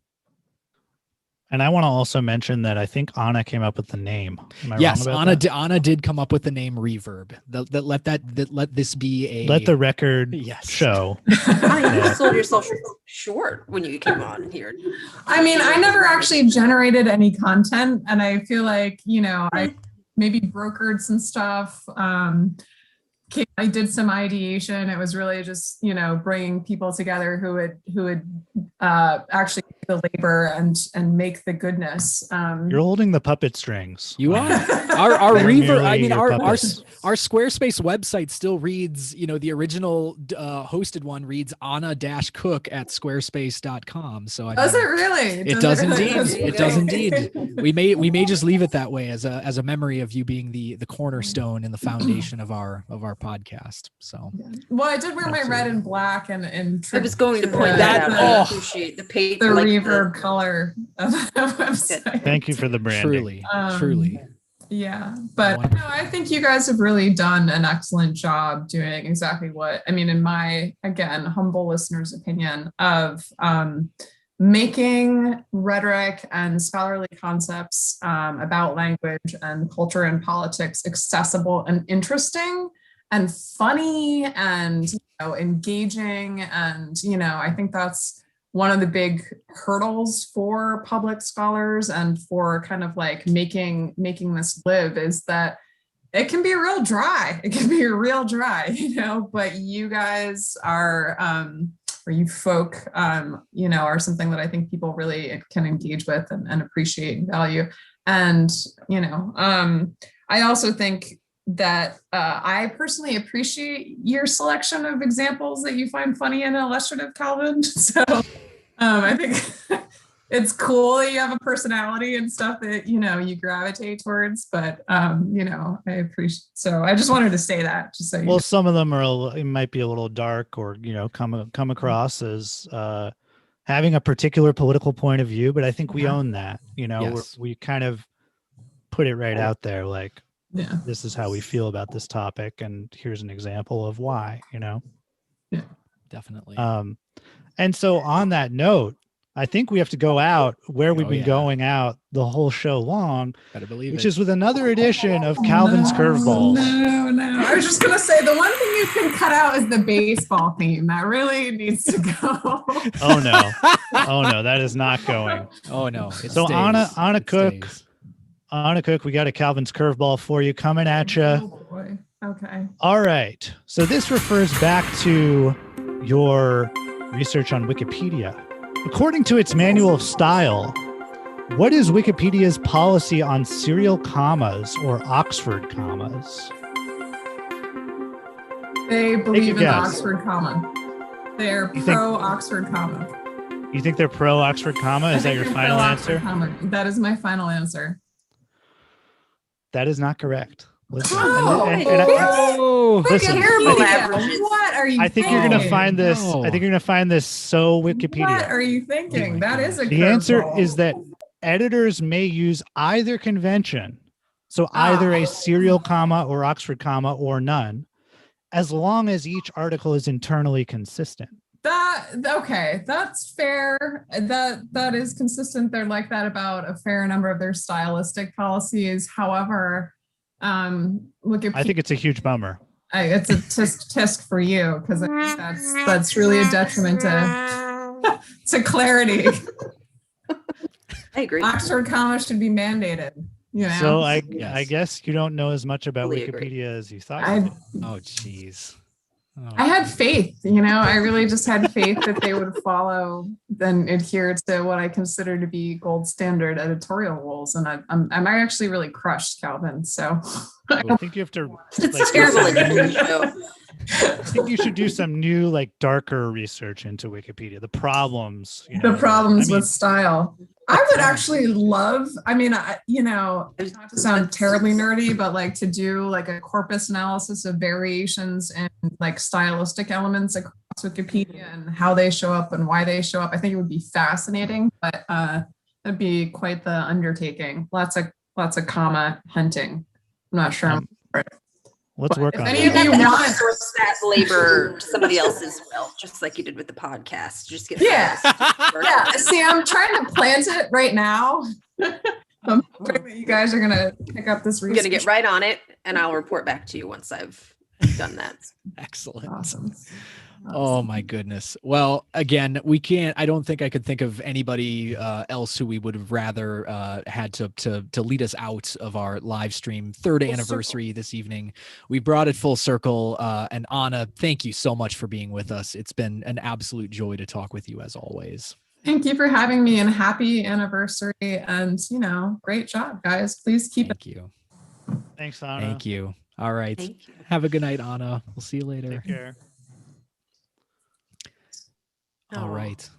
And I want to also mention that I think Anna came up with the name. Am I yes, wrong about that? Anna did come up with the name Reverb. Let this be a let the record show. You sold yourself short when you came on here. I mean, I never actually generated any content, and I feel like, you know, I maybe brokered some stuff. I did some ideation. It was really just, you know, bringing people together who would actually the labor and make the goodness. You're holding the puppet strings. You are. Our They're Reverb, merely I mean, your our puppets. Squarespace website still reads, the original hosted one reads Anna-cook at squarespace.com. So Does it really? It does really? indeed. It does indeed. We may just leave it that way as a memory of you being the cornerstone and the foundation of our podcast. So Well, I did wear my red and black and I was going to point that out. I appreciate the page. the reverb color of the website. Thank you for the branding. Truly. Yeah, but no, I think you guys have really done an excellent job doing exactly what, I mean, in my, again, humble listener's opinion, of making rhetoric and scholarly concepts about language and culture and politics accessible and interesting and funny and engaging. And, I think that's one of the big hurdles for public scholars and for kind of like making this live, is that it can be real dry. It can be real dry, but you guys are, or you folk, are something that I think people really can engage with and appreciate and value. And, I also think that I personally appreciate your selection of examples that you find funny and illustrative, Calvin. So I think it's cool that you have a personality and stuff that, you gravitate towards, but, I appreciate, so I just wanted to say that just so you know. Some of them it might be a little dark or, come across as having a particular political point of view, but I think we own that, Yes. we kind of put it right out there. Like, this is how we feel about this topic. And here's an example of why, Yeah, definitely. And so on that note, I think we have to go out where we've been going out the whole show long, which is with another edition of Calvin's Curveballs. No. I was just going to say, the one thing you can cut out is the baseball theme. That really needs to go. Oh, no, that is not going. Oh, no. So Anna Cook, we got a Calvin's Curveball for you coming at you. Oh, boy. Okay. All right. So this refers back to your research on Wikipedia. According to its manual of style, what is Wikipedia's policy on serial commas or Oxford commas? They believe in guess. Oxford comma. They're pro-Oxford comma. You think they're pro Oxford comma? Is that your final answer? Comma. That is my final answer. That is not correct. Listen, Listen, terrible averages. What are you I think you're going to find this. No. I think you're going to find this so Wikipedia. What are you thinking? That is a The answer curveball. is that editors may use either convention, so either a serial comma or Oxford comma or none, as long as each article is internally consistent. Okay, that's fair. That is consistent. They're like that about a fair number of their stylistic policies. However, Wikipedia, I think it's a huge bummer. it's a tisk for you, because I think that's really a detriment to clarity. I agree. Oxford comma should be mandated. So I guess you don't know as much about Fully Wikipedia agree. as you thought. I Oh, jeez. I had faith, I really just had faith that they would follow and adhere to what I consider to be gold standard editorial rules. And I'm actually really crushed, Calvin. So I think you have to. It's terrible edition show. I think you should do some new, darker research into Wikipedia. The problems. the problems with style. I would actually love, not to sound terribly nerdy, but to do a corpus analysis of variations in stylistic elements across Wikipedia and how they show up and why they show up. I think it would be fascinating, but that'd be quite the undertaking. Lots of comma hunting. I'm not sure. Let's work on if it. any of you want Source that labor to somebody else as well, just like you did with the podcast. Just get Yeah. See, I'm trying to plant it right now. I'm hoping that you guys are gonna pick up this I'm research. gonna get right on it, and I'll report back to you once I've done that. Excellent. Awesome. Oh my goodness. Well, again, I don't think I could think of anybody else who we would have rather had to lead us out of our live stream third anniversary this evening. We brought it full circle. And Anna, thank you so much for being with us. It's been an absolute joy to talk with you as always. Thank you for having me, and happy anniversary. And, great job, guys. Please keep Thank you. Thanks, Anna. Thank you. All right. Thank you. Have a good night, Anna. We'll see you later. Take care. All right.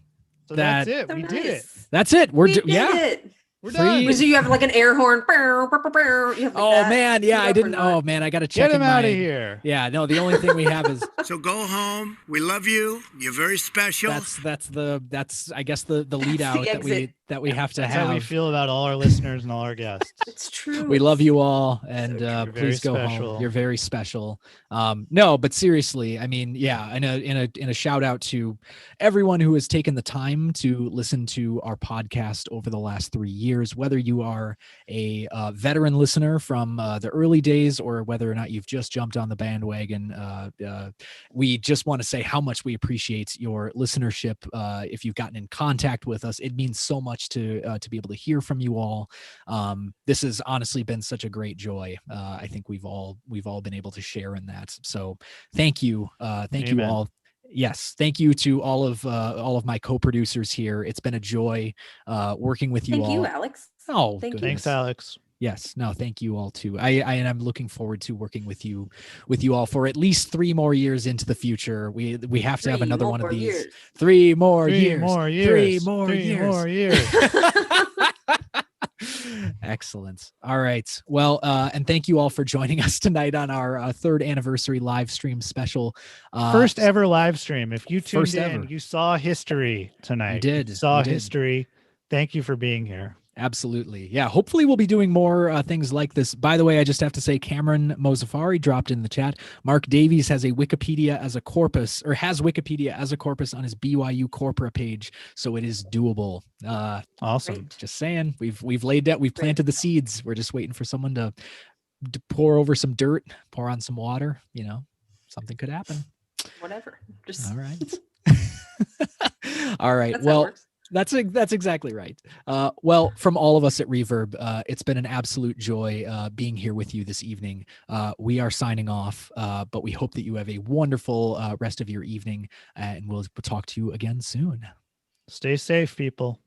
So that's it. So We did it. That's it. We did it. We're done. So you have like an air horn. You have like Oh that man, yeah, queued I up or didn't. not? Oh man, I got to check Get him in out my- of here. Yeah, no, the only thing we have is So go home. We love you. You're very special. that's I guess the lead out that we have to That's have. how we feel about all our listeners and all our guests. It's true. We love you all, and You're very please go special. home. You're very special. No, but seriously, I mean, yeah, in a shout out to everyone who has taken the time to listen to our podcast over the last 3 years, whether you are a veteran listener from the early days or whether or not you've just jumped on the bandwagon. We just want to say how much we appreciate your listenership. If you've gotten in contact with us, it means so much to be able to hear from you all. This has honestly been such a great joy. I think we've all been able to share in that. So thank you. Thank you Amen. all. Yes, thank you to all of my co-producers here. It's been a joy working with you Thank all. you, Alex. Oh, Thank you. goodness. Thanks, Alex. Yes, no, thank you all too. And I'm looking forward to working with you all for at least 3 more years into the future. We have to have 3 another one of more these. years. 3 more Three years. more 3 years. more Three years. more years. Excellent. All right. Well, and thank you all for joining us tonight on our third anniversary live stream special. First ever live stream. If you tuned First in, ever. you saw history tonight. You did. Saw You did. history. Thank you for being here. Absolutely. Yeah. Hopefully we'll be doing more things like this. By the way, I just have to say Cameron Mozafari dropped in the chat. Mark Davies has a Wikipedia as a corpus, or has Wikipedia as a corpus on his BYU Corpora page. So it is doable. Awesome. Great. Just saying, we've laid that, we've planted the seeds. We're just waiting for someone to pour over some dirt, pour on some water, something could happen. Whatever. Just All right. All right. That's how it Well, works. that's exactly right. Well, from all of us at Reverb, it's been an absolute joy being here with you this evening. We are signing off, but we hope that you have a wonderful rest of your evening, and we'll talk to you again soon. Stay safe, people.